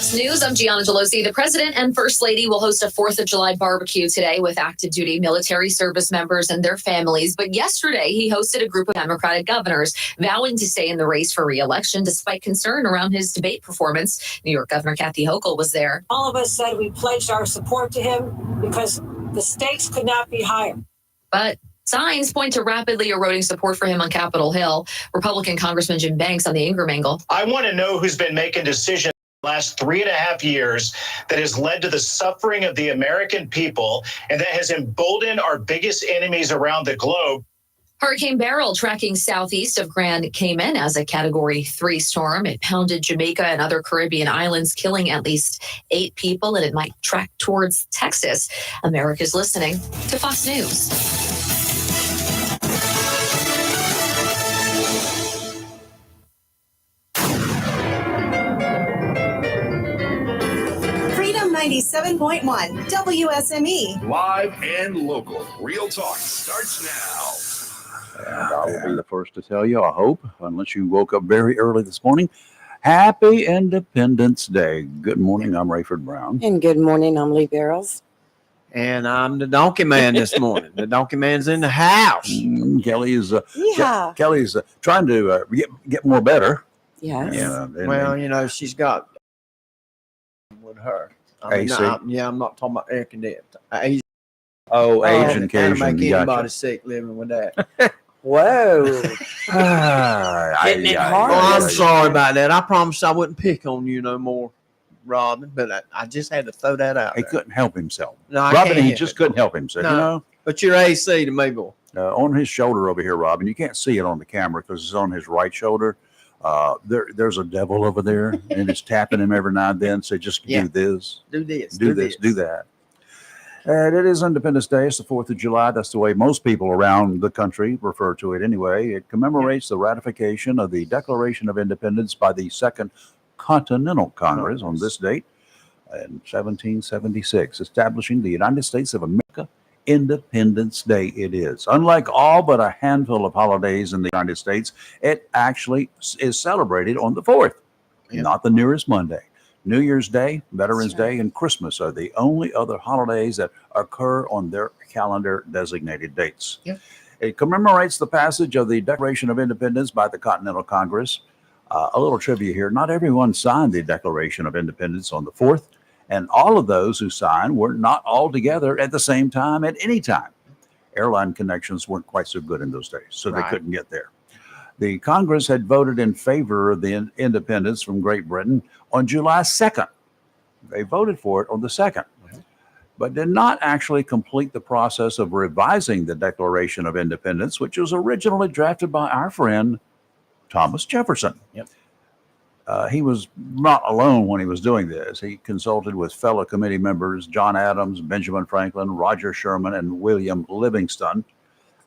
Fox News, I'm Gianna Delosi. The President and First Lady will host a 4th of July barbecue today with active duty military service members and their families. But yesterday, he hosted a group of Democratic governors vowing to stay in the race for re-election despite concern around his debate performance. New York Governor Kathy Hochul was there. All of us said we pledged our support to him because the stakes could not be higher. But signs point to rapidly eroding support for him on Capitol Hill. Republican Congressman Jim Banks on the Ingraham angle. I want to know who's been making decisions the last 3.5 years that has led to the suffering of the American people and that has emboldened our biggest enemies around the globe. Hurricane Beryl tracking southeast of Grand Cayman as a Category 3 storm. It pounded Jamaica and other Caribbean islands, killing at least 8 people, and it might track towards Texas. America's listening to Fox News. Freedom 97.1 WSME. Live and local. Real talk starts now. And I will be the first to tell you, I hope, unless you woke up very early this morning, happy Independence Day. Good morning. I'm Rayford Brown. And good morning. I'm Lee Barrows. And I'm the donkey man this morning. The donkey man's in the house. Kelly is Yeah. Kelly's trying to get more better. Yes. Yeah. Well, you know, she's got with her. I mean, AC? I'm not talking about air conditioning. Age and Can't occasion. make Gotcha. anybody sick living with that. Whoa. Hitting it hard. I'm sorry about that. I promised I wouldn't pick on you no more, Robin, but I just had to throw that out He there. couldn't help himself. No, I Robin, can't he help just it. couldn't help himself. No. You know, But you're AC to me, boy. on his shoulder over here, Robin, you can't see it on the camera because it's on his right shoulder. There's a devil over there, and it's tapping him every now and then. So just Yeah. do this. Do this. Do this, do that. And it is Independence Day. It's the 4th of July. That's the way most people around the country refer to it anyway. It commemorates the ratification of the Declaration of Independence by the Second Continental Congress on this date in 1776, establishing the United States of America. Independence Day it is. Unlike all but a handful of holidays in the United States, it actually is celebrated on the 4th, not the nearest Monday. New Year's Day, Veterans Day, and Christmas are the only other holidays that occur on their calendar designated dates. It commemorates the passage of the Declaration of Independence by the Continental Congress. A little trivia here. Not everyone signed the Declaration of Independence on the 4th, and all of those who signed were not all together at the same time at any time. Airline connections weren't quite so good in those days, so they couldn't get there. The Congress had voted in favor of the independence from Great Britain on July 2nd. They voted for it on the 2nd, but did not actually complete the process of revising the Declaration of Independence, which was originally drafted by our friend Thomas Jefferson. He was not alone when he was doing this. He consulted with fellow committee members John Adams, Benjamin Franklin, Roger Sherman, and William Livingston.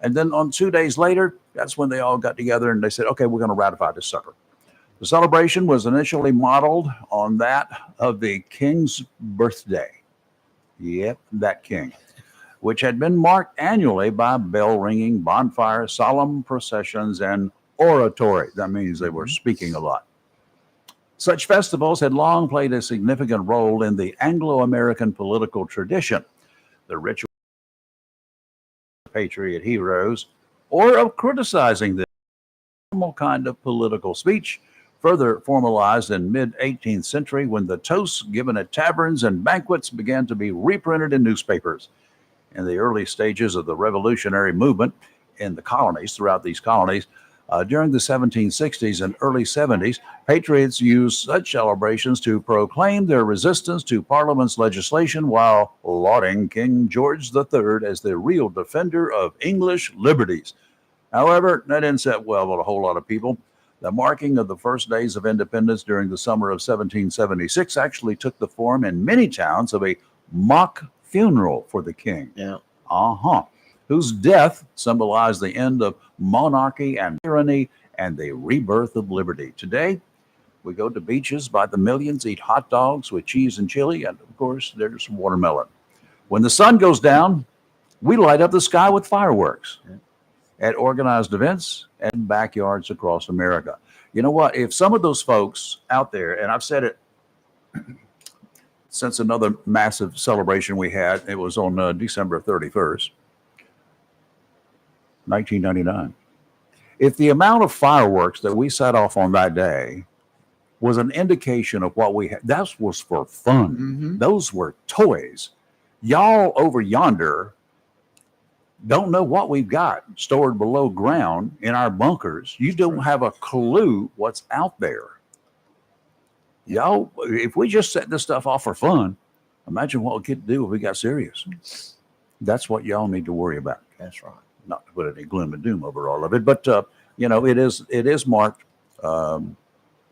And then on 2 days later, that's when they all got together and they said, okay, we're going to ratify this sucker. The celebration was initially modeled on that of the king's birthday. Yep, that king, which had been marked annually by bell ringing, bonfires, solemn processions, and oratory. That means they were speaking a lot. Such festivals had long played a significant role in the Anglo-American political tradition. The ritual patriot heroes, or of criticizing the normal kind of political speech, further formalized in mid-18th century when the toasts given at taverns and banquets began to be reprinted in newspapers. In the early stages of the revolutionary movement in the colonies, throughout these colonies, during the 1760s and early 70s, patriots used such celebrations to proclaim their resistance to Parliament's legislation while lauding King George III as the real defender of English liberties. However, that didn't sit well with a whole lot of people. The marking of the first days of independence during the summer of 1776 actually took the form in many towns of a mock funeral for the king. Whose death symbolized the end of monarchy and tyranny and the rebirth of liberty. Today, we go to beaches by the millions, eat hot dogs with cheese and chili, and of course, there's watermelon. When the sun goes down, we light up the sky with fireworks at organized events and backyards across America. You know what? If some of those folks out there, and I've said it since another massive celebration we had. It was on December 31st, 1999. If the amount of fireworks that we set off on that day was an indication of what we had, that was for fun. Mm-hmm. Those were toys. Y'all over yonder don't know what we've got stored below ground in our bunkers. You don't have a clue what's out there. Y'all, if we just set this stuff off for fun, imagine what we could do if we got serious. That's what y'all need to worry about. That's right. Not to put any gloom and doom over all of it, but it is marked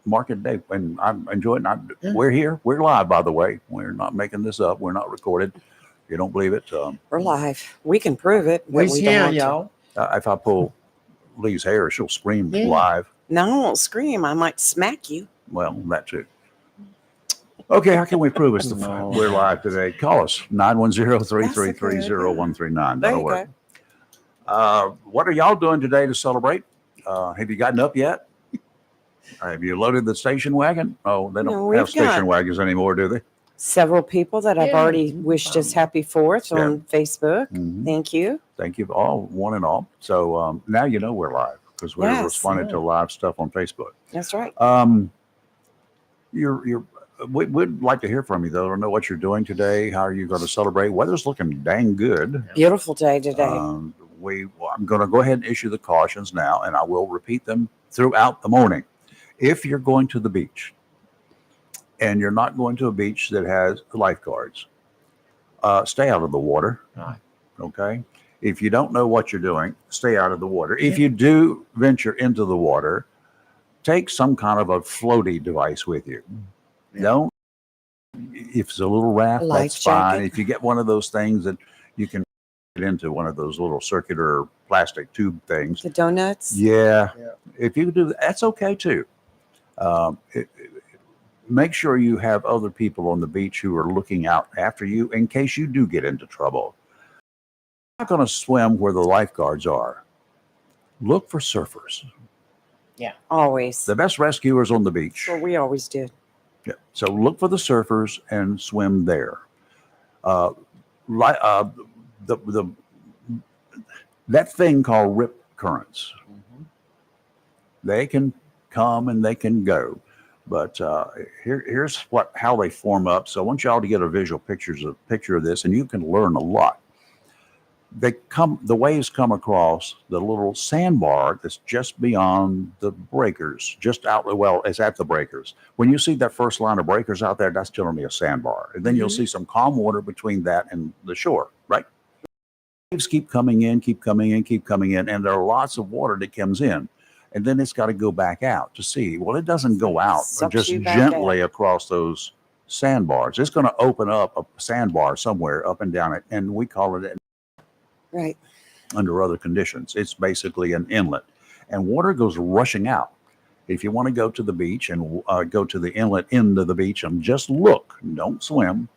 market day, and I'm enjoying it. We're here. We're live, by the way. We're not making this up. We're not recorded. If you don't believe it, We're live. We can prove it. but We's we don't here, want to. y'all. if I pull Lee's hair, she'll scream Yeah. live. No, I won't scream. I might smack you. Well, that too. Okay, how can we prove it's No. we're live today? Call us 910-333-0139. There That'll you work. go. What are y'all doing today to celebrate? Have you gotten up yet? Have you loaded the station wagon? Oh, they No, don't we've have station got- wagons anymore, do they? Several people that have Yeah. already wished us happy 4th Yeah. on Facebook. Mhm. Thank you. Thank you all, one and all. So now you know we're live because we're Yes. responding to live stuff on Facebook. That's right. We'd like to hear from you though. I don't know what you're doing today. How are you going to celebrate? Weather's looking dang good. Beautiful day today. I'm going to go ahead and issue the cautions now, and I will repeat them throughout the morning. If you're going to the beach and you're not going to a beach that has lifeguards, stay out of the water. Right. Okay. If you don't know what you're doing, stay out of the water. If you do venture into the water, take some kind of a floaty device with you. Yeah. Don't, if it's a little raft, A life that's fine. jacket. If you get one of those things that you can get into one of those little circular plastic tube things. The donuts. Yeah. Yeah. If you do that, that's okay too. Make sure you have other people on the beach who are looking out after you in case you do get into trouble. You're not going to swim where the lifeguards are. Look for surfers. Always. The best rescuers on the beach. Well, we always did. Yeah. So look for the surfers and swim there. That thing called rip currents. They can come and they can go, but here's how they form up. So I want y'all to get a visual picture of this, and you can learn a lot. The waves come across the little sandbar that's just beyond the breakers, just out. Well, it's at the breakers. When you see that first line of breakers out there, that's generally a sandbar, and then you'll see some calm water between that and the shore. Right? Waves keep coming in, and there are lots of water that comes in, and then it's got to go back out to sea. Well, it doesn't go out Sucks just you back gently across those sandbars. It's going to open up a sandbar somewhere up and down it, and we call it Right. under other conditions. It's basically an inlet, and water goes rushing out. If you want to go to the beach and go to the inlet end of the beach and just look, don't swim,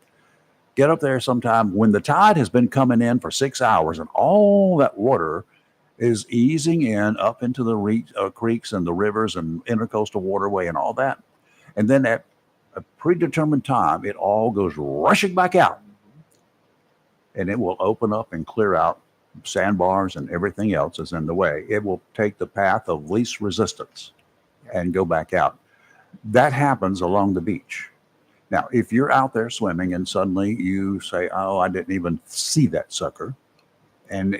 get up there sometime when the tide has been coming in for 6 hours and all that water is easing in up into the creeks and the rivers and intercoastal waterway and all that. And then at a predetermined time, it all goes rushing back out, and it will open up and clear out sandbars and everything else is in the way. It will take the path of least resistance and go back out. That happens along the beach. Now, if you're out there swimming and suddenly you say, "Oh, I didn't even see that sucker," and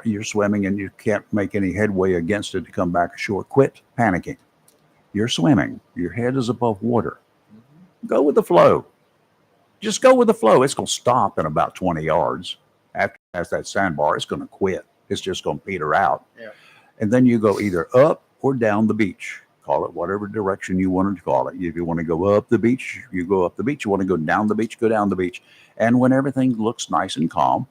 you're swimming and you can't make any headway against it to come back ashore, quit panicking. You're swimming. Your head is above water. Go with the flow. Just go with the flow. It's going to stop in about 20 yards. After it has that sandbar, it's going to quit. It's just going to peter out. Yeah. And then you go either up or down the beach. Call it whatever direction you want to call it. If you want to go up the beach, you go up the beach. You want to go down the beach, go down the beach. And when everything looks nice and calm,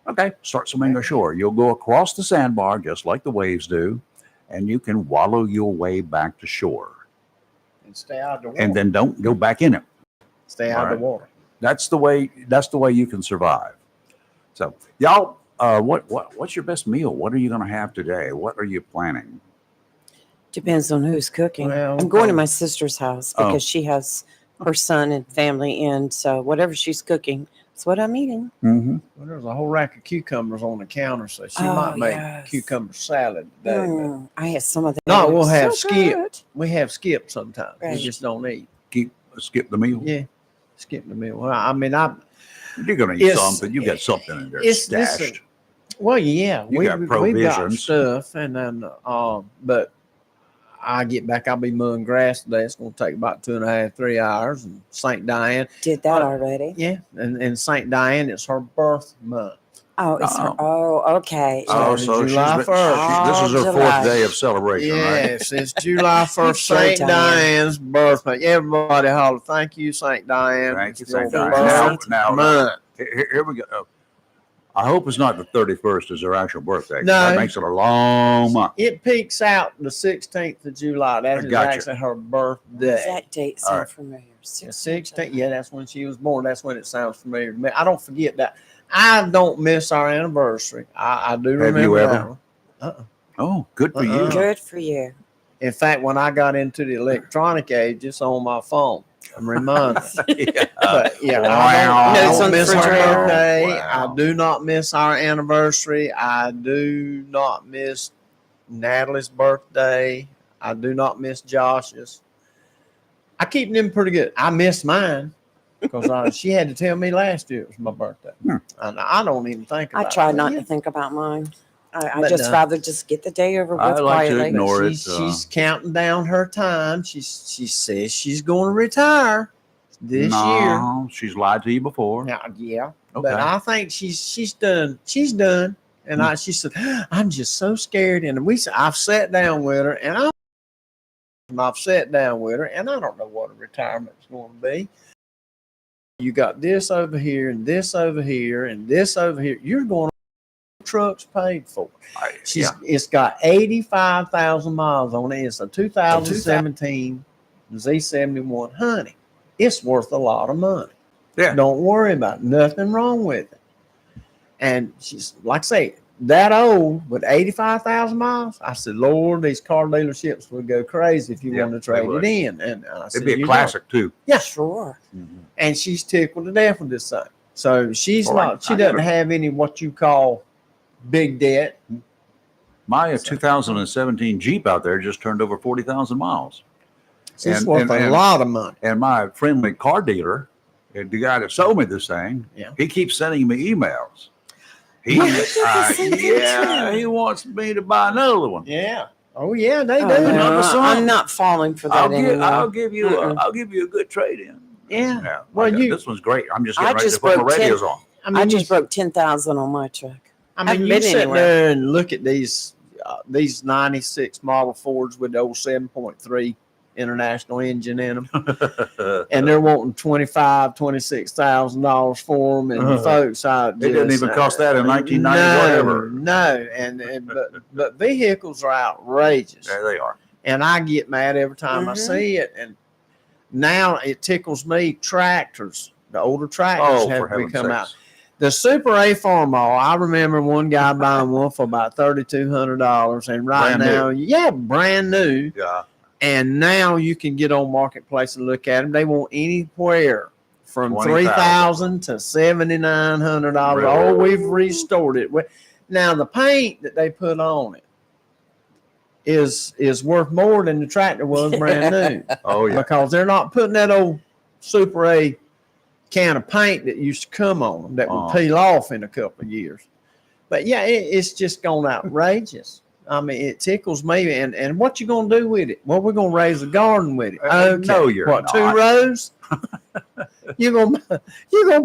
okay, start swimming ashore. You'll go across the sandbar just like the waves do, and you can wallow your way back to shore. And stay out of the water. And then don't go back in it. Stay out of All the water. That's the way you can survive. So y'all, what's your best meal? What are you going to have today? What are you planning? Depends on who's cooking. Well, I'm going to my sister's house because she has her son and family in. So whatever she's cooking, that's what I'm eating. Mm-hmm. Well, there's a whole rack of cucumbers on the counter, so she Oh, might make yes. cucumber salad today. but I had some of that. No, we'll So have skip. good. We have skip sometimes. Right. We just don't eat. Skip the meal. Yeah, skip the meal. Well, I mean, You're going to eat It's- something. You got something in there it's- stashed. listen, well, yeah, You got we've got provisions. stuff, and then but I get back. I'll be mowing grass today. It's going to take about 2.5, 3 hours. And St. Diane, Did that already. yeah, and St. Diane, it's her birth month. Oh, it's her. Oh, okay. Oh, Started so July this is 1st. her July. fourth day of celebration, right? Yes, it's July 1st, Go, St. Diane. Diane's birthday. Everybody holler, thank you, St. Diane. Thank you, It's your St. Diane. birth Now, month. here we go. I hope it's not the 31st is her actual birthday. 'cause No. That makes it a long month. It peaks out the 16th of July. That is Gotcha. actually her Does birthday. that date All sound right. familiar? The 16th, yeah, that's when she was born. That's when it sounds familiar to me. I don't forget that. I don't miss our anniversary. I do Have remember you that ever? one. Oh, good for you. Good for you. In fact, when I got into the electronic age, it's on my phone. I'm reminded. Yeah. But yeah, Wow. I Notes don't on the miss our refrigerator. birthday. Wow. I do not miss our anniversary. I do not miss Natalie's birthday. I do not miss Josh's. I keep them pretty good. I miss mine because she had to tell me last year it was my birthday. And I don't even think I about try it. not Yeah. to think about mine. I But just no. rather just get the day over with I like to quietly. ignore it. She's counting down her time. She says she's going to retire this year. No, she's lied to you before. Now, yeah, Okay. but I think she's done. She's done. And she said, I'm just so scared. And I've sat down with her, and I've sat down with her, and I don't know what a retirement's going to be. You got this over here, and this over here, and this over here. You're going to trucks paid for. Yeah. It's got 85,000 miles on it. It's a 2017 Z71 Honey. It's worth a lot of money. Yeah. Don't worry about it. Nothing wrong with it. And she's, like I say, that old with 85,000 miles. I said, Lord, these car dealerships would go crazy if you Yeah, want to they trade would. it in. And I said, It'd be a "You classic too. Yeah. Sure. And she's tickled to death with this thing. So she's All not, right. she I doesn't never- have any what you call big debt. My 2017 Jeep out there just turned over 40,000 miles. It's And- worth and- a lot of money. And my friendly car dealer, and the guy that sold me this thing, Yeah. he keeps sending me emails. He, Why is that the same thing yeah, too? he wants me to buy another one. Yeah. Oh yeah, they Oh, do. no. Number some. I'm not falling for that anymore. I'll give you Mm-mm. I'll give you a good trade in. Yeah. Well, Well, this one's great. I'm just I getting ready just to put my broke 10 radios on. I just broke 10,000 on my truck. I haven't mean, you been sit anywhere. there and look at these 96 model Fords with the old 7.3 international engine in them, and they're wanting $26,000 for them. And Uh-huh. folks, It didn't even cost that in 1990 whatever. No, and but vehicles are outrageous, There they are. and I get mad every time I Mhm. see it. And now it tickles me. Tractors, the older tractors Oh, for have heaven's become out. sakes. The Super A Farm All, I remember one guy buying one for about $3,200, and right Brand new. now, yeah, brand new. Yeah. And now you can get on Marketplace and look at them. They want anywhere from 20,000 $3,000 to $7,900. Really? Oh, we've restored it. Now the paint that they put on it is worth more than the tractor was brand new, Oh yeah. because they're not putting that old Super A can of paint that used to come on them that would Oh. peel off in a couple of years. But yeah, it's just gone outrageous. I mean, it tickles me. And what you gonna do with it? Well, we're gonna raise a garden with it. No, you're what? not. 2 rows? you're gonna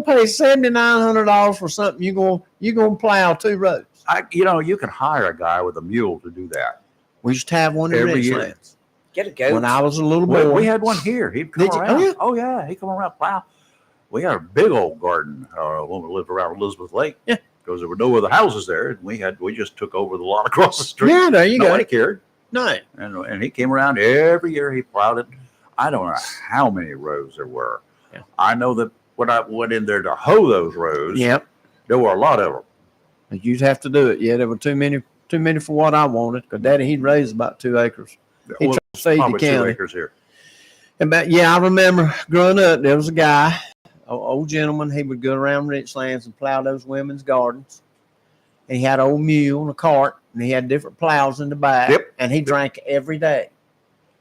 pay $7,900 for something. You're gonna plow 2 rows. You can hire a guy with a mule to do that. We used to have one in Every year. Richlands Get a goat. when I was a little We, boy. we had one here. He'd come Did you? around. Oh, yeah. Oh yeah, he'd come around plow. We had a big old garden when we lived around Elizabeth Lake. Yeah. Because there were no other houses there, and we just took over the lot across the street. Yeah, there you go. Nobody cared. No. And he came around every year. He plowed it. I don't know how many rows there were. Yeah. I know that when I went in there to hoe those rows, Yep. there were a lot of them. You'd have to do it. Yeah, there were too many for what I wanted. Because Daddy, he'd raised about 2 acres. He Well, tried to feed the probably 2 county. acres here. But yeah, I remember growing up, there was a guy, an old gentleman. He would go around Richlands and plow those women's gardens. And he had an old mule and a cart, and he had different plows in the back. Yep. And he drank every day.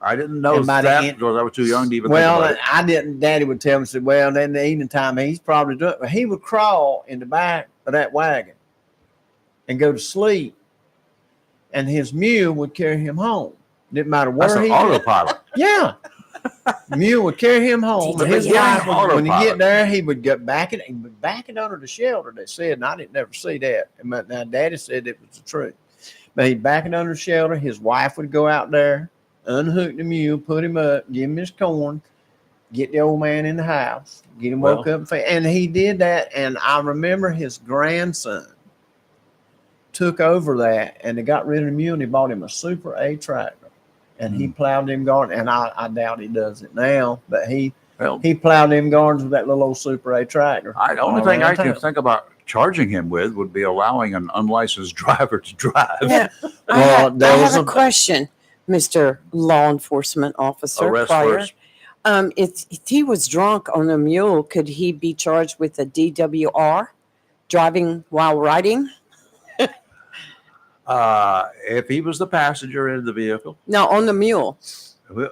I didn't know And by the that end- because I was too young to even Well, think about it. I didn't. Daddy would tell me, said, well, then the evening time, he's probably drunk. But he would crawl in the back of that wagon and go to sleep. And his mule would carry him home. Didn't matter where That's he an went. autopilot. Yeah. Mule would carry him home. And his Yeah, wife, when he autopilot. get there, he would get back it under the shelter, they said, and I didn't never see that. But now Daddy said it was the truth. But he'd back it under the shelter. His wife would go out there, unhook the mule, put him up, give him his corn, get the old man in the house, get him woke up. And he did that. And I remember his grandson took over that, and they got rid of the mule, and he bought him a Super A tractor. And he plowed them gardens, and I doubt he does it now, but he Well, plowed them gardens with that little old Super A tractor. the only all thing I around can town. think about charging him with would be allowing an unlicensed driver to drive. Yeah. Well, I there was have a a- question, Mr. Law Enforcement Officer. Arrest Pryor. first. If he was drunk on a mule, could he be charged with a DWR, driving while riding? If he was the passenger in the vehicle, No, on the mule.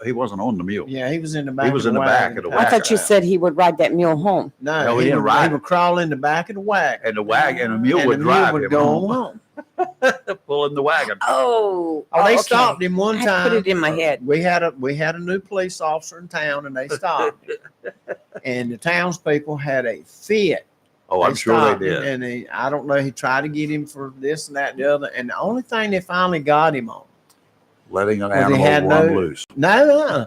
he wasn't on the mule. Yeah, he was in the back. He was of in the back of the I wagon. thought you said he would ride that mule home. No, No, he he didn't would, ride he it. would crawl in the back of the wagon, And the wagon, and the mule and would the drive would him go home, home. pulling the wagon. Oh, Oh, they okay. stopped him one I time. put it in my head. We had a new police officer in town, and they stopped him. And the townspeople had a fit. Oh, I'm sure stopped they him, did. And I don't know, he tried to get him for this and that and the other. And the only thing they finally got him on, Letting an Well, they animal had run no- loose. no,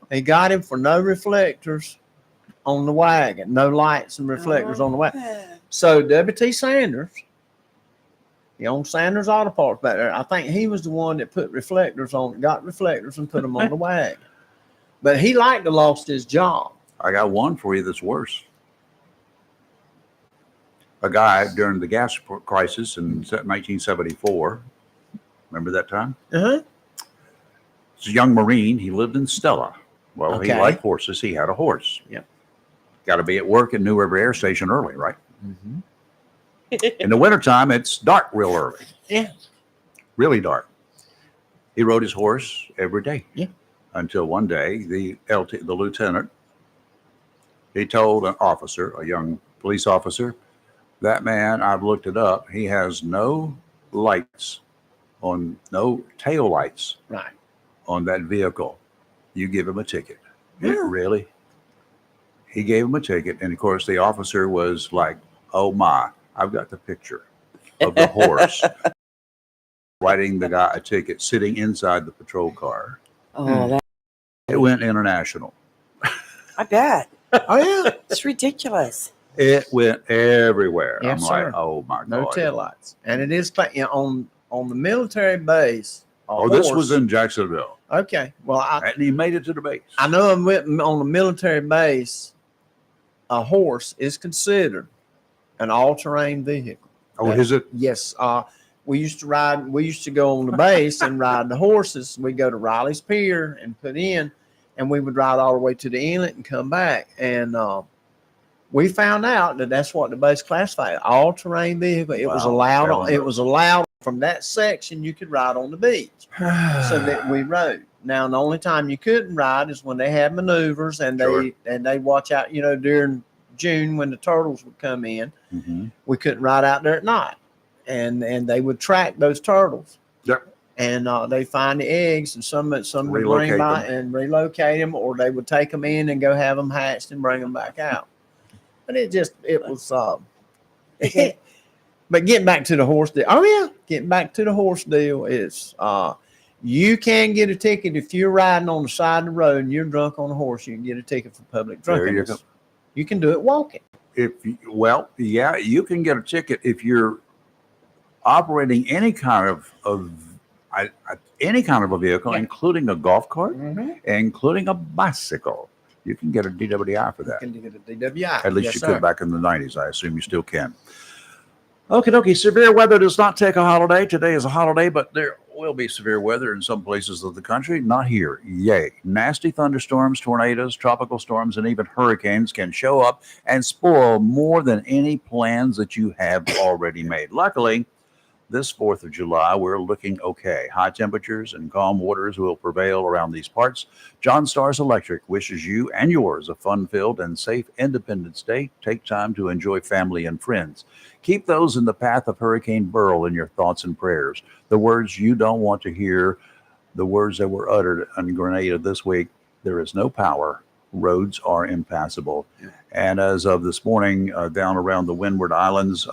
they got him for no reflectors on the wagon, no lights and reflectors on the wagon. So W.T. Sanders, he owned Sanders Auto Parts back there. I think he was the one that put reflectors on, got reflectors and put them on the wagon. But he liked to lost his job. I got one for you that's worse. A guy during the gas crisis in 1974. Remember that time? Uh-huh. He's a young Marine. He lived in Stella. Well, he Okay. liked horses. He had a horse. Yep. Got to be at work at New River Air Station early, right? Mm-hmm. In the wintertime, it's dark real early. Yeah. Really dark. He rode his horse every day. Yeah. Until one day, the lieutenant, he told an officer, a young police officer, that man, I've looked it up, he has no lights on, no tail lights Right. on that vehicle. You give him a ticket. Yeah. Really? He gave him a ticket. And of course, the officer was like, oh my, I've got the picture of the horse writing the guy a ticket sitting inside the patrol car. Oh, that, It went international. I bet. Oh, yeah. It's ridiculous. It went everywhere. Yes, I'm sir. like, oh my No God. taillights. And it is on the military base. a Oh, this horse- was in Jacksonville. Okay. Well, And he made it to the base. I know on the military base, a horse is considered an all-terrain vehicle. Oh, is it? Yes. We used to go on the base and ride the horses. We'd go to Riley's Pier and put in, and we would ride all the way to the inlet and come back. And we found out that that's what the base classified, all-terrain vehicle. It was Wow. allowed. Hell It no. was allowed from that section. You could ride on the beach. So that we rode. Now the only time you couldn't ride is when they had maneuvers and Sure. they watch out. During June when the turtles would come in, Mhm. we couldn't ride out there at night, and they would track those turtles. Yep. And they find the eggs, and some would bring Relocate by them. and relocate them, or they would take them in and go have them hatched and bring them back out. But it was. But getting back to the horse deal. Oh yeah, getting back to the horse deal is you can get a ticket if you're riding on the side of the road and you're drunk on a horse. You can get a ticket for public There you drunkenness. go. You can do it walking. Yeah, you can get a ticket if you're operating any kind of a vehicle, Yeah. including a golf cart, Mm-hmm. including a bicycle. You can get a DWI for You that. can get a DWI. At least Yes, you sir. could back in the 90s. I assume you still can. Okie dokie. Severe weather does not take a holiday. Today is a holiday, but there will be severe weather in some places of the country. Not here. Yay. Nasty thunderstorms, tornadoes, tropical storms, and even hurricanes can show up and spoil more than any plans that you have already made. Luckily, this 4th of July, we're looking okay. High temperatures and calm waters will prevail around these parts. John Stars Electric wishes you and yours a fun-filled and safe Independence Day. Take time to enjoy family and friends. Keep those in the path of Hurricane Beryl in your thoughts and prayers. The words you don't want to hear, the words that were uttered on Grenada this week: there is no power. Roads are impassable. And as of this morning, down around the Windward Islands,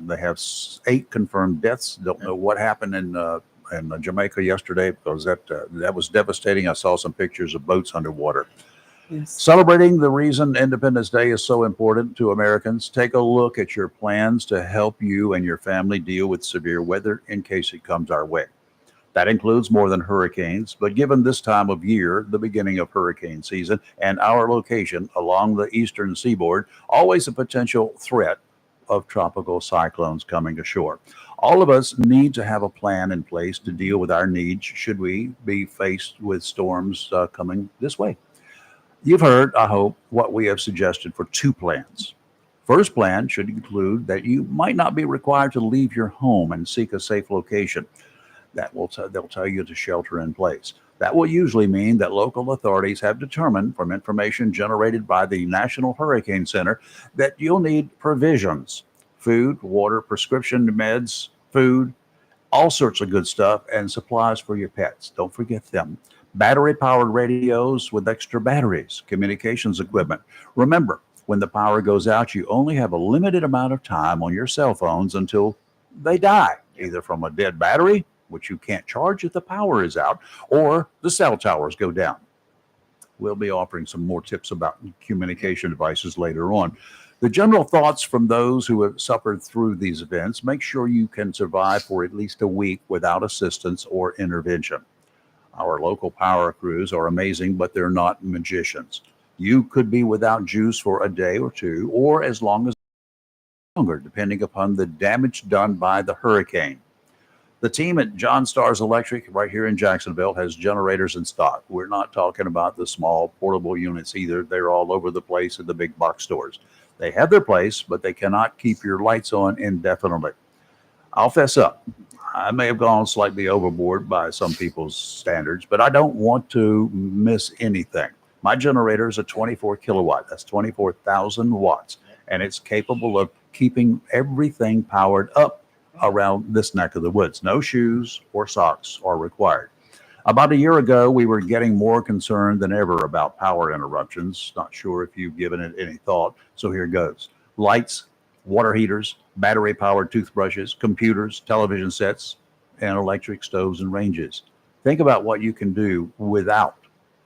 they have 8 confirmed deaths. Don't know what happened in Jamaica yesterday, because that was devastating. I saw some pictures of boats underwater. Yes. Celebrating the reason Independence Day is so important to Americans, take a look at your plans to help you and your family deal with severe weather in case it comes our way. That includes more than hurricanes, but given this time of year, the beginning of hurricane season, and our location along the eastern seaboard, always a potential threat of tropical cyclones coming ashore. All of us need to have a plan in place to deal with our needs should we be faced with storms coming this way. You've heard, I hope, what we have suggested for 2 plans. First plan should include that you might not be required to leave your home and seek a safe location. They'll tell you to shelter in place. That will usually mean that local authorities have determined from information generated by the National Hurricane Center that you'll need provisions: food, water, prescription meds, food, all sorts of good stuff, and supplies for your pets. Don't forget them. Battery-powered radios with extra batteries, communications equipment. Remember, when the power goes out, you only have a limited amount of time on your cell phones until they die, either from a dead battery, which you can't charge if the power is out, or the cell towers go down. We'll be offering some more tips about communication devices later on. The general thoughts from those who have suffered through these events: make sure you can survive for at least a week without assistance or intervention. Our local power crews are amazing, but they're not magicians. You could be without juice for a day or 2, or as long as longer, depending upon the damage done by the hurricane. The team at John Stars Electric right here in Jacksonville has generators in stock. We're not talking about the small portable units either. They're all over the place in the big box stores. They have their place, but they cannot keep your lights on indefinitely. I'll fess up. I may have gone slightly overboard by some people's standards, but I don't want to miss anything. My generator is a 24 kilowatt. That's 24,000 watts, and it's capable of keeping everything powered up around this neck of the woods. No shoes or socks are required. About a year ago, we were getting more concerned than ever about power interruptions. Not sure if you've given it any thought, so here goes. Lights, water heaters, battery-powered toothbrushes, computers, television sets, and electric stoves and ranges. Think about what you can do without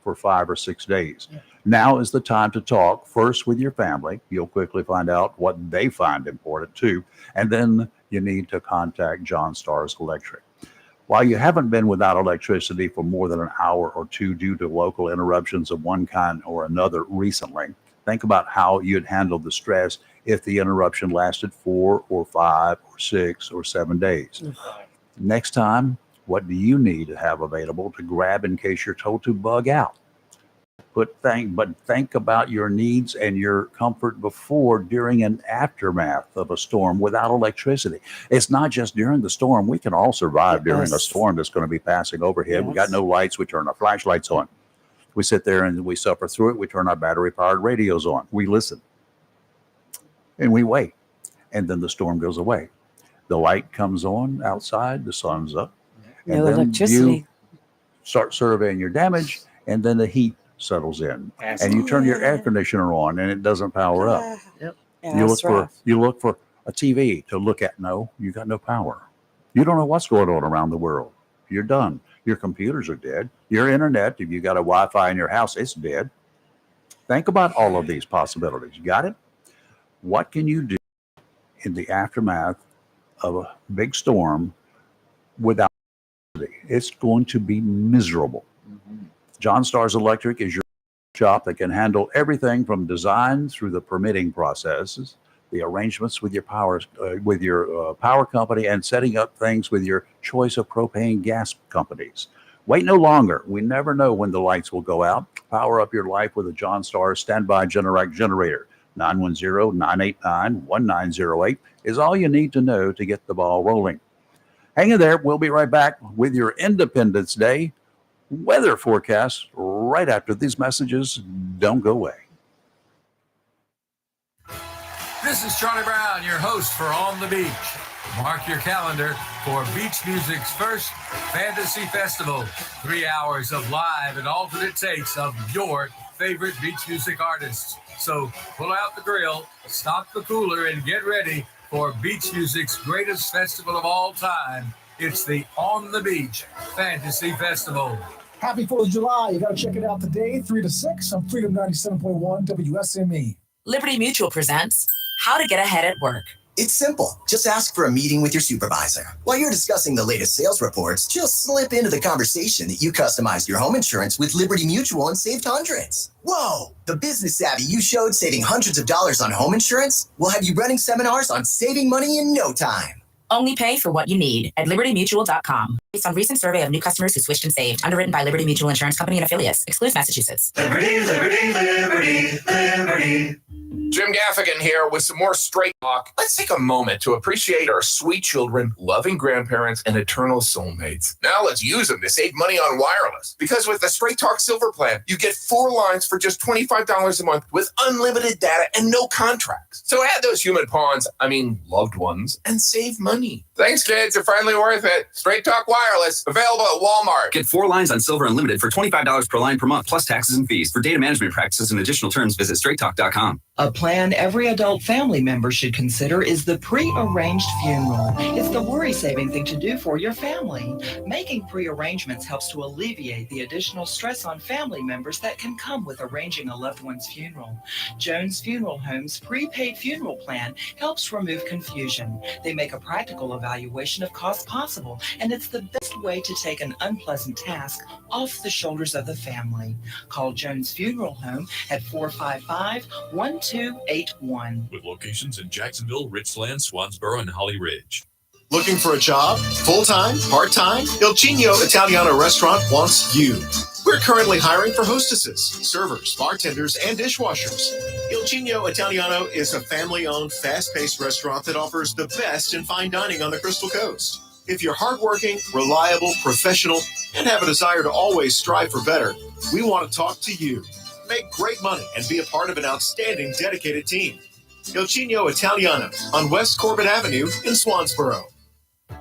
for 5 or 6 days. Now is the time to talk first with your family. You'll quickly find out what they find important too, and then you need to contact John Stars Electric. While you haven't been without electricity for more than an hour or 2 due to local interruptions of one kind or another recently, think about how you'd handle the stress if the interruption lasted 4 or 5 or 6 or 7 days. Next time, what do you need to have available to grab in case you're told to bug out? Think about your needs and your comfort before, during, and aftermath of a storm without electricity. It's not just during the storm. We can all survive during a storm that's going to be passing overhead. We got no lights. We turn our flashlights on. We sit there and we suffer through it. We turn our battery-powered radios on. We listen. And we wait. And then the storm goes away. The light comes on outside. The sun's up. And No then electricity. you start surveying your damage, and then the heat settles in, and you turn your air conditioner on, and it doesn't power up. Yeah, You that's look rough. for a TV to look at. No, you got no power. You don't know what's going on around the world. You're done. Your computers are dead. Your internet, if you got a Wi-Fi in your house, it's dead. Think about all of these possibilities. You got it? What can you do in the aftermath of a big storm without electricity? It's going to be miserable. John Stars Electric is your shop that can handle everything from design through the permitting processes, the arrangements with your power company, and setting up things with your choice of propane gas companies. Wait no longer. We never know when the lights will go out. Power up your life with a John Star standby Generac generator. 910-989-1908 is all you need to know to get the ball rolling. Hang in there. We'll be right back with your Independence Day weather forecast right after these messages. Don't go away. This is Charlie Brown, your host for On the Beach. Mark your calendar for Beach Music's first Fantasy Festival. 3 hours of live and alternate takes of your favorite beach music artists. So pull out the grill, stock the cooler, and get ready for Beach Music's greatest festival of all time. It's the On the Beach Fantasy Festival. Happy 4th of July. You got to check it out today, 3 to 6 on Freedom 97.1 WSME. Liberty Mutual presents How to Get Ahead at Work. It's simple. Just ask for a meeting with your supervisor. While you're discussing the latest sales reports, just slip into the conversation that you customized your home insurance with Liberty Mutual and saved hundreds. Whoa! The business savvy you showed saving hundreds of dollars on home insurance will have you running seminars on saving money in no time. Only pay for what you need at libertymutual.com. Based on recent survey of new customers who switched and saved. Underwritten by Liberty Mutual Insurance Company and affiliates. Excludes Massachusetts. Liberty, liberty, liberty, liberty. Jim Gaffigan here with some more straight talk. Let's take a moment to appreciate our sweet children, loving grandparents, and eternal soulmates. Now let's use them to save money on wireless. Because with the Straight Talk Silver Plan, you get 4 lines for just $25 a month with unlimited data and no contracts. So add those human pawns, loved ones, and save money. Thanks, kids. You're finally worth it. Straight Talk Wireless, available at Walmart. Get 4 lines on Silver Unlimited for $25 per line per month, plus taxes and fees. For data management practices and additional terms, visit straighttalk.com. A plan every adult family member should consider is the pre-arranged funeral. It's the worry-saving thing to do for your family. Making pre-arrangements helps to alleviate the additional stress on family members that can come with arranging a loved one's funeral. Jones Funeral Home's prepaid funeral plan helps remove confusion. They make a practical evaluation of costs possible, and it's the best way to take an unpleasant task off the shoulders of the family. Call Jones Funeral Home at 455-1281. With locations in Jacksonville, Richland, Swansboro, and Holly Ridge. Looking for a job? Full-time? Part-time? Il Cigno Italiano Restaurant wants you. We're currently hiring for hostesses, servers, bartenders, and dishwashers. Il Cigno Italiano is a family-owned, fast-paced restaurant that offers the best in fine dining on the Crystal Coast. If you're hardworking, reliable, professional, and have a desire to always strive for better, we want to talk to you. Make great money and be a part of an outstanding, dedicated team. Il Cigno Italiano on West Corbett Avenue in Swansboro.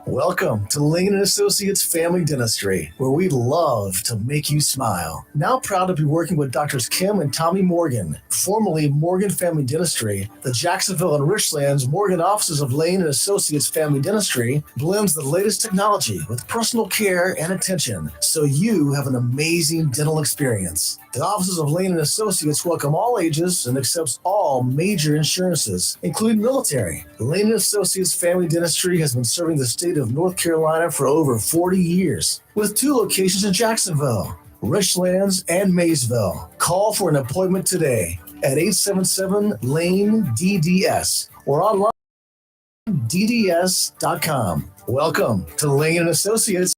Welcome to Lane & Associates Family Dentistry, where we love to make you smile. Now proud to be working with Drs. Kim and Tommy Morgan, formerly Morgan Family Dentistry. The Jacksonville and Richlands Morgan offices of Lane & Associates Family Dentistry blends the latest technology with personal care and attention, so you have an amazing dental experience. The offices of Lane & Associates welcome all ages and accepts all major insurances, including military. Lane & Associates Family Dentistry has been serving the state of North Carolina for over 40 years, with 2 locations in Jacksonville, Richlands, and Maysville. Call for an appointment today at 877-LANE-DDS or online dds.com. Welcome to Lane & Associates.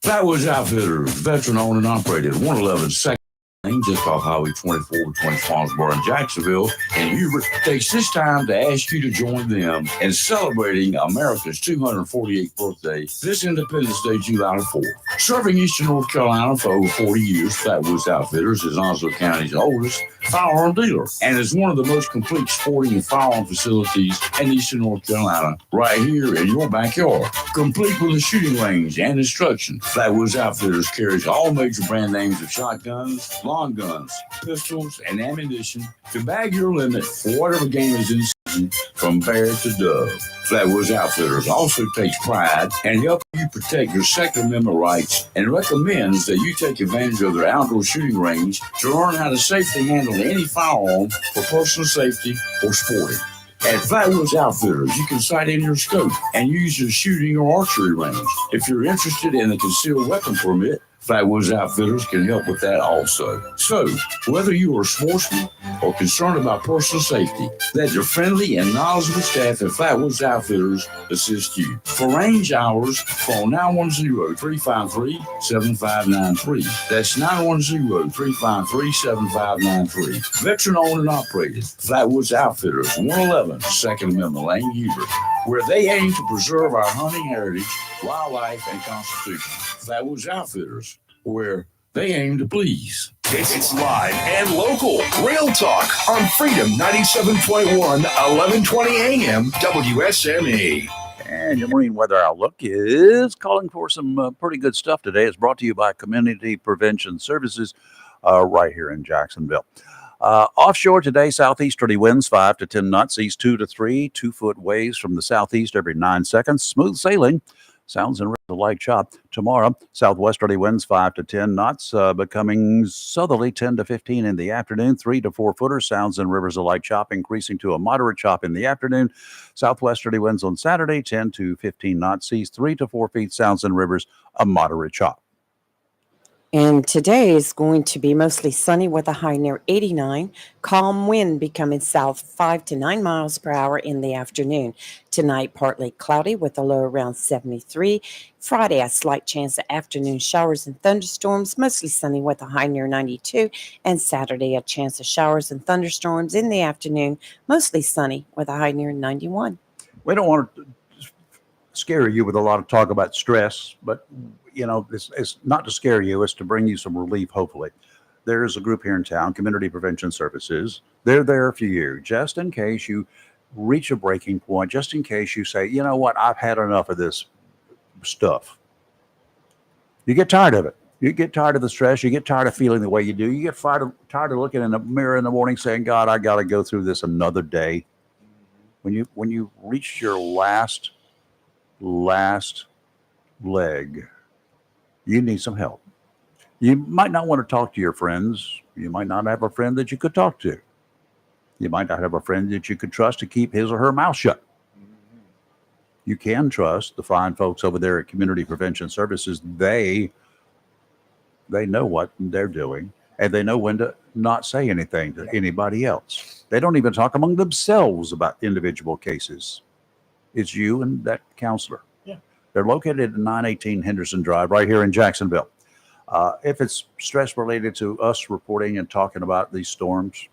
Flatwoods Outfitters, veteran owned and operated, 111 2nd Lane, just off Highway 24 between Swansboro and Jacksonville. And Hubert takes this time to ask you to join them in celebrating America's 248th birthday this Independence Day, July 4th. Serving Eastern North Carolina for over 40 years, Flatwoods Outfitters is Onslow County's oldest firearm dealer and is one of the most complete sporting and firearm facilities in Eastern North Carolina, right here in your backyard. Complete with a shooting range and instruction, Flatwoods Outfitters carries all major brand names of shotguns, long guns, pistols, and ammunition to bag your limit for whatever game is in season, from bear to dove. Flatwoods Outfitters also takes pride in helping you protect your Second Amendment rights and recommends that you take advantage of their outdoor shooting range to learn how to safely handle any firearm for personal safety or sporting. At Flatwoods Outfitters, you can sight in your scope and use your shooting or archery range. If you're interested in a concealed weapon permit, Flatwoods Outfitters can help with that also. So, whether you are a sportsman or concerned about personal safety, let your friendly and knowledgeable staff at Flatwoods Outfitters assist you. For range hours, call 910-353-7593. That's 910-353-7593. Veteran-owned and operated. Flatwoods Outfitters, 111 Second Amendment Lane, Hubert, where they aim to preserve our hunting heritage, wildlife, and constitution. Flatwoods Outfitters, where they aim to please. It's live and local. Real talk on Freedom 97.1, 1120 AM, WSME. And your marine weather outlook is calling for some pretty good stuff today. It's brought to you by Community Prevention Services right here in Jacksonville. Offshore today, southeasterly winds 5 to 10 knots, east 2 to 3, 2-foot waves from the southeast every 9 seconds. Smooth sailing. Sounds and a light chop. Tomorrow, southwesterly winds 5 to 10 knots, becoming southerly 10 to 15 in the afternoon. 3 to 4 footers. Sounds and rivers a light chop, increasing to a moderate chop in the afternoon. Southwesterly winds on Saturday 10 to 15 knots, seas 3 to 4 feet. Sounds and rivers a moderate chop. And today is going to be mostly sunny with a high near 89. Calm wind becoming south 5 to 9 miles per hour in the afternoon. Tonight, partly cloudy with a low around 73. Friday, a slight chance of afternoon showers and thunderstorms, mostly sunny with a high near 92. And Saturday, a chance of showers and thunderstorms in the afternoon, mostly sunny with a high near 91. We don't want to scare you with a lot of talk about stress, but you know, it's not to scare you, it's to bring you some relief, hopefully. There is a group here in town, Community Prevention Services. They're there for you, just in case you reach a breaking point, just in case you say, you know what, I've had enough of this stuff. You get tired of it. You get tired of the stress. You get tired of feeling the way you do. You get tired of looking in the mirror in the morning saying, God, I got to go through this another day. When you reach your last leg, you need some help. You might not want to talk to your friends. You might not have a friend that you could talk to. You might not have a friend that you could trust to keep his or her mouth shut. You can trust the fine folks over there at Community Prevention Services. They know what they're doing, and they know when to not say anything to anybody else. They don't even talk among themselves about individual cases. It's you and that counselor. They're located at 918 Henderson Drive right here in Jacksonville. If it's stress related to us reporting and talking about these storms,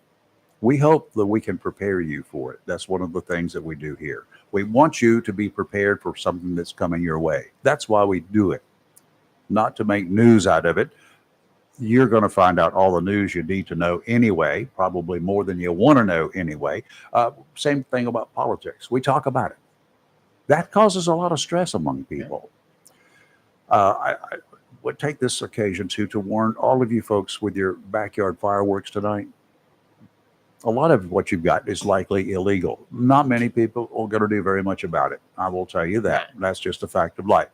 we hope that we can prepare you for it. That's one of the things that we do here. We want you to be prepared for something that's coming your way. That's why we do it, not to make news out of it. You're going to find out all the news you need to know anyway, probably more than you want to know anyway. Same thing about politics. We talk about it. That causes a lot of stress among people. I would take this occasion to warn all of you folks with your backyard fireworks tonight. A lot of what you've got is likely illegal. Not many people are going to do very much about it. I will tell you that. That's just a fact of life,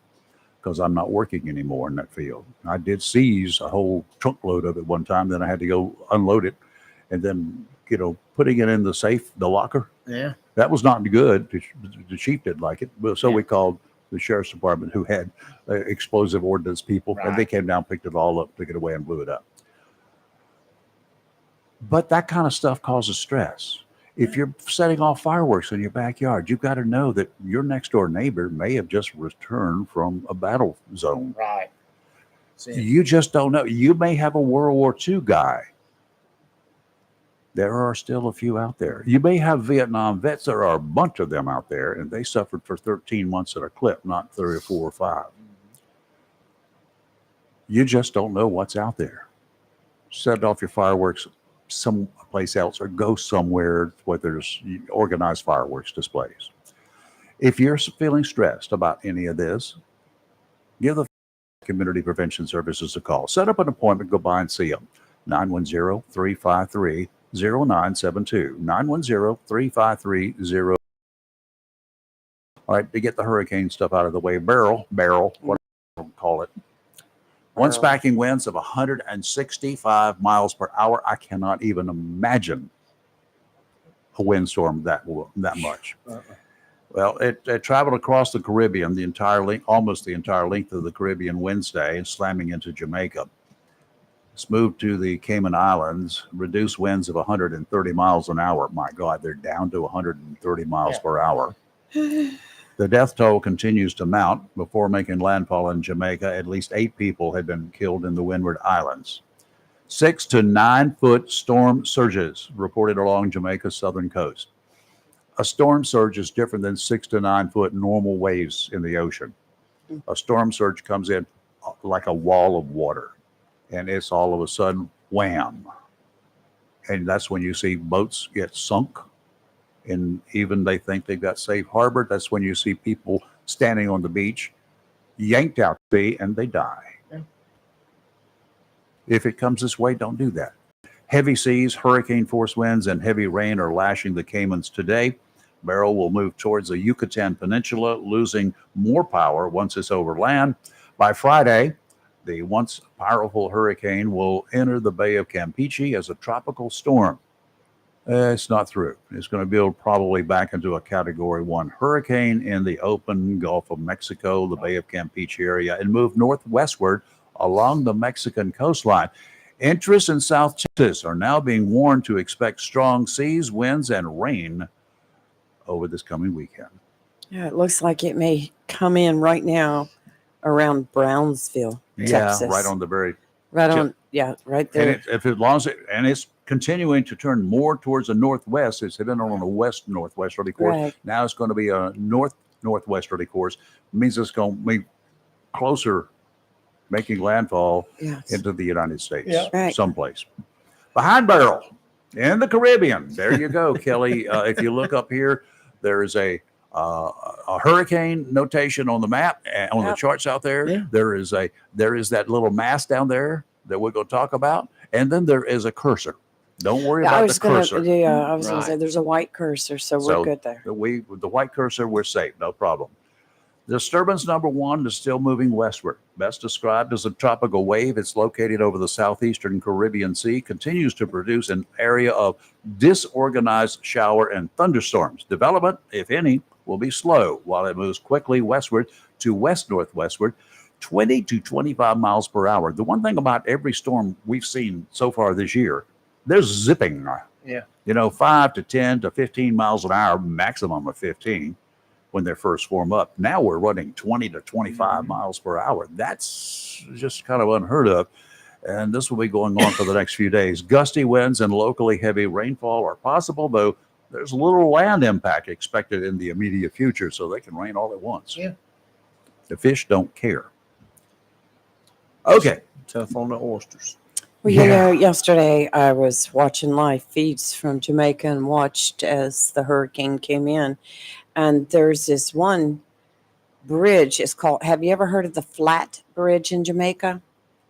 because I'm not working anymore in that field. I did seize a whole trunk load of it one time. Then I had to go unload it, and then, putting it in the safe, the locker. Yeah. That was not good. The chief didn't like it. So we called the sheriff's department, who had explosive ordnance people, and they came down, picked it all up, took it away, and blew it up. But that kind of stuff causes stress. If you're setting off fireworks in your backyard, you've got to know that your next door neighbor may have just returned from a battle zone. Right. You just don't know. You may have a World War II guy. There are still a few out there. You may have Vietnam vets. There are a bunch of them out there, and they suffered for 13 months at a clip, not 3 or 4 or 5. You just don't know what's out there. Set off your fireworks someplace else, or go somewhere where there's organized fireworks displays. If you're feeling stressed about any of this, give the Community Prevention Services a call. Set up an appointment, go by and see them. 910-353-0972. 910-353-0972. All right, to get the hurricane stuff out of the way, barrel, whatever you call it. One smacking winds of 165 miles per hour. I cannot even imagine a windstorm that much. Well, it traveled across the Caribbean, the entire length, almost the entire length of the Caribbean Wednesday, and slamming into Jamaica. It's moved to the Cayman Islands, reduced winds of 130 miles an hour. My God, they're down to 130 miles per hour. The death toll continues to mount. Before making landfall in Jamaica, at least 8 people had been killed in the Windward Islands. 6 to 9 foot storm surges reported along Jamaica's southern coast. A storm surge is different than 6 to 9 foot normal waves in the ocean. A storm surge comes in like a wall of water, and it's all of a sudden wham. And that's when you see boats get sunk, and even they think they've got safe harbor. That's when you see people standing on the beach, yanked out to sea, and they die. If it comes this way, don't do that. Heavy seas, hurricane force winds, and heavy rain are lashing the Caymans today. Beryl will move towards the Yucatan Peninsula, losing more power once it's over land. By Friday, the once powerful hurricane will enter the Bay of Campeche as a tropical storm. It's not through. It's going to build probably back into a Category 1 hurricane in the open Gulf of Mexico, the Bay of Campeche area, and move northwestward along the Mexican coastline. Interests in South Texas are now being warned to expect strong seas, winds, and rain over this coming weekend. Yeah, it looks like it may come in right now around Brownsville, Texas. Yeah, right on the very right tip. on. Yeah, right there. And if as long as it's continuing to turn more towards the northwest, it's heading on a west northwesterly course. Right. Now it's going to be a north northwesterly course. It means it's going to be closer, making landfall into the United States, someplace. Behind Beryl in the Caribbean. There you go, Kelly. If you look up here, there is a hurricane notation on the map, on the charts out there. Yeah. There is that little mass down there that we're going to talk about, and then there is a cursor. Don't worry about the cursor. I was going to say there's a white cursor, so we're good there. With the white cursor, we're safe, no problem. Disturbance number 1 is still moving westward. Best described as a tropical wave. It's located over the southeastern Caribbean Sea, continues to produce an area of disorganized shower and thunderstorms. Development, if any, will be slow while it moves quickly westward to west-northwestward, 20 to 25 miles per hour. The one thing about every storm we've seen so far this year, there's zipping. Yeah. 5 to 10 to 15 miles an hour, maximum of 15 when they first form up. Now we're running 20 to 25 miles per hour. That's just kind of unheard of. And this will be going on for the next few days. Gusty winds and locally heavy rainfall are possible, though there's little land impact expected in the immediate future, so they can rain all at once. Yeah. The fish don't care. Okay. Tough on the oysters. Well, yesterday I was watching live feeds from Jamaica and watched as the hurricane came in. And there's this one bridge. It's called, have you ever heard of the Flat Bridge in Jamaica?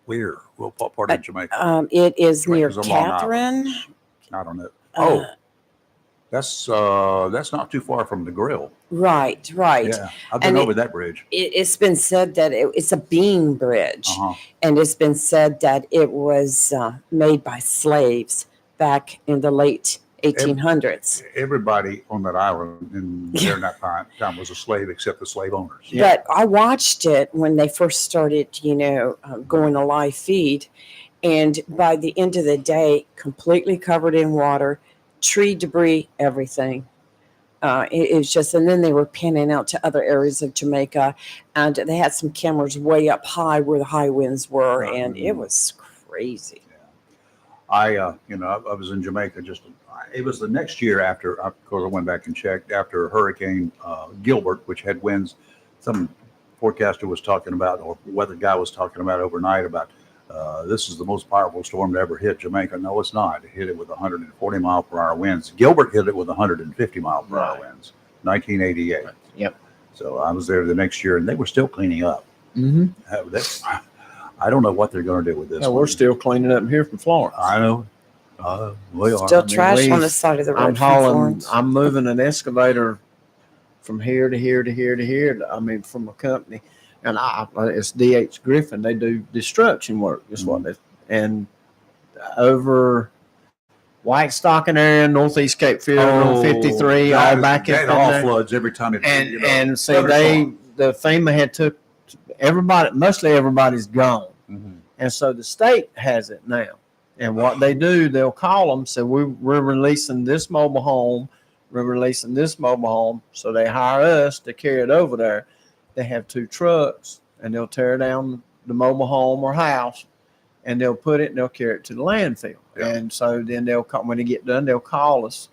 Where? Well, what part of Jamaica? It is near Jamaica's a Long Island. Catherine. I don't know. That's not too far from the Grill. Right. Yeah, I've been over that bridge. It's been said that it's a beam bridge. And it's been said that it was made by slaves back in the late 1800s. Everybody on that island during that time was a slave except the slave owners. But I watched it when they first started, going a live feed. And by the end of the day, completely covered in water, tree debris, everything. It was just, and then they were panning out to other areas of Jamaica, and they had some cameras way up high where the high winds were, and it was crazy. I was in Jamaica it was the next year after, of course, I went back and checked after Hurricane Gilbert, which had winds. Some forecaster was talking about, or weather guy was talking about overnight about this is the most powerful storm to ever hit Jamaica. No, it's not. It hit it with 140 mile per hour winds. Gilbert hit it with 150 mile per hour winds, 1988. Yep. So I was there the next year, and they were still cleaning up. Mm-hmm. I don't know what they're going to do with this. We're still cleaning up here from Florence. I know. We are. Still trash on the side of the road. I'm moving an excavator from here to here to here to here. I mean, from a company, and it's DH Griffin. They do destruction work. Is what they, and over White Stocking area, Northeast Cape Fear, on 53, all back in all there. floods every time it And see, the FEMA had took everybody, mostly everybody's gone. Mm-hmm. And so the state has it now. And what they do, they'll call them, say, we're releasing this mobile home. We're releasing this mobile home. So they hire us to carry it over there. They have 2 trucks, and they'll tear down the mobile home or house, and they'll put it and they'll carry it to the landfill. Yeah. And so then they'll come, when they get done, they'll call us.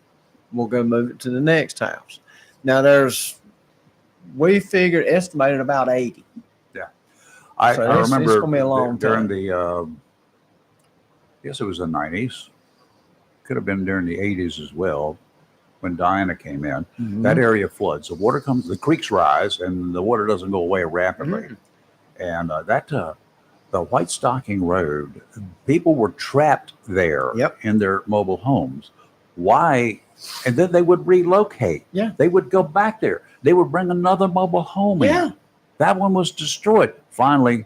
We'll go move it to the next house. Now we estimated about 80. I So remember it's gonna be a long during time. the, I guess it was the 90s, could have been during the 80s as well, when Diana came in. Mhm. That area floods. The water comes, the creeks rise, and the water doesn't go away rapidly. And the White Stocking Road, people were trapped there in their mobile homes. Why? And then they would relocate. Yeah. They would go back there. They would bring another mobile home in. Yeah. That one was destroyed. Finally,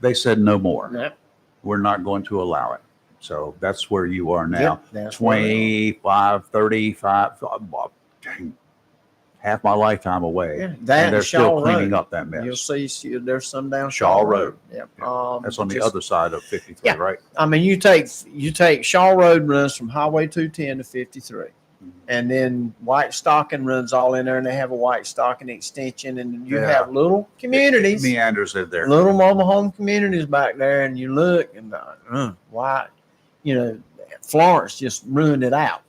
they said no more. Yep. We're not going to allow it. So that's where you are now. Yep, that's where we 25, 35, dang, half my lifetime away. Yeah, and that they're and still Shaw cleaning Road. up that mess. You'll see there's some down Shaw Road. Yep. That's on the just- other side of 53, Yeah. right? I mean, you take Shaw Road runs from Highway 210 to 53. And then White Stocking runs all in there, and they have a White Stocking extension, and you Yeah. have little communities, Meanders in there. little mobile home communities back there, and you look and why, Florence just ruined it out.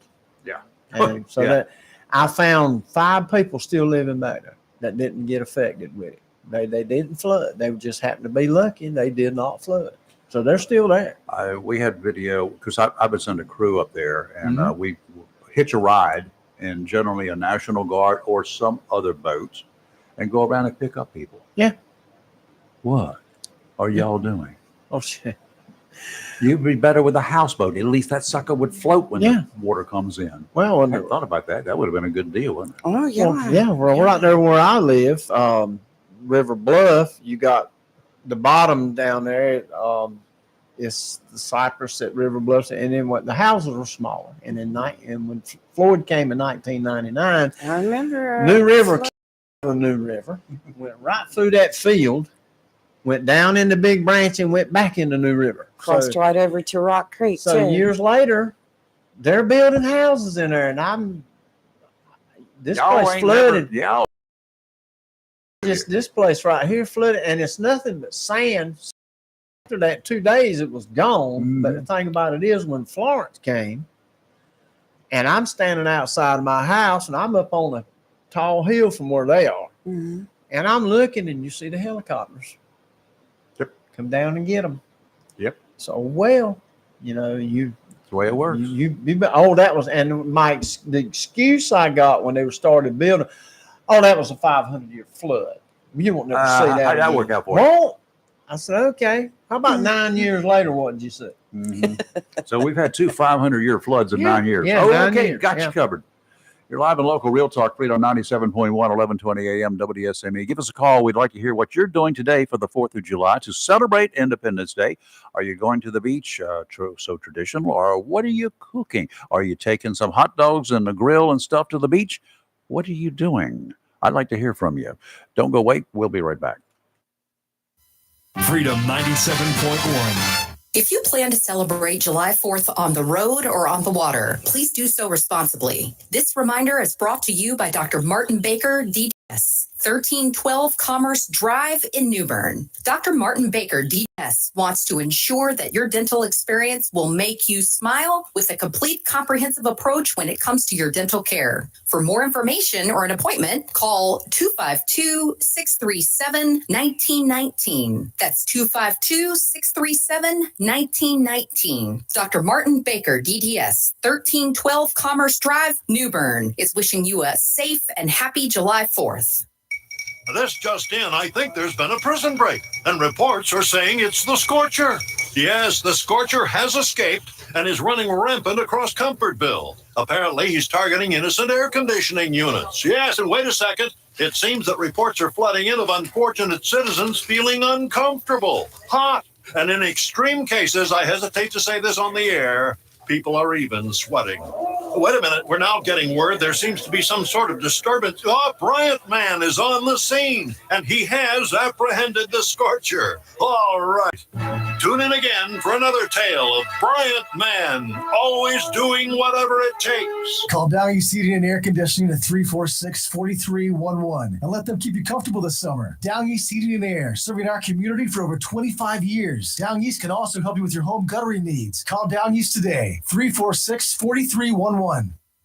Yeah. And so Yeah. that I found 5 people still living back there that didn't get affected with it. They didn't flood. They just happened to be lucky, and they did not flood. So they're still there. We had video because I would send a crew up there, and Mhm. we hitch a ride in generally a National Guard or some other boat and go around and pick up people. Yeah. What are y'all doing? Oh, shit. You'd be better with a houseboat. At least that sucker would float when Yeah. the water comes in. Well, I hadn't thought about that. That would have been a good deal, wouldn't it? Oh, yeah. Well, yeah, well, right there where I live, River Bluff, you got the bottom down there. It's the cypress at River Bluff, and then the houses were smaller. And when Floyd came in 1999, I remember. New River, New River, went right through that field, went down in the Big Branch, and went back into New River. Crossed right over to Rock Creek, So too. years later, they're building houses in there, and this Y'all place ain't flooded. Y'all Just this place right here flooded, and it's nothing but sand. After that 2 days, it was gone. But the thing about it is, when Florence came, and I'm standing outside of my house, and I'm up on a tall hill from where they are, Mhm. and I'm looking, and you see the helicopters. Yep. Come down and get them. Yep. So you. That's the way it works. That was, and the excuse I got when they started building, that was a 500-year flood. You won't never see that. How'd that again. work out for you? Well, I said, okay. How about 9 years later? What did you say? Mhm. So we've had 2 500-year floods in 9 years. yeah, 9 okay. years, Got yeah. you covered. You're live and local Real Talk, Freedom 97.1, 1120 AM, WSME. Give us a call. We'd like to hear what you're doing today for the 4th of July to celebrate Independence Day. Are you going to the beach? So traditional. Or what are you cooking? Are you taking some hot dogs and the grill and stuff to the beach? What are you doing? I'd like to hear from you. Don't go away. We'll be right back. Freedom 97.1. If you plan to celebrate July 4th on the road or on the water, please do so responsibly. This reminder is brought to you by Dr. Martin Baker, DDS, 1312 Commerce Drive in New Bern. Dr. Martin Baker, DDS, wants to ensure that your dental experience will make you smile with a complete comprehensive approach when it comes to your dental care. For more information or an appointment, call 252-637-1919. That's 252-637-1919. Dr. Martin Baker, DDS, 1312 Commerce Drive, New Bern, is wishing you a safe and happy July 4th. This just in, I think there's been a prison break, and reports are saying it's the Scorcher. Yes, the Scorcher has escaped and is running rampant across Comfortville. Apparently, he's targeting innocent air conditioning units. Yes, and wait a second. It seems that reports are flooding in of unfortunate citizens feeling uncomfortable, hot, and in extreme cases, I hesitate to say this on the air, People are even sweating. Wait a minute, we're now getting word there seems to be some sort of disturbance. Oh, Bryant Man is on the scene, and he has apprehended the scorcher. All right. Tune in again for another tale of Bryant Man, always doing whatever it takes. Call Down East Heating and Air Conditioning at 346-4311 and let them keep you comfortable this summer. Down East Heating and Air, serving our community for over 25 years. Down East can also help you with your home guttering needs. Call Down East today, 346-4311.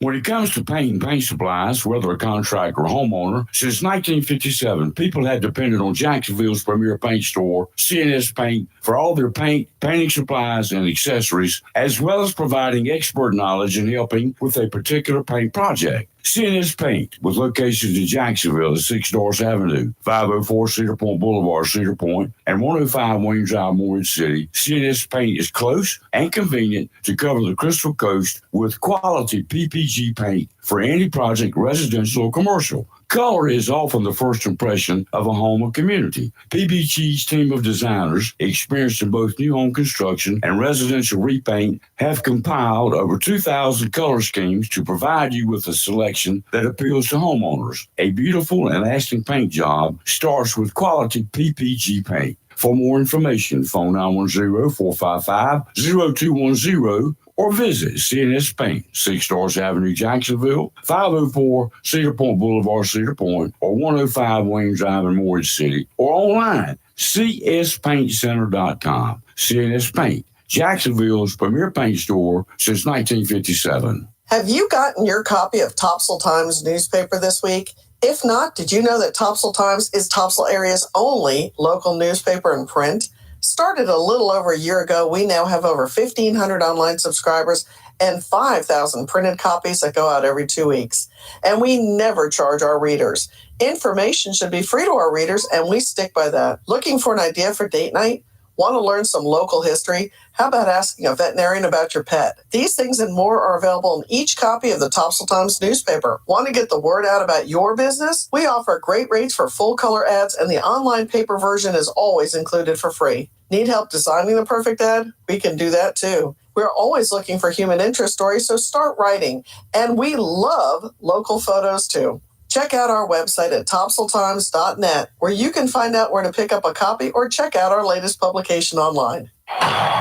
When it comes to paint and paint supplies, whether a contractor or homeowner, since 1957, people have depended on Jacksonville's premier paint store, CNS Paint, for all their paint, painting supplies, and accessories, as well as providing expert knowledge and helping with a particular paint project. CNS Paint, with locations in Jacksonville at 6 Doris Avenue, 504 Cedar Point Boulevard, Cedar Point, and 105 Williams Drive, Morehead City. CNS Paint is close and convenient to cover the Crystal Coast with quality PPG paint for any project, residential or commercial. Color is often the first impression of a home or community. PPG's team of designers, experienced in both new home construction and residential repaint, have compiled over 2,000 color schemes to provide you with a selection that appeals to homeowners. A beautiful and lasting paint job starts with quality PPG paint. For more information, phone 910-455-0210 or visit CNS Paint, 6 Doris Avenue, Jacksonville, 504 Cedar Point Boulevard, Cedar Point, or 105 Williams Drive in Morehead City, or online, cspaintcenter.com. CNS Paint, Jacksonville's premier paint store since 1957. Have you gotten your copy of Topsail Times newspaper this week? If not, did you know that Topsail Times is Topsail area's only local newspaper in print? Started a little over a year ago, we now have over 1,500 online subscribers and 5,000 printed copies that go out every 2 weeks. And we never charge our readers. Information should be free to our readers, and we stick by that. Looking for an idea for date night? Want to learn some local history? How about asking a veterinarian about your pet? These things and more are available in each copy of the Topsail Times newspaper. Want to get the word out about your business? We offer great rates for full color ads, and the online paper version is always included for free. Need help designing the perfect ad? We can do that too. We're always looking for human interest stories, so start writing. And we love local photos too. Check out our website at topsailtimes.net, where you can find out where to pick up a copy or check out our latest publication online.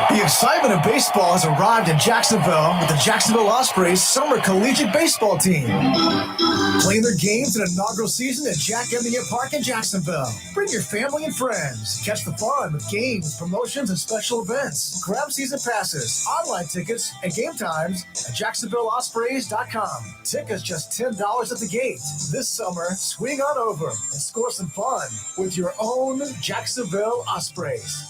The excitement of baseball has arrived in Jacksonville with the Jacksonville Ospreys summer collegiate baseball team. Playing their games in inaugural season at Jack Elliott Park in Jacksonville. Bring your family and friends. Catch the fun with games, promotions, and special events. Grab season passes, online tickets, and game times at JacksonvilleOspreys.com. Tickets just $10 at the gate. This summer, swing on over and score some fun with your own Jacksonville Ospreys.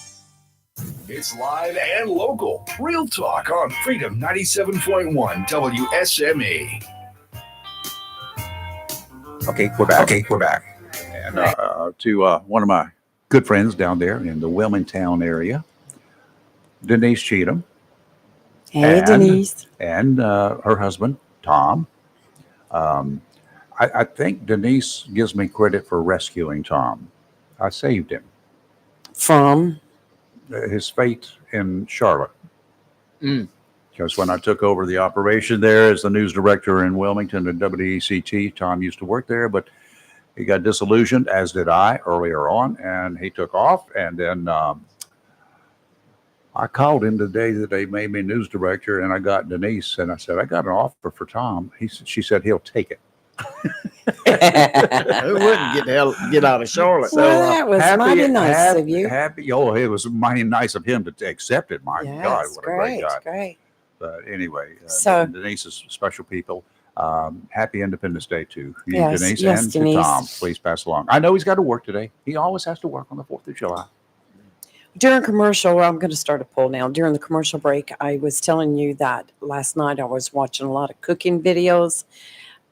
It's live and local. Real talk on Freedom 97.1 WSME. Okay, we're back. And to one of my good friends down there in the Wilmington area, Denise Cheatham. Hey, Denise. And her husband, Tom. I think Denise gives me credit for rescuing Tom. I saved him. From? His fate in Charlotte. Because when I took over the operation there as the news director in Wilmington at WECT, Tom used to work there, but he got disillusioned, as did I earlier on, and he took off. And then I called him the day that they made me news director, and I got Denise, and I said, I got an offer for Tom. She said he'll take it. Who wouldn't get out of Charlotte? Well, that was mighty nice of you. It was mighty nice of him to accept it. My God, what a great guy. Great. But anyway, So- Denise is special people. Happy Independence Day to you, Yes, Denise, yes, and Denise. to Tom. Please pass along. I know he's got to work today. He always has to work on the 4th of July. During commercial, I'm going to start a poll now. During the commercial break, I was telling you that last night I was watching a lot of cooking videos,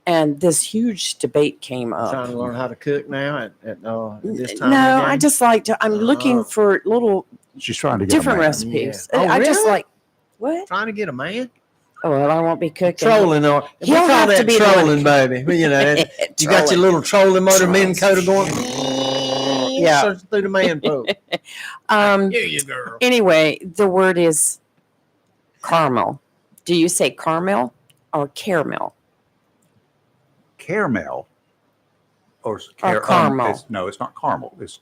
and this huge debate came up. Trying to learn how to cook now at this time. No, again? I just like to. I'm looking for little She's trying to get different a man. recipes. Yeah. Oh, I just really? like what? Trying to get a man. Oh, well, I won't be cooking. Trolling or we He'll call have to that be trolling, baby. You know, you got your little trolling motor men coder going. Yeah. Searching through the man pool. Um. Hear you, girl. Anyway, the word is caramel. Do you say caramel or caramel? Caramel. Or caramel. No, it's not caramel. It's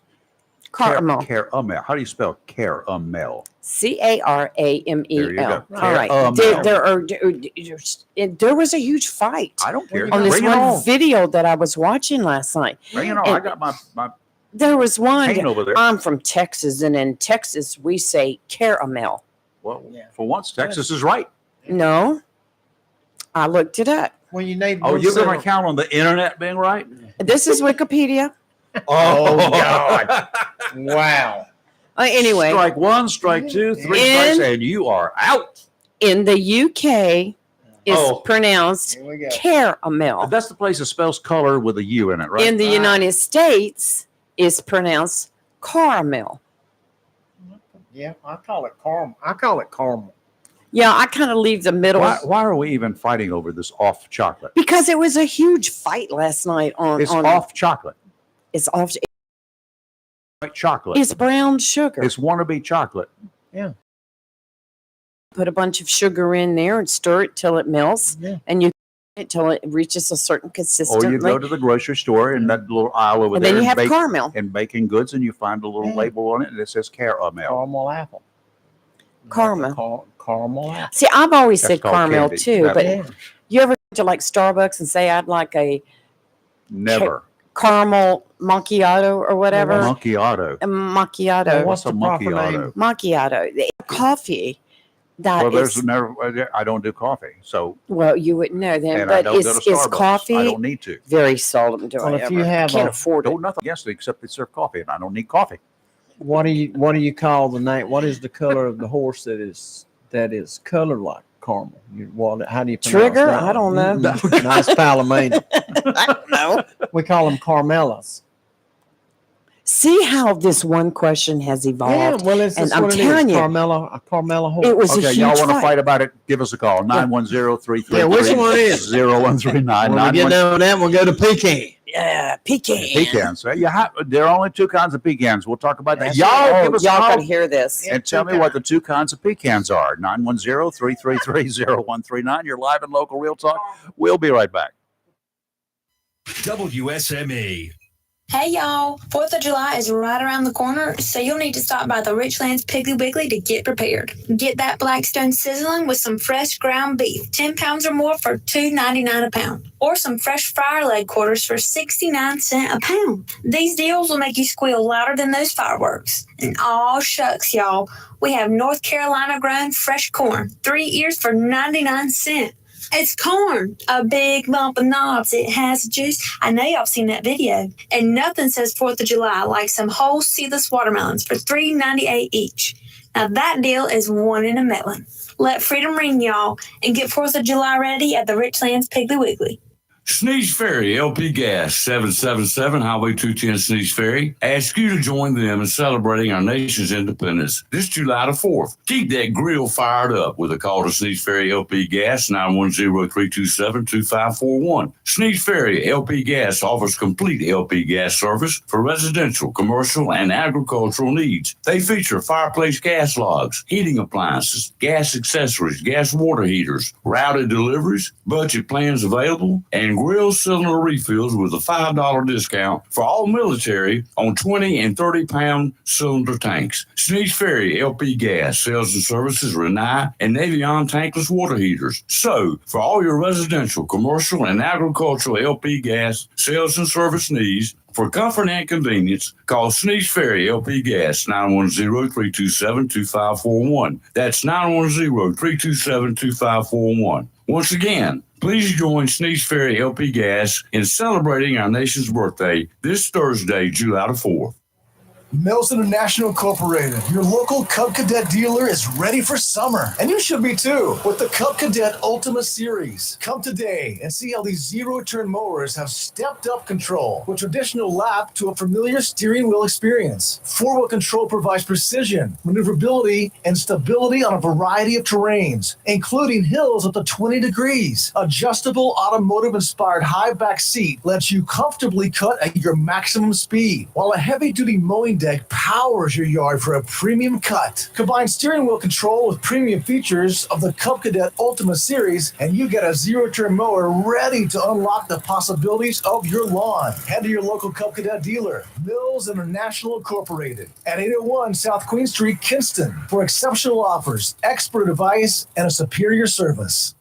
Caramel. Caramel. How do you spell caramel? Caramel. There you go. All right. There was a huge fight. I don't care. On this Bring it one on. video that I was watching last night. Bring it on. And I got my there was one. cane over there. I'm from Texas, and in Texas we say caramel. Well, for once, Texas is right. No, I looked it up. Well, you need. Oh, you're going to count on the internet being right? This is Wikipedia. Oh, God. Wow. Anyway, strike one, strike two, three strikes, and you are out. In the UK, is pronounced Here we go. caramel. That's the place that spells color with a U in it, right? In the United States, is pronounced caramel. Yeah, I call it caramel. I call it caramel. Yeah, I kind of leave the middle Why are we even fighting over this off chocolate? because it was a huge fight last night on. It's on off chocolate. It's off. Like chocolate. It's brown sugar. It's wannabe chocolate. Yeah. Put a bunch of sugar in there and stir it till it melts, Yeah. and you it till it reaches a certain Or consistency. you go to the grocery store in that little aisle over And there then you have caramel. and baking goods, and you find a little label on it, and it says caramel. Caramel apple. Caramel. Caramel apple. See, I've always That's said called caramel candy. too, but That's- you ever go to like Starbucks and say I'd like a Never. caramel macchiato or whatever? Macchiato. A macchiato. Well, what's a the proper macchiato? name? Macchiato. The coffee that Well, there's is- never. I don't do coffee, so well, you wouldn't know then, and I but don't go is to is Starbucks. coffee I don't need to. very seldom do Well, I if you ever. have Can't a- afford it. Don't nothing against it except they serve coffee, and I don't need coffee. What do you call the name? What is the color of the horse that is colored like caramel? How do you pronounce Trigger? that I don't one? know. Nice palomino. I don't know. We call them Carmelas. See how this one question has evolved. Yeah, well, it's and that's I'm what it is. telling you, A Carmela horse. it was Okay, a huge y'all want to fight. fight about it? Give us a call. 910-333. Yeah, which one is? 0139. When we get down on that, we'll go to pecan. Yeah, pecan. Pecans. Right? There are only two kinds of pecans. We'll talk about that. That's Y'all right. give us a Y'all call can hear this. and tell me what the two kinds of pecans are. 910-333-0139. You're live in Local Real Talk. We'll be right back. WSME. Hey y'all, 4th of July is right around the corner, so you'll need to stop by the Richlands Piggly Wiggly to get prepared. Get that Blackstone sizzling with some fresh ground beef, 10 pounds or more for $2.99 a pound, or some fresh fryer leg quarters for 69 cents a pound. These deals will make you squeal louder than those fireworks. And aw shucks, y'all, we have North Carolina grown fresh corn, 3 ears for 99 cents. It's corn, a big lump of knobs. It has juice. I know y'all seen that video. And nothing says 4th of July like some whole seedless watermelons for $3.98 each. Now that deal is one in a million. Let freedom ring, y'all, and get 4th of July ready at the Richlands Piggly Wiggly. Sneeze Ferry, LP Gas, 777 Highway 210 Sneeze Ferry, ask you to join them in celebrating our nation's independence this July the 4th. Keep that grill fired up with a call to Sneeze Ferry LP Gas, 910-327-2541. Sneeze Ferry LP Gas offers complete LP gas service for residential, commercial, and agricultural needs. They feature fireplace gas logs, heating appliances, gas accessories, gas water heaters, routed deliveries, budget plans available, and grill cylinder refills with a $5 discount for all military on 20 and 30-pound cylinder tanks. Sneeze Ferry LP Gas sales and services Renai and Navion tankless water heaters. So, for all your residential, commercial, and agricultural LP gas sales and service needs, for comfort and convenience, call Sneeze Ferry LP Gas, 910-327-2541. That's 910-327-2541. Once again, please join Sneeze Ferry LP Gas in celebrating our nation's birthday this Thursday, July the 4th. Mills International Incorporated, your local Cub Cadet dealer, is ready for summer. And you should be too, with the Cub Cadet Ultima Series. Come today and see how these zero-turn mowers have stepped up control with traditional lap to a familiar steering wheel experience. Four-wheel control provides precision, maneuverability, and stability on a variety of terrains, including hills up to 20 degrees. Adjustable automotive-inspired high-back seat lets you comfortably cut at your maximum speed, while a heavy-duty mowing loading deck powers your yard for a premium cut. Combine steering wheel control with premium features of the Cub Cadet Ultima Series, and you get a zero-turn mower ready to unlock the possibilities of your lawn. Head to your local Cub Cadet dealer, Mills International Incorporated, at 801 South Queen Street, Kinston, for exceptional offers, expert advice, and a superior service.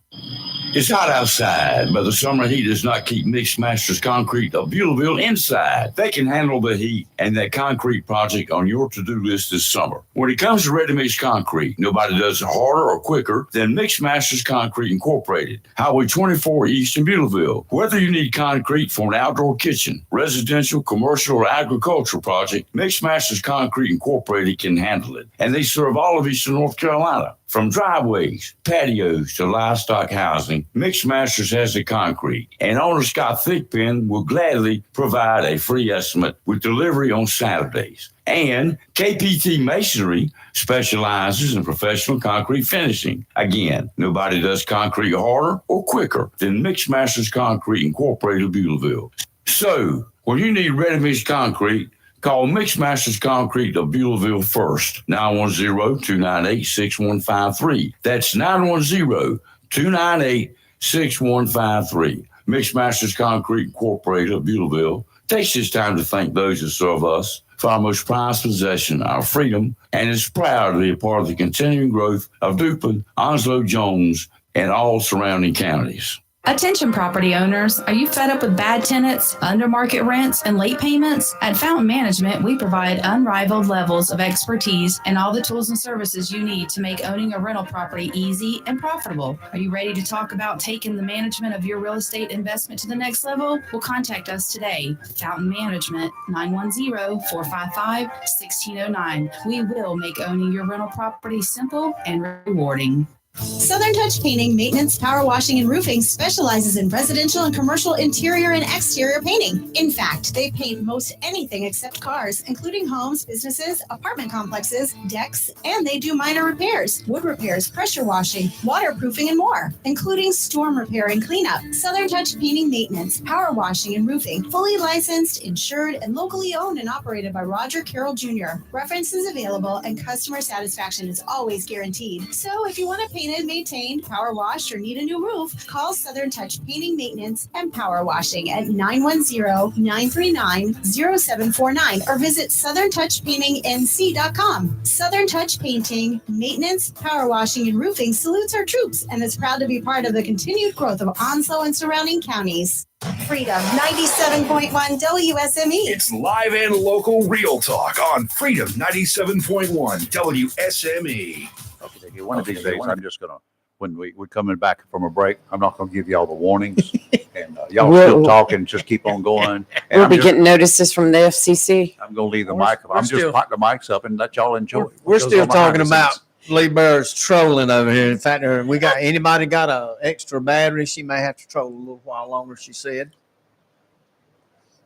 It's hot outside, but the summer heat does not keep Mix Masters Concrete of Beulaville inside. They can handle the heat and that concrete project on your to-do list this summer. When it comes to ready-mix concrete, nobody does it harder or quicker than Mix Masters Concrete Incorporated, Highway 24 East in Beulaville. Whether you need concrete for an outdoor kitchen, residential, commercial, or agricultural project, Mix Masters Concrete Incorporated can handle it. And they serve all of Eastern North Carolina. From driveways, patios, to livestock housing, Mix Masters has the concrete. And owner Scott Thickpen will gladly provide a free estimate with delivery on Saturdays. And KPT Masonry specializes in professional concrete finishing. Again, nobody does concrete harder or quicker than Mix Masters Concrete Incorporated of Beulaville. So, when you need ready-mix concrete, call Mix Masters Concrete of Beulaville first, 910-298-6153. That's 910-298-6153. Mix Masters Concrete Incorporated of Beulaville takes this time to thank those who serve us for our most prized possession, our freedom, and is proud to be a part of the continuing growth of Duplin, Onslow, Jones, and all surrounding counties. Attention property owners, are you fed up with bad tenants, under market rents, and late payments? At Fountain Management, we provide unrivaled levels of expertise and all the tools and services you need to make owning a rental property easy and profitable. Are you ready to talk about taking the management of your real estate investment to the next level? Well, contact us today. Fountain Management, 910-455-1609. We will make owning your rental property simple and rewarding. Southern Touch Painting, Maintenance, Power Washing, and Roofing specializes in residential and commercial interior and exterior painting. In fact, they paint most anything except cars, including homes, businesses, apartment complexes, decks, and they do minor repairs, wood repairs, pressure washing, waterproofing, and more, including storm repair and cleanup. Southern Touch Painting, Maintenance, Power Washing, and Roofing, fully licensed, insured, and locally owned and operated by Roger Carroll Jr. References available and customer satisfaction is always guaranteed. So if you want to paint maintained, power washed, or need a new roof, call Southern Touch Painting, Maintenance, and Power Washing at 910-939-0749 or visit southerntouchpaintingnc.com. Southern Touch Painting, Maintenance, Power Washing, and Roofing salutes our troops and is proud to be part of the continued growth of Onslow and surrounding counties. Freedom 97.1 WSME. It's live and local real talk on Freedom 97.1 WSME. Okay, one of these days, I'm just going to, when we're coming back from a break, I'm not going to give you all the warnings. And y'all still talking, just keep on going. And We'll be getting notices from the FCC. I'm going to leave the mic up. I'm just putting the mics up and let y'all enjoy it. We're still talking about Lee Burr's trolling over here. In fact, we got anybody got an extra battery? She may have to troll a little while longer, she said.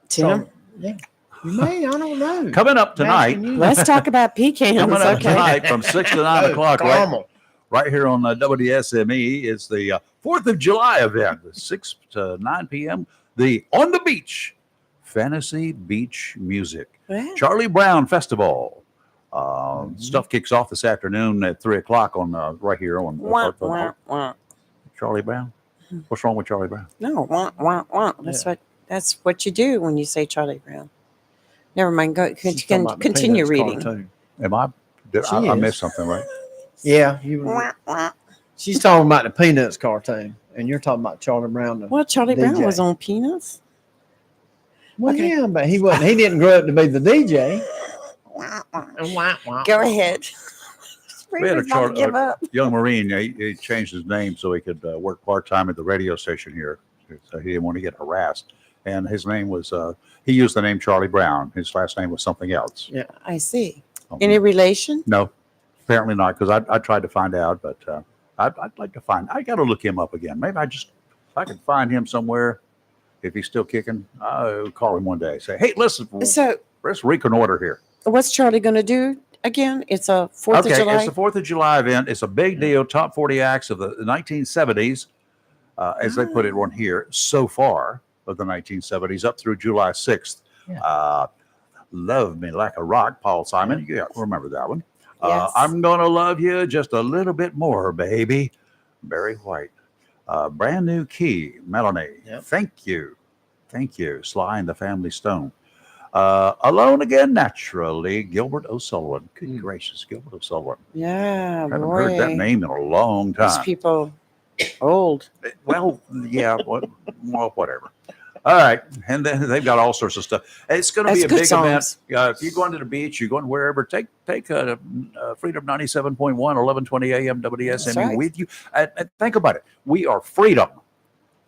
Tina? Yeah. You may, I don't know. Coming up tonight. Let's talk about pecans. Coming up Okay. tonight from 6 to 9 o'clock, right here on WSME. It's the 4th of July event, the 6 to 9 p.m. The On the Beach Fantasy Beach Music. Yeah. Charlie Brown Festival. Stuff kicks off this afternoon at 3 o'clock on right here on Charlie Brown. What's wrong with Charlie Brown? No, that's what you do when you say Charlie Brown. Never mind. Go continue reading. Am I? I missed something, right? Yeah, she's talking about the Peanuts cartoon, and you're talking about Charlie Brown. Well, Charlie Brown was on Peanuts. Well, yeah, but he wasn't. He didn't grow up to be the DJ. Go ahead. We had a young Marine. He changed his name so he could work part-time at the radio station here. So he didn't want to get harassed. And his name was, he used the name Charlie Brown. His last name was something else. Yeah, I see. Any relation? No, apparently not, because I tried to find out, but I'd like to I got to look him up again. Maybe if I could find him somewhere, if he's still kicking, I'll call him one day. Say, hey, listen, let's reconnoiter here. What's Charlie going to do again? It's a 4th of July? It's the 4th of July event. It's a big deal. Top 40 acts of the 1970s, as they put it on here, so far of the 1970s up through July 6th. Yeah. Love Me Like a Rock, Paul Simon. Yeah, remember that one. Yes. I'm Gonna Love You Just a Little Bit More, Baby. Barry White. Brand New Key, Melanie. Yep. Thank you. Sly and the Family Stone. Alone Again, Naturally, Gilbert O'Sullivan. Good gracious, Gilbert O'Sullivan. Yeah, I haven't boy. heard that name in a long These time. people old. Well, yeah, well, whatever. All right, and then they've got all sorts of stuff. It's going to be That's a good big songs. event. If you're going to the beach, you're going wherever, take Freedom 97.1, 1120 AM WSMU right. with you. And think about it. We are Freedom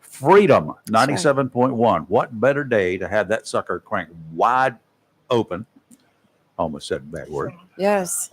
97.1. What better day to have that sucker cranked wide open? Almost said a bad word. Yes.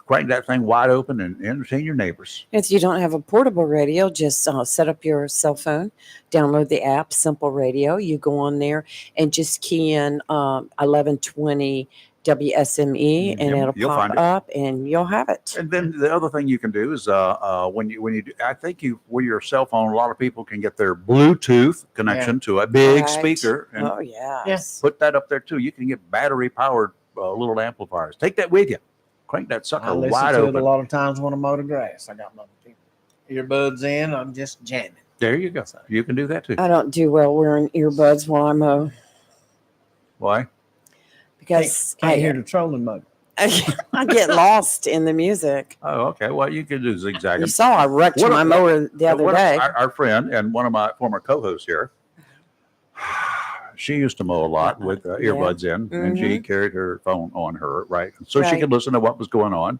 Crank that thing wide open and entertain your neighbors. If you don't have a portable radio, just set up your cell phone, download the app, Simple Radio. You go on there and just key in 1120 WSME, and Yep, it'll you'll pop find it. up, and you'll have it. And then the other thing you can do is when you do, I think with your cell phone, a lot of people can get their Bluetooth connection to a big Right. speaker and Oh, yes. put that up there too. You can get battery powered little amplifiers. Take that with you. Crank that I sucker listen wide to open. it a lot of times when I mow the grass. I got my earbuds in. I'm just jamming. There you go. You can do that too. I don't do well wearing earbuds while I mow Why? because Can't hear the trolling motor. I get lost in the music. Oh, okay. Well, you can do zigzag. You saw I wrecked my mower the other day. Our friend and one of my former co-hosts here, she used to mow a lot with earbuds in, and she carried her phone on her, right? So she Right. could listen to what was going on.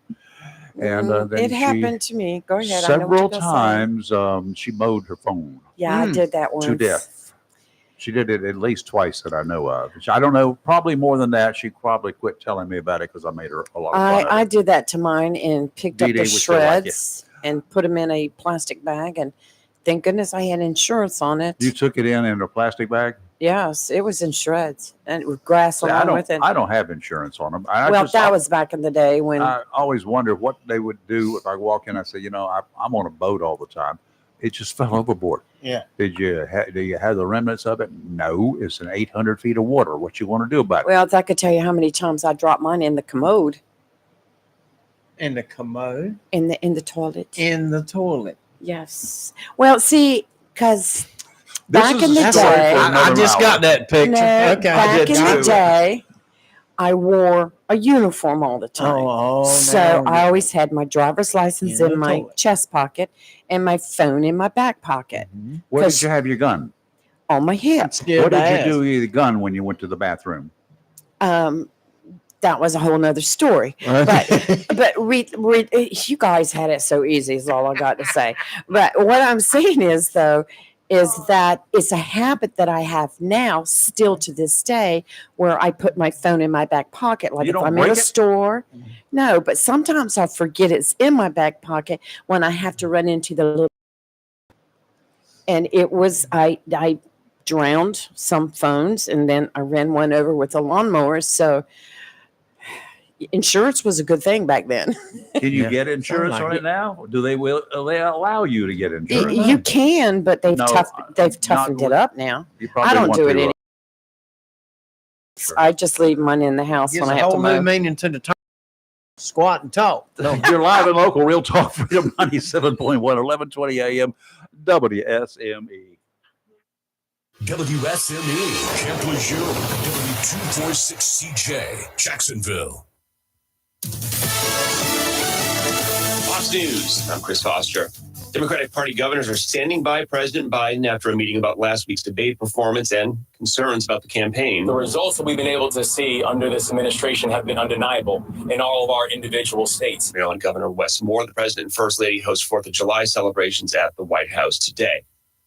And then It she, happened to me. Go ahead. I know what several you're gonna say. times she mowed her phone Yeah, I did that once. to death. She did it at least twice that I know of. I don't know, probably more than that. She probably quit telling me about it because I made her a lot of fun of I it. did that to mine and picked up Dee Dee the would still like you. shreds and put them in a plastic bag. And thank goodness I had insurance on it. You took it in a plastic bag? Yes, it was in shreds and with grass See, I along with it. don't have insurance on them. That was back in the day when I always wonder what they would do if I walk in. I say, I'm on a boat all the time. It just fell overboard. Yeah. Do you have the remnants of it? No, it's an 800 feet of water. What you want to do about it? well, I could tell you how many times I dropped mine in the commode, In the commode. in the toilet. In the toilet. Yes. Well, see, because This back is in a the story for day, another I just hour. got that picture. no, Okay. back in the too. day, I wore a uniform all the time. So I always had my driver's license In the in my toilet. chest pocket and my phone in my back pocket Where did 'cause- you have your gun? on my hip. What did you do with the gun when you went to the bathroom? That was a whole nother story. But you guys had it so easy is all I got to say. But what I'm saying is that it's a habit that I have now still to this day where I put my phone in my back pocket. Like You if don't I'm in a break it? store. No, but sometimes I forget it's in my back pocket when I have to run into the little. And it was, I drowned some phones and then I ran one over with a lawnmower. So insurance was a good thing back then. Can you Yeah. get insurance Sound on like it now? Do they allow you to get insurance? You can, but they've No, toughened not- it up now. You probably I don't want do it to, any. I just leave mine in the house Gives when I a have to whole new mow. meaning to the term squat and talk. You're live and local, Real Talk Freedom 97.1, 1120 AM, WSME. WSME, Camp Lejeune, W246CJ, Jacksonville. Fox News. I'm Chris Foster. Democratic Party governors are standing by President Biden after a meeting about last week's debate performance and concerns about the campaign. The results that we've been able to see under this administration have been undeniable in all of our individual states. Maryland Governor Wes Moore, the President and First Lady, host 4th of July celebrations at the White House today.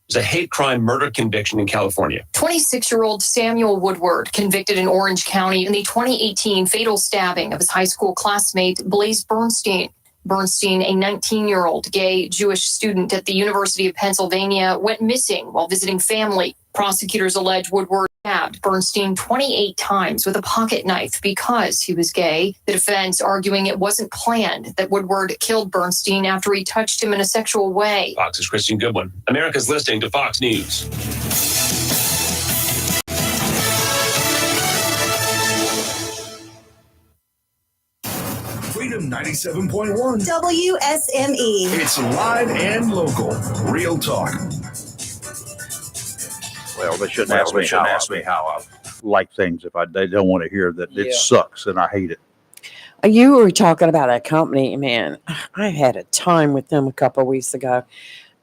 There's a hate crime murder conviction in California. 26-year-old Samuel Woodward convicted in Orange County in the 2018 fatal stabbing of his high school classmate Blaze Bernstein. Bernstein, a 19-year-old gay Jewish student at the University of Pennsylvania, went missing while visiting family. Prosecutors allege Woodward stabbed Bernstein 28 times with a pocket knife because he was gay. The defense arguing it wasn't planned, that Woodward killed Bernstein after he touched him in a sexual way. Fox's Kristen Goodwin. America's listening to Fox News. 97.1 WSME. It's live and local. Real talk. Well, they shouldn't ask me how I like things if they don't want to hear that it sucks and I hate it. You were talking about a company, man. I had a time with them a couple of weeks ago.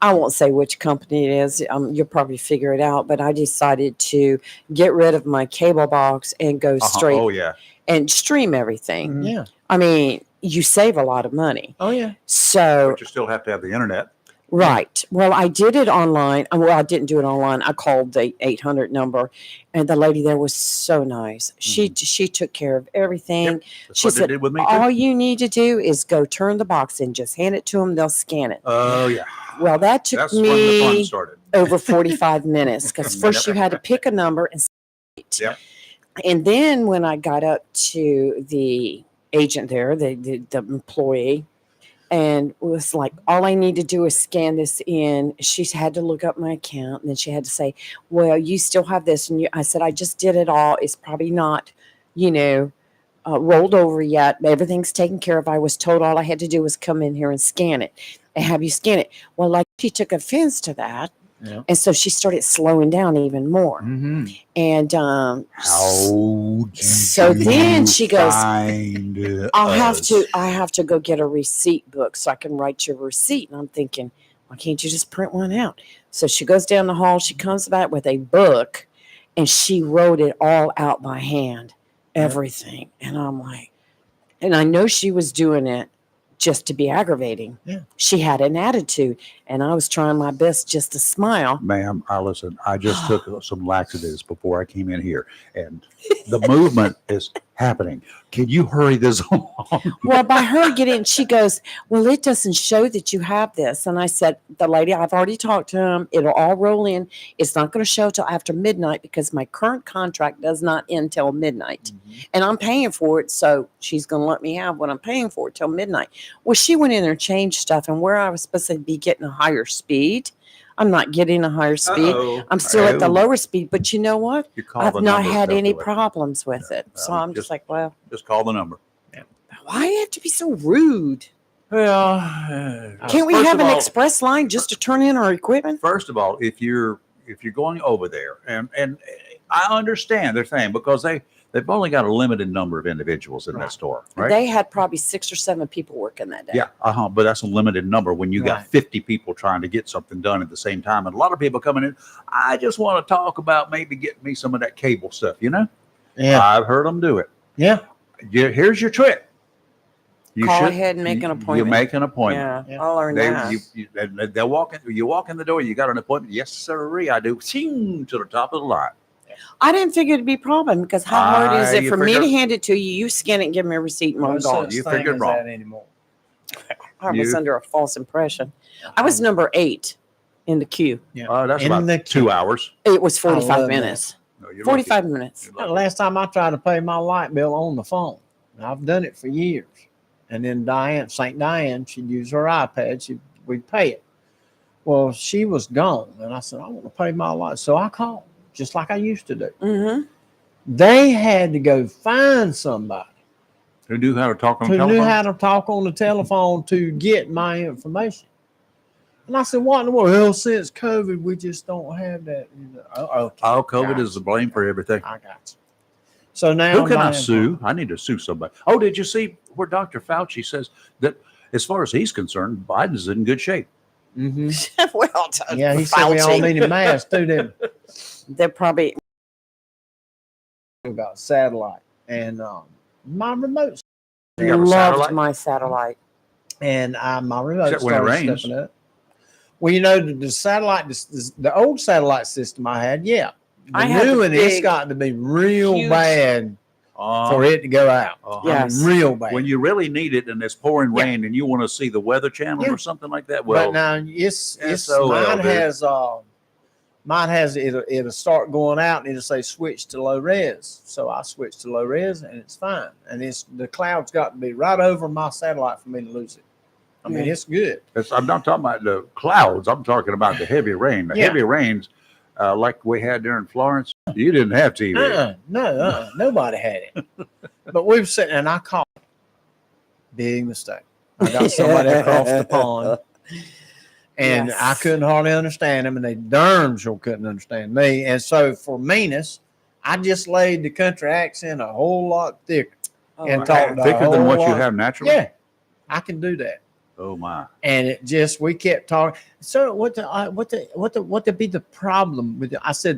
I won't say which company it is. You'll probably figure it out. But I decided to get rid of my cable box and go straight and stream everything. Yeah. I mean, you save a lot of money. Oh, yeah. So, But you still have to have the internet. right. Well, I did it online. Well, I didn't do it online. I called the 800 number, and the lady there was so nice. She took care of everything. That's She what they said, did with me, too. all you need to do is go turn the box in. Just hand it to them. They'll scan it. Oh, yeah. Well, that took That's when the fun me started. over 45 minutes because first you had to pick a number and Yep. and then when I got up to the agent there, the employee, and was like, all I need to do is scan this in. She had to look up my account, and then she had to say, well, you still have this. And I said, I just did it all. It's probably not, rolled over yet. Everything's taken care of. I was told all I had to do was come in here and scan it and have you scan it. Well, like she took offense to that. Yeah. And so she started slowing down even more. Mm-hmm. And How so then she goes, find I us? have to go get a receipt book so I can write your receipt. And I'm thinking, why can't you just print one out? So she goes down the hall, she comes back with a book, and she wrote it all out by hand, everything. And I'm like, and I know she was doing it just to be aggravating. Yeah. She had an attitude, and I was trying my best just to smile. Ma'am, listen, I just took some laxatives before I came in here, and the movement is happening. Can you hurry this along? Well, by her getting, she goes, well, it doesn't show that you have this. And I said, the lady, I've already talked to him. It'll all roll in. It's not going to show till after midnight because my current contract does not end till midnight. Mm-hmm. And I'm paying for it. So she's going to let me have what I'm paying for till midnight. Well, she went in there and changed stuff. And where I was supposed to be getting a higher speed, I'm not getting a higher speed. Uh-oh. I'm still at the Oh. lower speed. But you know what? You call I've the not number, had they'll any do it. problems with it. So I'm just like, well, Just call the number. why do you have to be so rude? Well, Can't we first have of an all- express line just to turn in our equipment? First of all, if you're going over there, and I understand they're saying because they've only got a limited number of individuals in that store, right? They had probably 6 or 7 people working that day. Yeah, but that's a limited number when you got Right. 50 people trying to get something done at the same time, and a lot of people coming in. I just want to talk about maybe getting me some of that cable stuff. Yeah. I've heard them do it. Yeah. Here's your trick. Call ahead and make an You appointment. make an appointment. Yeah, I'll learn that. They'll walk in. You walk in the door. You got an appointment. Yes, sir. I do. Ching, to the top of the line. I didn't figure it'd be a problem because how hard is it you for me to figure- hand it to you? You scan it and give me a receipt and I'm No gone. such You thing figured as wrong. that anymore. I was You- under a false impression. I was number 8 in the queue. Yeah. That's In about the 2 hours. It was I 45 love minutes. No, you're 45 minutes. The last time I tried to pay my light bill on the phone, and I've done it for years. And then St. Diane, she'd use her iPad. We'd pay it. Well, she was gone, and I said, I want to pay my light. So I called, just like I used to do. Mm-hmm. They had to go find somebody Who knew how to talk on the who knew telephone? how to talk on the telephone to get my information. And I said, what in the world? Well, since COVID, we just don't have that. Okay. Oh, COVID is the blame for everything. I got you. So now Who can I buying- sue? I need to sue somebody. Oh, did you see where Dr. Fauci says that as far as he's concerned, Biden's in good shape? Mhm. Well done. Yeah, he said we all Fauci. need a mask too, didn't we? They're probably About satellite and my remote. You got a loved satellite? my satellite. And my remote Except when it started rains. stepping up. Well, the satellite, the old satellite system I had, yeah. The I had new the one, it's big, got to be real huge- bad for it to go out. Yes. Real bad. When you really need it and it's pouring Yeah. rain and you want to see the Weather Channel Yeah. or something like that, But well, now it's SOL, mine has it'll start going out and it'll say switch to low res. So I switch to low res and it's fine. And the cloud's got to be right over my satellite for me to lose it. I mean, Yeah. it's good. I'm not talking about the clouds. I'm talking about the heavy rain. The Yeah. heavy rains, like we had during Florence, you didn't have TV. Nobody had it. But we've sitting and I called Big mistake. I got somebody across the pond. And Yes. I couldn't hardly understand them, and they darn sure couldn't understand me. And so for meanness, I just laid the country accent a whole lot thicker and talked a thicker than whole what you lot- have naturally. Yeah, I can do that. Oh my! And it just we kept talking. So what to be the problem with it? I said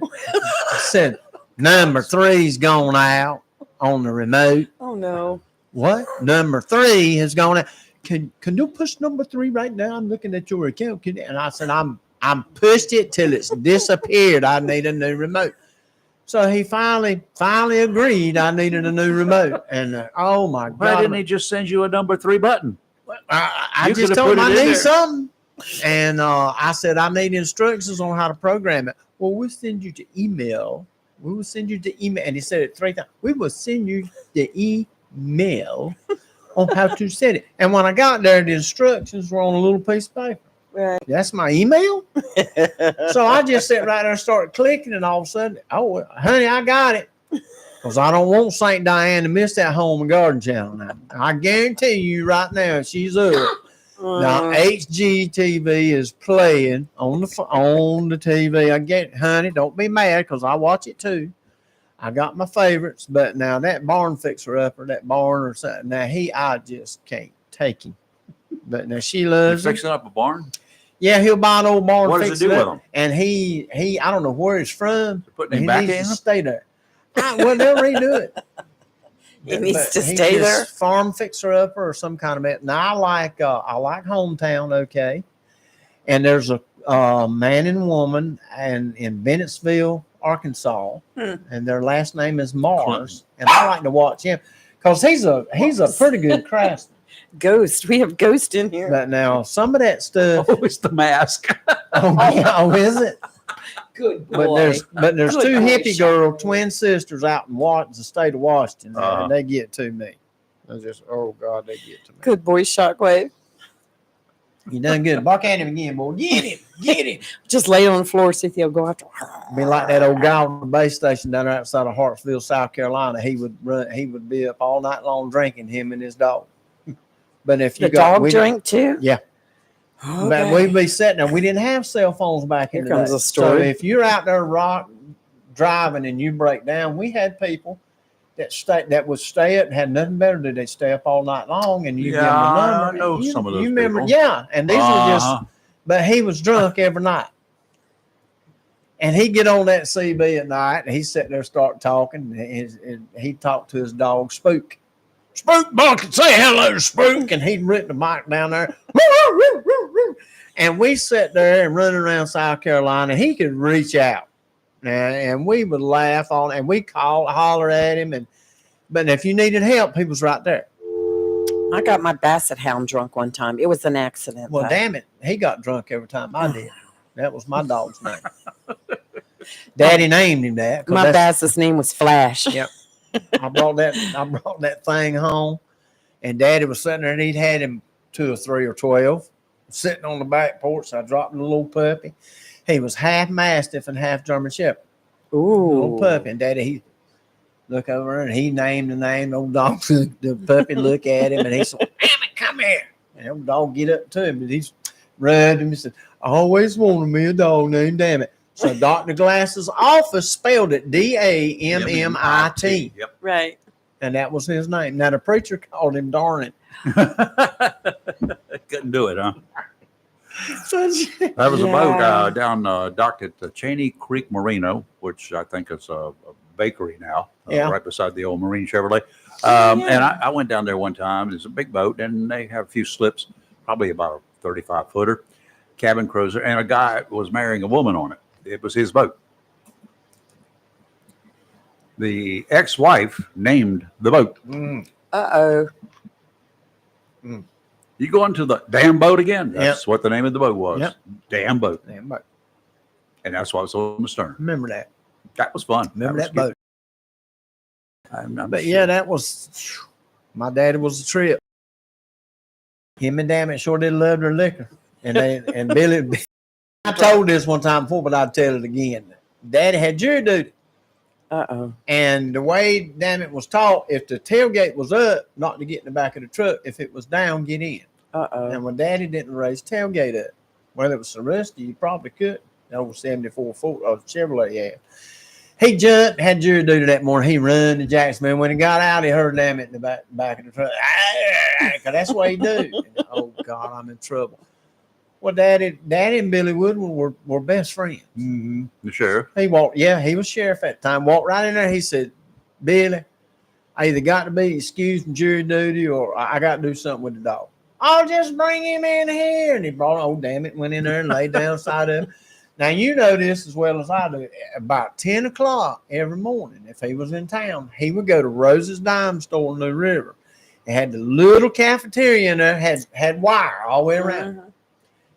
number 3's gone out on the remote. Oh no. What? Number 3 has gone out. Can you push number 3 right now? I'm looking at your account. And I said, I'm pushed it till it's disappeared. I need a new remote. So he finally agreed I needed a new remote. And oh my God. Why didn't he just send you a number 3 button? I You just could've told him put I it in need there. something. And I said, I need instructions on how to program it. Well, we'll send you the email. We will send you the email. And he said it 3 times. We will send you the email on how to set it. And when I got there, the instructions were on a little piece of paper. Right. That's my email. So I just sat right there and started clicking, and all of a sudden, oh, honey, I got it. Because I don't want St. Diane to miss that home and garden channel now. I guarantee you right now, she's up. Now HGTV is playing on the TV. I get, honey, don't be mad because I watch it too. I got my favorites, but now that barn fixer upper, that barn or something, now I just can't take him. But now she You loves him. fixing up a barn? Yeah, he'll buy an old barn. What does fix it do up, with him? And he, I don't know where he's from. Putting but him he back needs in to him? stay there. Well, they'll redo it. He needs But to he's stay just there. Farm fixer upper or some kind of it. Now I like Hometown. Okay, and there's a man and woman and in Bennettsville, Arkansas, and their last name is Mars, and I like to watch him because he's a pretty good craftsman. Ghost. We have Ghost in here. But now some of that stuff. Oh, it's the mask. Oh, is it? Good But there's Good two boy, hippie Sean. girl twin sisters out in the state of Washington, Uh-huh. and they get to me. I just, oh God, they get to me. Good boy, Shockwave. You done good. Bark at him again, boy. Get him. Just lay on the floor, see if he'll go after. Be like that old guy on the base station down there outside of Hartsville, South Carolina. He would be up all night long drinking, him and his dog. But if you The dog we- drink too? Yeah. But we'd be sitting there. We didn't have cell phones back in Here the comes day. a story. So if you're out there driving and you break down, we had people that would stay up and had nothing better to do. They'd stay up all night long, and you give them Yeah, a number. I know some of those You remember? people. Yeah, and these were Uh-huh. just. But he was drunk every night, and he'd get on that CB at night, and he'd sit there, start talking, and he'd talk to his dog Spook. Spook, Bucket, say hello, Spook, and he'd rip the mic down there. And we sat there and running around South Carolina. He could reach out, and we would laugh on, and we holler at him. But if you needed help, he was right there. I got my basset hound drunk one time. It was an accident. Well, though. damn it, he got drunk every time I did. That was my dog's name. Daddy named him that. 'cause My that's- basset's name was Flash. Yep. I brought that thing home, and Daddy was sitting there, and he'd had him 2 or 3 or 12 sitting on the back porch. I dropped the little puppy. He was half Mastiff and half German Shepherd. Ooh. Little puppy. And Daddy, he look over and he named the name. The old dog, the puppy look at him, and he said, "Damn it, come here." And the old dog get up to him, and he's rubbed him. He said, "I always wanted me a dog named Damn it." So Dr. Glass's office spelled it DAMMIT. Yep. Right. And that was his name. Now the preacher called him Darn Couldn't do it, huh? That was a boat down docked at the Cheney Creek Marino, which I think is a bakery now, right beside the old Marine Chevrolet. And I went down there one time. It's a big boat, and they have a few slips, probably about a 35-footer cabin cruiser, and a guy was marrying a woman on it. It was his boat. The ex-wife named the boat. Uh-oh. You go into the damn boat again? That's what the name of the boat was. Yep. Damn boat. Damn boat. And that's why it was on the stern. Remember that. That was fun. Remember that was boat. good. I'm But sure. yeah, that was my daddy was a trip. Him and Damn It sure did love their liquor. And Billy, I told this one time before, but I'd tell it again. Daddy had jury duty. Uh-oh. And the way, damn it, was taught, if the tailgate was up, not to get in the back of the truck. If it was down, get in. Uh-oh. And when Daddy didn't raise tailgate up, well, it was so rusty, you probably could. The old 74 Ford Chevrolet, yeah. He jumped, had jury duty that morning. He run to Jacksonville. When he got out, he heard damn it in the back of the truck. Because that's what he do. And, oh, God, I'm in trouble. Well, Daddy and Billy Woodward were best friends. Mm-hmm. The sheriff. He was sheriff at the time. Walked right in there. He said, Billy, I either got to be excused from jury duty or I got to do something with the dog. I'll just bring him in here. And he brought, oh, damn it, went in there and laid down side of him. Now, you know this as well as I do. About 10 o'clock every morning, if he was in town, he would go to Rose's Dime Store in New River. It had the little cafeteria in there, had wire all the way around. Uh-huh.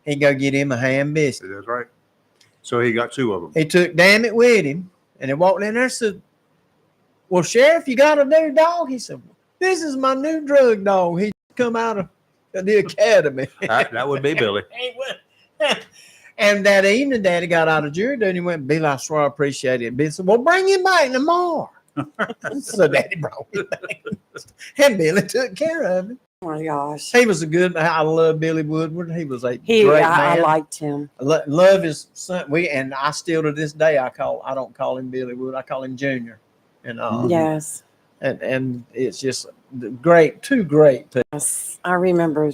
He'd go get him a ham biscuit. That's right. So he got two of them. He took damn it with him, and he walked in there and said, well, Sheriff, you got a new dog? He said, this is my new drug dog. He come out of the academy. That would be Billy. And that evening, Daddy got out of jury duty and he went, Billy, I swear I appreciate it. Billy said, well, bring him back tomorrow. So Daddy brought him back. And Billy took care of him. Oh, my gosh. He was I love Billy Woodward. He was a great I man. liked him. Love his son. And I still to this day, I don't call him Billy Wood. I call him Junior. And Yes. And it's just great, two great people. Yes. I remember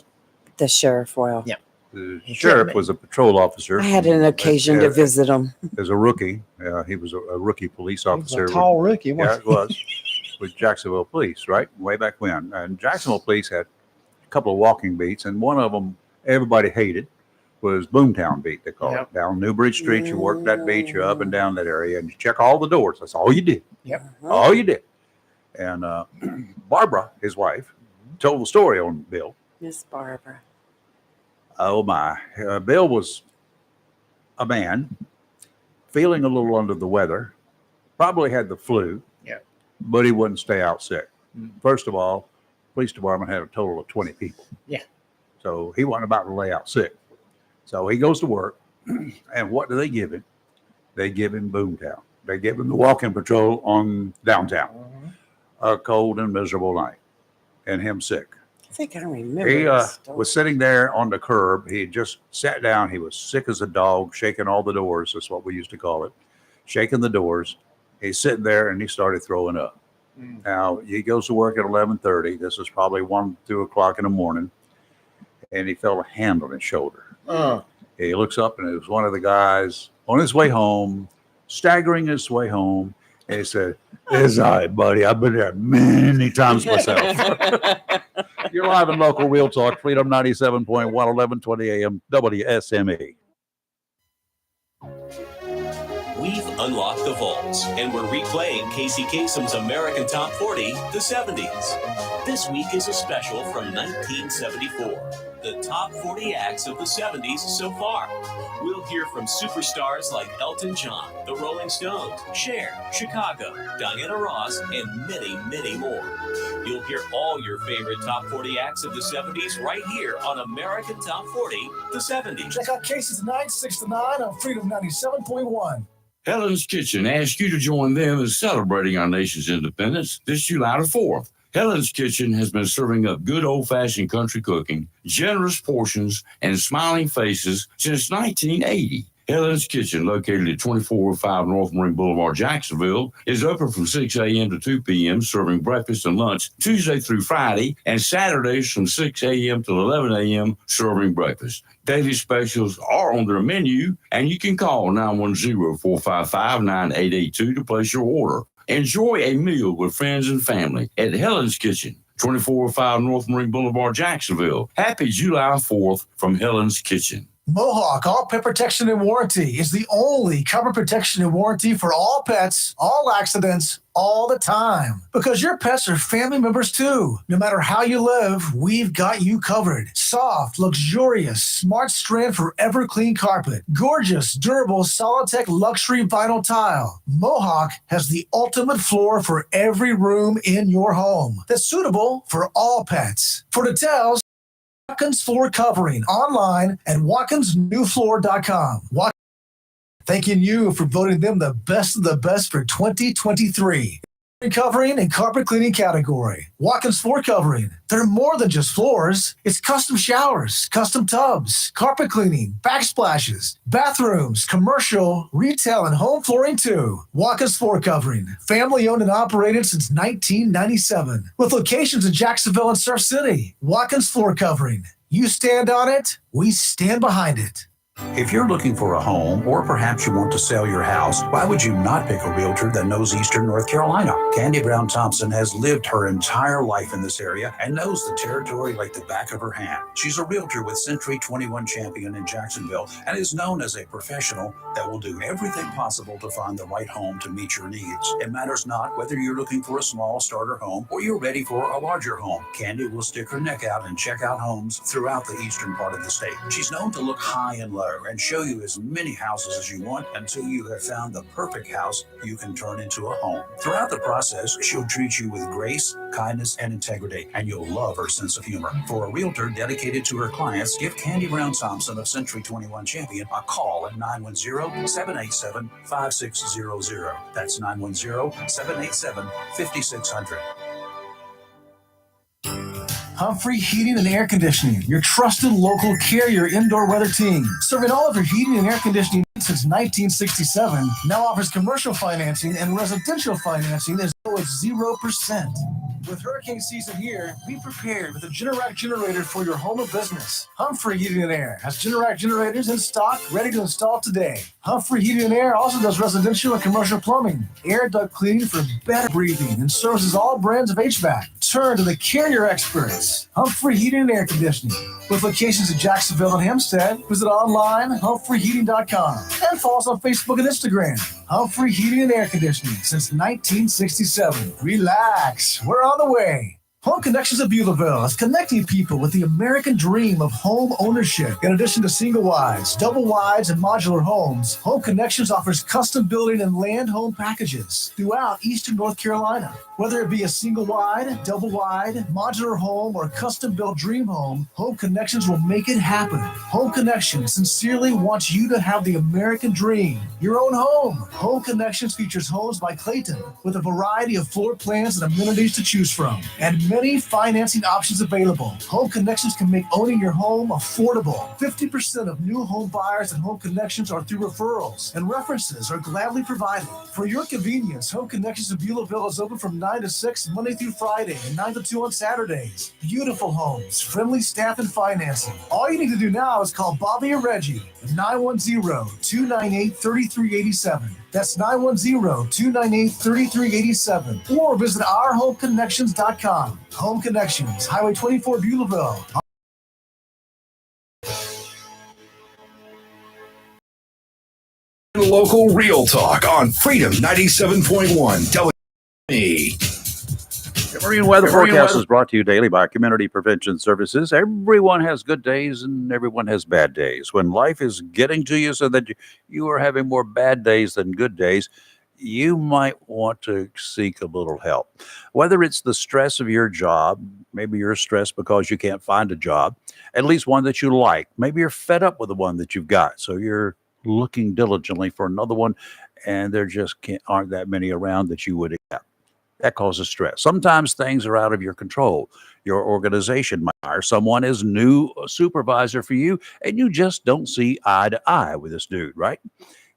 the sheriff well. Yeah. The sheriff was a patrol officer. I had an occasion to visit him. As a rookie. He was a rookie police officer. He was a tall rookie, wasn't Yeah, it was. With Jacksonville Police, right? Way back when. And Jacksonville Police had a couple of walking beats, and one of them everybody hated was Boomtown Beat, they call it. Down New Bridge Street, you work that beat, you're up and down that area, and you check all the doors. That's all you did. Yep. All you did. And Barbara, his wife, told the story on Bill. Miss Barbara. Oh, my. Bill was a man feeling a little under the weather, probably had the flu, but he wouldn't stay out sick. First of all, police department had a total of 20 people. Yeah. So he wasn't about to lay out sick. So he goes to work, and what do they give him? They give him Boomtown. They give him the walking patrol on downtown. A cold and miserable night, and him sick. I think I remember. He this story. was sitting there on the curb. He had just sat down. He was sick as a dog, shaking all the doors. That's what we used to call it, shaking the doors. He's sitting there, and he started throwing up. Now, he goes to work at 11:30. This is probably 1, 2 o'clock in the morning, and he felt a hand on his shoulder. He looks up, and it was one of the guys on his way home, staggering his way home, and he said, "It's all right, buddy. I've been there many times myself." You're live in local Real Talk, Freedom 97.1, 1120 AM, WSME. We've unlocked the vaults, and we're replaying Casey Kasem's American Top 40, the 70s. This week is a special from 1974, the top 40 acts of the 70s so far. We'll hear from superstars like Elton John, the Rolling Stones, Cher, Chicago, Diana Ross, and many, many more. You'll hear all your favorite top 40 acts of the 70s right here on American Top 40, the 70s. Check out Casey's 9, 6 to 9 on Freedom 97.1. Helen's Kitchen asks you to join them in celebrating our nation's independence this July the 4th. Helen's Kitchen has been serving up good old-fashioned country cooking, generous portions, and smiling faces since 1980. Helen's Kitchen, located at 2405 North Marine Boulevard, Jacksonville, is open from 6 a.m. to 2 p.m., serving breakfast and lunch Tuesday through Friday, and Saturdays from 6 a.m. to 11 a.m., serving breakfast. Daily specials are on their menu, and you can call 910-455-9882 to place your order. Enjoy a meal with friends and family at Helen's Kitchen, 2405 North Marine Boulevard, Jacksonville. Happy July 4th from Helen's Kitchen. Mohawk All Pet Protection and Warranty is the only cover protection and warranty for all pets, all accidents, all the time. Because your pets are family members too. No matter how you live, we've got you covered. Soft, luxurious, smart strand forever clean carpet. Gorgeous, durable, Solitech luxury vinyl tile. Mohawk has the ultimate floor for every room in your home that's suitable for all pets. For details, Watkins Floor Covering online at watkinsnewfloor.com. thanking you for voting them the best of the best for 2023. Covering and carpet cleaning category. Watkins Floor Covering. They're more than just floors. It's custom showers, custom tubs, carpet cleaning, backsplashes, bathrooms, commercial, retail, and home flooring too. Watkins Floor Covering. Family owned and operated since 1997. With locations in Jacksonville and Surf City. Watkins Floor Covering. You stand on it, we stand behind it. If you're looking for a home, or perhaps you want to sell your house, why would you not pick a realtor that knows Eastern North Carolina? Candy Brown Thompson has lived her entire life in this area and knows the territory like the back of her hand. She's a realtor with Century 21 Champion in Jacksonville and is known as a professional that will do everything possible to find the right home to meet your needs. It matters not whether you're looking for a small starter home or you're ready for a larger home. Candy will stick her neck out and check out homes throughout the eastern part of the state. She's known to look high and low and show you as many houses as you want until you have found the perfect house you can turn into a home. Throughout the process, she'll treat you with grace, kindness, and integrity, and you'll love her sense of humor. For a realtor dedicated to her clients, give Candy Brown Thompson of Century 21 Champion a call at 910-787-5600. That's 910-787-5600. Humphrey Heating and Air Conditioning, your trusted local carrier indoor weather team. Serving all of your heating and air conditioning since 1967, now offers commercial financing and residential financing as low as 0%. With hurricane season here, be prepared with a Generac generator for your home or business. Humphrey Heating and Air has Generac generators in stock, ready to install today. Humphrey Heating and Air also does residential and commercial plumbing, air duct cleaning for better breathing, and services all brands of HVAC. Turn to the carrier experts, Humphrey Heating and Air Conditioning. With locations in Jacksonville and Hempstead, visit online humphreyheating.com and follow us on Facebook and Instagram. Humphrey Heating and Air Conditioning since 1967. Relax, we're on the way. Home Connections of Beulaville is connecting people with the American dream of home ownership. In addition to single wides, double wides, and modular homes, Home Connections offers custom building and land home packages throughout Eastern North Carolina. Whether it be a single wide, double wide, modular home, or custom built dream home, Home Connections will make it happen. Home Connections sincerely wants you to have the American dream, your own home. Home Connections features homes by Clayton with a variety of floor plans and amenities to choose from, and many financing options available. Home Connections can make owning your home affordable. 50% of new home buyers at Home Connections are through referrals, and references are gladly provided. For your convenience, Home Connections of Beulaville is open from 9 to 6 Monday through Friday and 9 to 2 on Saturdays. Beautiful homes, friendly staff, and financing. All you need to do now is call Bobby or Reggie at 910-298-3387. That's 910-298-3387. Or visit ourhomeconnections.com. Home Connections, Highway 24, Beulaville. Local Real Talk on Freedom 97.1 WME. The Marine Weather Forecast is brought to you daily by Community Prevention Services. Everyone has good days and everyone has bad days. When life is getting to you so that you are having more bad days than good days, you might want to seek a little help. Whether it's the stress of your job, maybe you're stressed because you can't find a job, at least one that you like. Maybe you're fed up with the one that you've got, so you're looking diligently for another one, and there just aren't that many around that you would accept. That causes stress. Sometimes things are out of your control. Your organization might hire someone as new supervisor for you, and you just don't see eye to eye with this dude, right?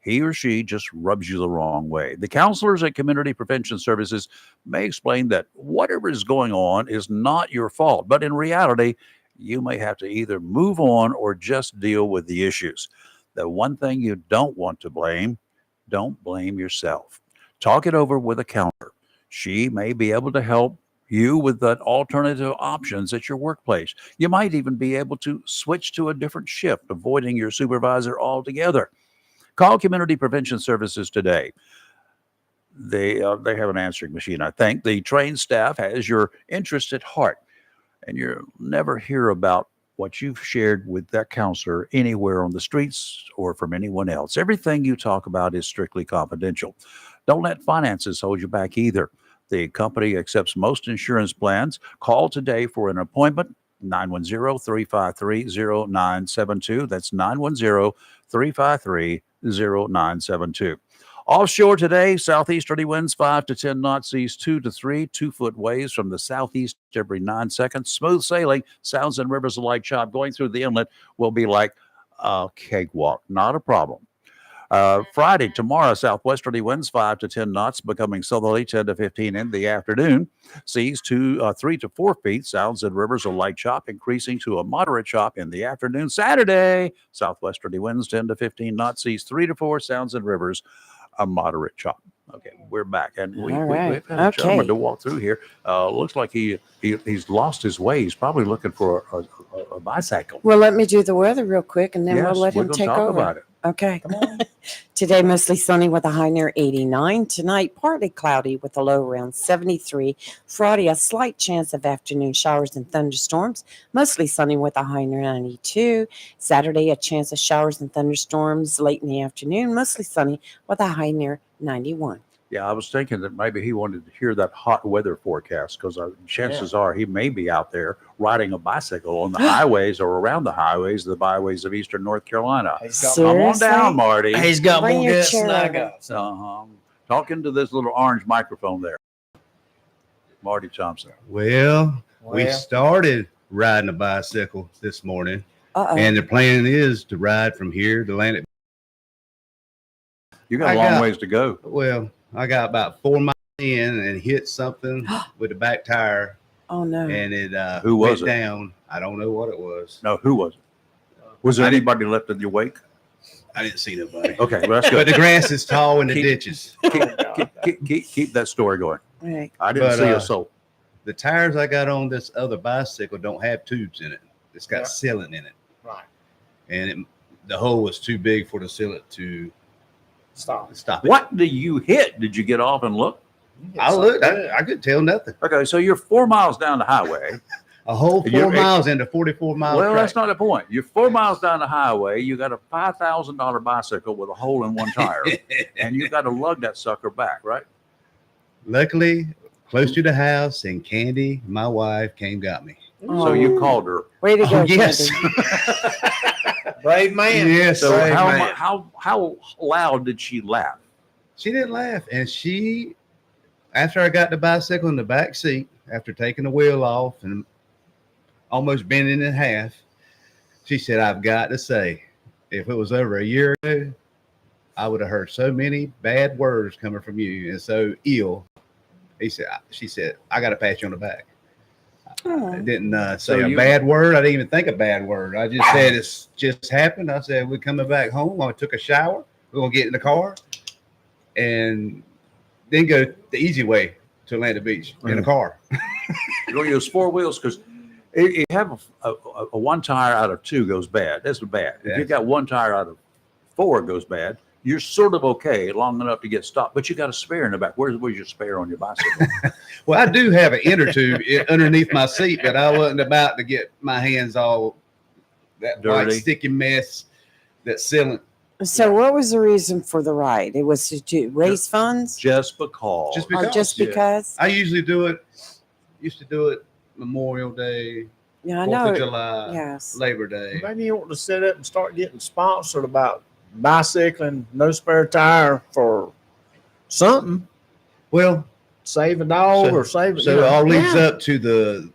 He or she just rubs you the wrong way. The counselors at Community Prevention Services may explain that whatever is going on is not your fault, but in reality, you may have to either move on or just deal with the issues. The one thing you don't want to blame, don't blame yourself. Talk it over with a counselor. She may be able to help you with that alternative options at your workplace. You might even be able to switch to a different shift, avoiding your supervisor altogether. Call Community Prevention Services today. They have an answering machine, I think. The trained staff has your interest at heart, and you'll never hear about what you've shared with that counselor anywhere on the streets or from anyone else. Everything you talk about is strictly confidential. Don't let finances hold you back either. The company accepts most insurance plans. Call today for an appointment, 910-353-0972. That's 353-0972. Offshore today, southeasterly winds 5 to 10 knots, seas 2 to 3, 2-foot waves from the southeast every 9 seconds. Smooth sailing, sounds and rivers of light chop going through the inlet will be like a cakewalk. Not a problem. Friday, tomorrow, southwesterly winds 5 to 10 knots, becoming southerly 10 to 15 in the afternoon. Seas 3 to 4 feet. Sounds and rivers a light chop, increasing to a moderate chop in the afternoon. Saturday, southwesterly winds 10 to 15 knots. Seas 3 to 4. Sounds and rivers a moderate chop. Okay, we're back, and we've had a gentleman to walk through here. Looks like he's lost his way. He's probably looking for a bicycle. Well, let me do the weather real quick, and then Yes, we'll let we're him gonna take talk over. about it. Okay. Today, mostly sunny with a high near 89. Tonight, partly cloudy with a low around 73. Friday, a slight chance of afternoon showers and thunderstorms. Mostly sunny with a high near 92. Saturday, a chance of showers and thunderstorms late in the afternoon. Mostly sunny with a high near 91. Yeah, I was thinking that maybe he wanted to hear that hot weather forecast because chances are he may be out there riding a bicycle on the highways or around the byways of eastern North Carolina. Come on down, Marty. He's got more gas than I got. Talking to this little orange microphone there. Marty Thompson. Well, we started riding a bicycle this morning, and the plan is to ride from here to Atlantic. You got a long ways to go. Well, I got about 4 miles in and hit something with the back tire. Oh no! And it Who was went it? down. I don't know what it was. No, who was it? Was there anybody left in your wake? I didn't see nobody. Okay, well, that's good. But the grass is tall in the ditches. Keep that story going. Right. I didn't see a soul. The tires I got on this other bicycle don't have tubes in it. It's got sealant in it. Right. And the hole was too big for the sealant to stop it. What do you hit? Did you get off and look? I looked. I could tell nothing. Okay, so you're 4 miles down the highway. A whole 4 miles into 44 miles. Well, that's not the point. You're 4 miles down the highway. You got a $5,000 bicycle with a hole in one tire, and you got to lug that sucker back, right? Luckily, close to the house, and Candy, my wife, got me. So you called her. Way to go, yes. Brave man. Yes. So brave man. how loud did she laugh? She didn't laugh, and after I got the bicycle in the back seat, after taking the wheel off and almost bending in half, she said, "I've got to say, if it was over a year ago, I would have heard so many bad words coming from you and so ill." She said, "I got to pat you on the back." I didn't say a bad word. I didn't even think a bad word. I just said it's just happened. I said, we're coming back home. I took a shower. We're going to get in the car and then go the easy way to Atlantic Beach in a car. You don't use 4 wheels because you have a one tire out of 2 goes bad. That's bad. If you got one tire out of 4 goes bad, you're sort of okay long enough to get stopped, but you got a spare in the back. Where's your spare on your bicycle? Well, I do have an inner tube underneath my seat, but I wasn't about to get my hands all that white Dirty. sticky mess, that sealant. So, what was the reason for the ride? It was to raise funds. Just because. Just Oh, because. just because? I usually used to do it Memorial Day, Yeah, I 4th know. of July, Yes. Labor Day. Maybe you want to set up and start getting sponsored about bicycling, no spare tire for something. Well, save a dog or save it. So it all leads up to the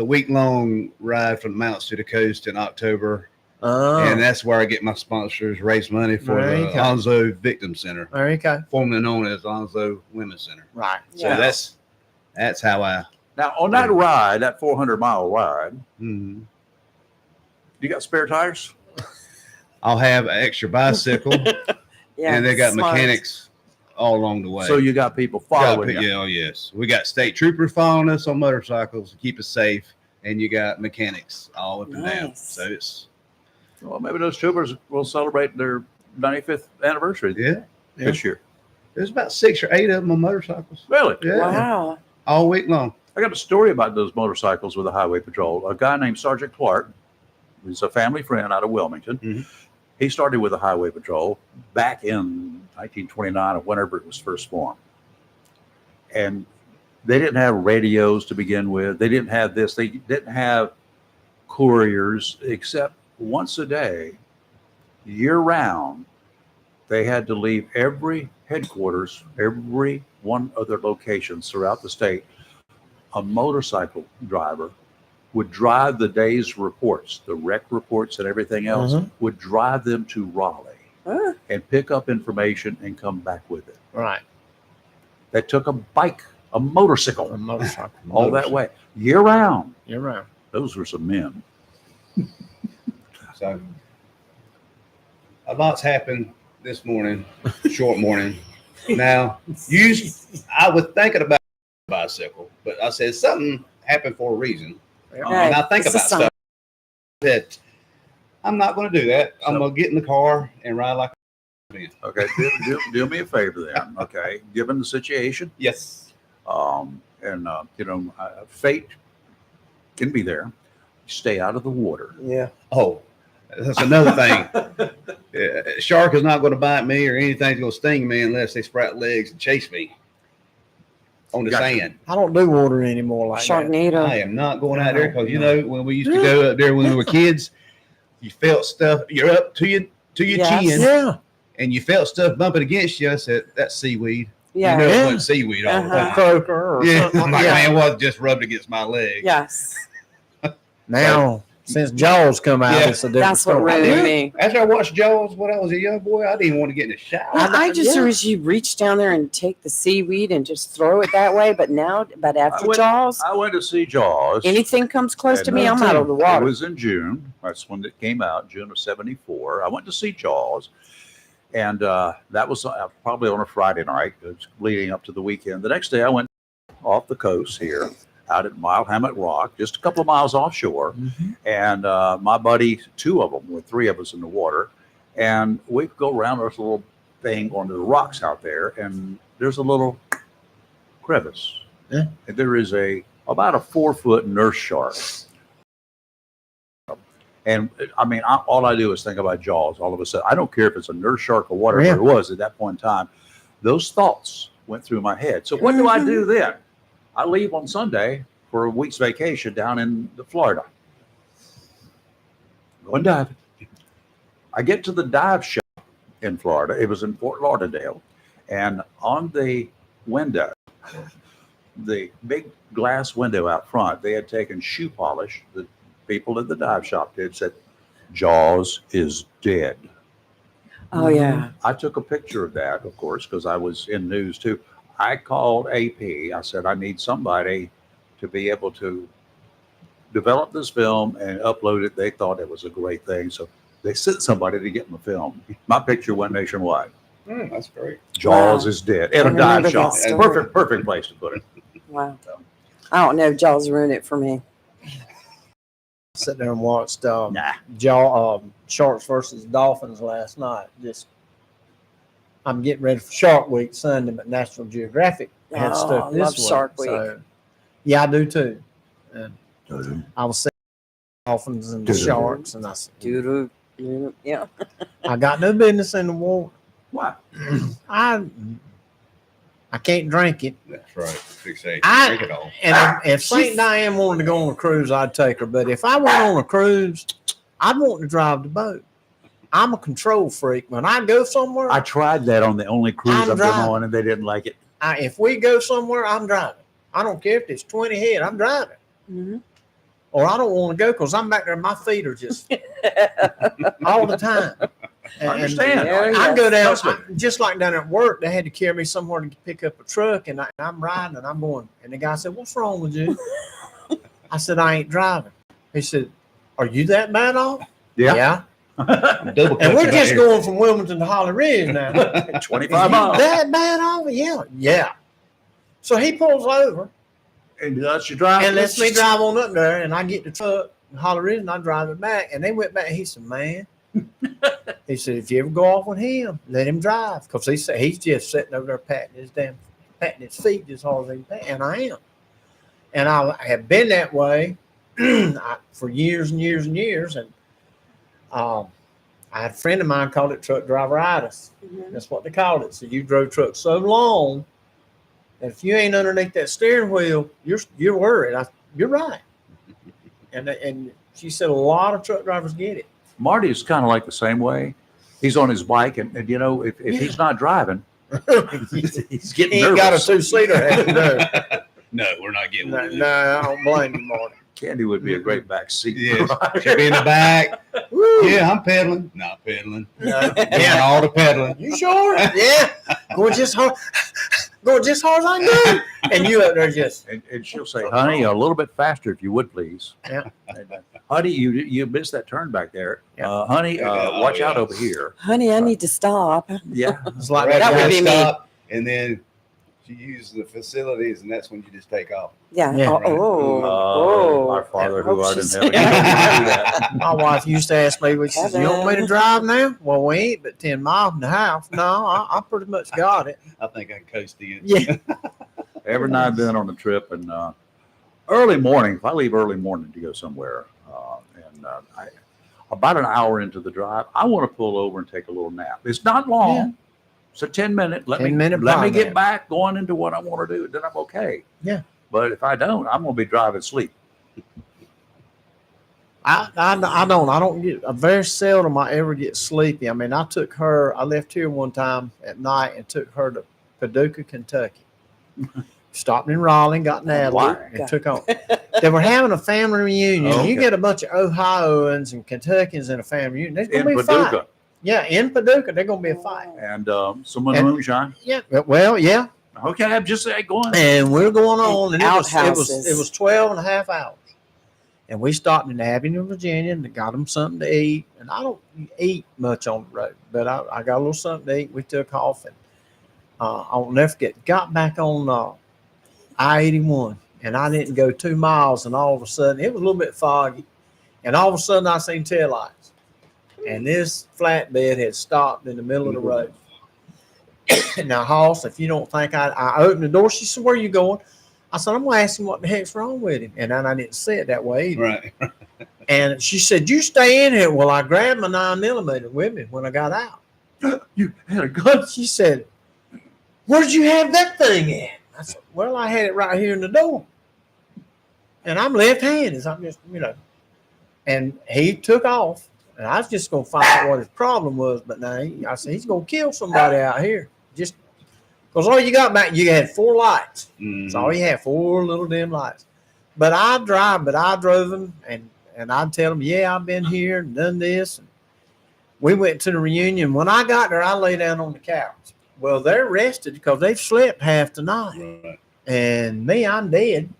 week-long ride from the mountains to the coast in October. And that's where I get my sponsors, raise money for There you the go. Onzo Victim Center. There you go. Formerly known as Onzo Women's Center. Right. So Yeah. that's how I. Now, on that ride, that 400-mile ride, Mm-hmm. you got spare tires? I'll have an extra bicycle, and they got smart. mechanics all along the way. So you got people following you. Yeah, oh yes. We got state troopers following us on motorcycles to keep us safe, and you got mechanics all up and down. Nice. So it's Well, maybe those troopers will celebrate their 95th anniversary this year. There's about 6 or 8 of them on motorcycles. Really? Yeah. Wow. All week long. I got a story about those motorcycles with the Highway Patrol. A guy named Sergeant Clark, who's a family friend out of Wilmington. Mm-hmm. He started with the Highway Patrol back in 1929 or whenever it was first formed. And they didn't have radios to begin with. They didn't have this. They didn't have couriers except once a day. year round, they had to leave every headquarters, every one of their locations throughout the state. A motorcycle driver would drive the day's reports, the wreck reports and everything else, would drive them to Raleigh and pick up information and come back with it. Right. They took a bike, a motorcycle, all that way, year round. Year round. Those were some men. So a lot's happened this morning, short morning. Now, I was thinking about a bicycle, but I said something happened for a reason. And I think about stuff that I'm not going to do that. I'm going to get in the car and ride like a man. Okay, do me a favor then. Okay, given the situation, yes. Fate can be there. Stay out of the water. Yeah. Oh, that's another thing. Shark is not going to bite me or anything's going to sting me unless they sprout legs and chase me on the sand. I don't do water anymore like Sharknado. I am not going out there because when we used to go up there when we were kids, you felt stuff. You're up to your chin, yeah, and you felt stuff bumping against you. I said, "That's seaweed." Yeah. You know it wasn't seaweed all the time. Croaker or Yeah, something. I'm like, man, it was just rubbed against my leg. Yes. Now, since Jaws come out, it's a different That's what story. ruined me. After I watched Jaws when I was a young boy, I didn't want to get in the shower. Well, I just wish you reach down there and take the seaweed and just throw it that way. But after Jaws, I went to see Jaws. anything comes close to And, me, I'm out of the water. It was in June. That's when it came out, June of '74. I went to see Jaws. And that was probably on a Friday night. It was leading up to the weekend. The next day, I went off the coast here, out at Mile Hammock Rock, just a couple of miles offshore. And my buddy, two of them, with three of us in the water. And we go around this little thing on the rocks out there, and there's a little crevice. Yeah. And there is about a 4-foot nurse shark. And I mean, all I do is think about Jaws all of a sudden. I don't care if it's a nurse shark or whatever it was at that point in time. Those thoughts went through my head. So what do I do then? I leave on Sunday for a week's vacation down in Florida. Going diving. I get to the dive shop in Florida. It was in Fort Lauderdale. And on the window, the big glass window out front, they had taken shoe polish. The people at the dive shop said, Jaws is dead. Oh, yeah. I took a picture of that, of course, because I was in news too. I called AP. I said, I need somebody to be able to develop this film and upload it. They thought it was a great thing. So they sent somebody to get my film. My picture went nationwide. That's great. Jaws is dead. At a dive shop. Perfect place to put it. Wow. I don't know. Jaws ruined it for me. Sit there and watched Sharks versus Dolphins last night. I'm getting ready for Shark Week Sunday, but National Geographic had stuff I this love week. Shark Week. So, yeah, I do too. And I was saying Dolphins and the Sharks, and I said, yeah. I got no business in the water. Why? I can't drink it. That's right. Drink it all. And if St. Diane wanted to go on a cruise, I'd take her. But if I went on a cruise, I'd want to drive the boat. I'm a control freak. When I go somewhere, I tried that on the only cruise I've been on, and they didn't like it. If we go somewhere, I'm driving. I don't care if it's 20 head, I'm driving. Or I don't want to go because I'm back there, my feet are just all the time. I understand. I go down, just like down at work, they had to carry me somewhere to pick up a truck, and I'm riding, and I'm going. And the guy said, "What's wrong with you?" I said, "I ain't driving." He said, "Are you that bad off?" Yeah. And we're just going from Wilmington to Holly Ridge now. 25 miles. That bad off? Yeah. So he pulls over and lets you drive. And lets me drive on up there, and I get the truck in Holly Ridge, and I drive it back. And they went back. He said, "Man," he said, "if you ever go off with him, let him drive, because he said he's just sitting over there patting his feet as hard as he can." And I am. And I have been that way for years and years and years. And I had a friend of mine called it truck driveritis. That's what they called it. So you drove trucks so long that if you ain't underneath that steering wheel, you're worried. You're right. And she said a lot of truck drivers get it. Marty is kind of like the same way. He's on his bike, and you know, if he's not driving, he's getting He nervous. ain't got a two-seater. No, we're not getting one. No, I don't blame you, Marty. Candy would be a great backseat. Yes, driver. she'll be in the back. Yeah, I'm pedaling. Not pedaling. Yeah, all the pedaling. You sure? Yeah. Going just hard as I can go. And you up there just. And she'll say, honey, a little bit faster if you would, please. Yeah. Honey, you missed that turn back there. Honey, watch out over here. Honey, I need to stop. Yeah. It's like Right, that would be me. stop, and then she uses the facilities, and that's when you just take off. Yeah. Yeah. Our Father who art in she's- heaven. You don't do that. My wife used to ask me, she says, you want me to drive now? Well, we ain't but 10 miles and a half. No, I pretty much got it. I think I can coast in. Yeah. Every now and then on a trip, and early morning, if I leave early morning to go somewhere, about an hour into the drive, I want to pull over and take a little nap. It's not long. Yeah. It's a 10-minute. Let 10-minute me power get nap. back going into what I want to do. Then I'm okay. Yeah. But if I don't, I'm going to be driving sleep. I don't get, very seldom I ever get sleepy. I mean, I left here one time at night and took her to Paducah, Kentucky. Stopped in Raleigh, got Natalie, Why? and took on. They were having a family reunion. Okay. You get a bunch of Ohioans and Kentuckians in a family reunion. There's going In to be a fight. Paducah. Yeah, in Paducah, there's going to be a fight. And some of the And- moonshine. Yeah, well, yeah. Okay, I'm just saying, go on. And we're going on, and Outhouses. it was 12 and a half hours. And we stopped in Abingdon, Virginia, and got them something to eat. And I don't eat much on the road, but I got a little something to eat. We took off, and I'll never forget, got back on I-81, and I didn't go 2 miles, and all of a sudden, it was a little bit foggy, and all of a sudden, I seen taillights. And this flatbed had stopped in the middle of the road. Now, Hoss, if you don't think I opened the door, she said, where are you going? I said, I'm going to ask him what the heck's wrong with him. And then I didn't say it that way either. Right. And she said, you stay in here. Well, I grabbed my 9mm with me when I got out. You had a gun? She said, where did you have that thing at? I said, well, I had it right here in the door. And I'm left-handed. So I'm just, And he took off. And I was just going to find out what his problem was. But now I said, he's going to kill somebody out here. Just because all you got back, you had 4 lights. That's all you had, 4 little dim lights. But I drove him, and I'd tell him, yeah, I've been here and done this. And we went to the reunion. When I got there, I lay down on the couch. Well, they're rested because they've slept half the night. Right. And me, I'm dead.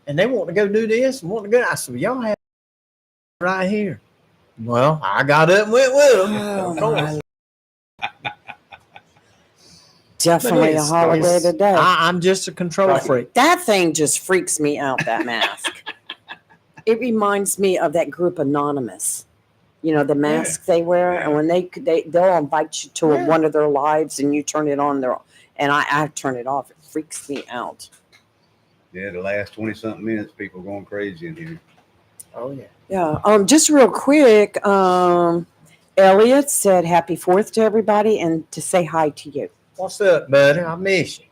And they want to go do this and want to go. I said, well, y'all have right here. Well, I got up and went with them. Of course. Definitely a holiday today. I'm just a control freak. That thing just freaks me out, that mask. It reminds me of that group Anonymous. You know, the mask they wear, and when they'll invite you to one of their lives and you turn it on, and I turn it off. It freaks me out. Yeah, the last 20-something minutes, people going crazy in here. Oh, yeah. Yeah. Just real quick, Elliot said happy 4th to everybody and to say hi to you. What's up, buddy? I miss you.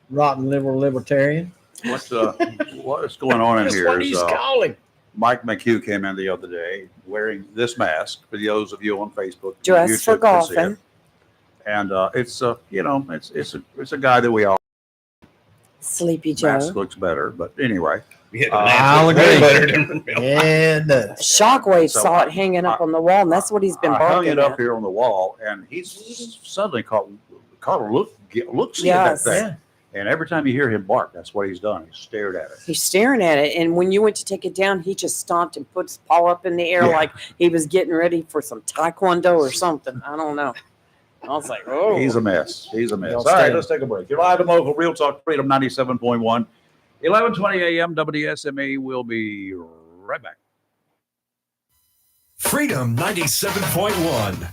Rotten libertarian. What's going on in That's here what is he's calling. Mike McHugh came in the other day wearing this mask for those of you on Facebook. Dress YouTube for can see it. golfing. And it's it's a guy that we all Sleepy Joe. mask looks better, but anyway. I'll agree. Yeah, it does. Shockwave So saw it hanging up on the wall, and that's what he's been I hung barking it up at. here on the wall, and he's suddenly caught a look see Yes. at that thing. And every time you hear him bark, that's what he's done. He's stared at it. He's staring at it, and when you went to take it down, he just stomped and put his paw up in the air like he was getting ready for some taekwondo or something. I don't know. I was like, oh. He's a mess. He's a mess. Y'all All right, stay. let's take a break. You're live and local, Real Talk Freedom 97.1, 1120 a.m. WSME. We'll be right back. Freedom 97.1.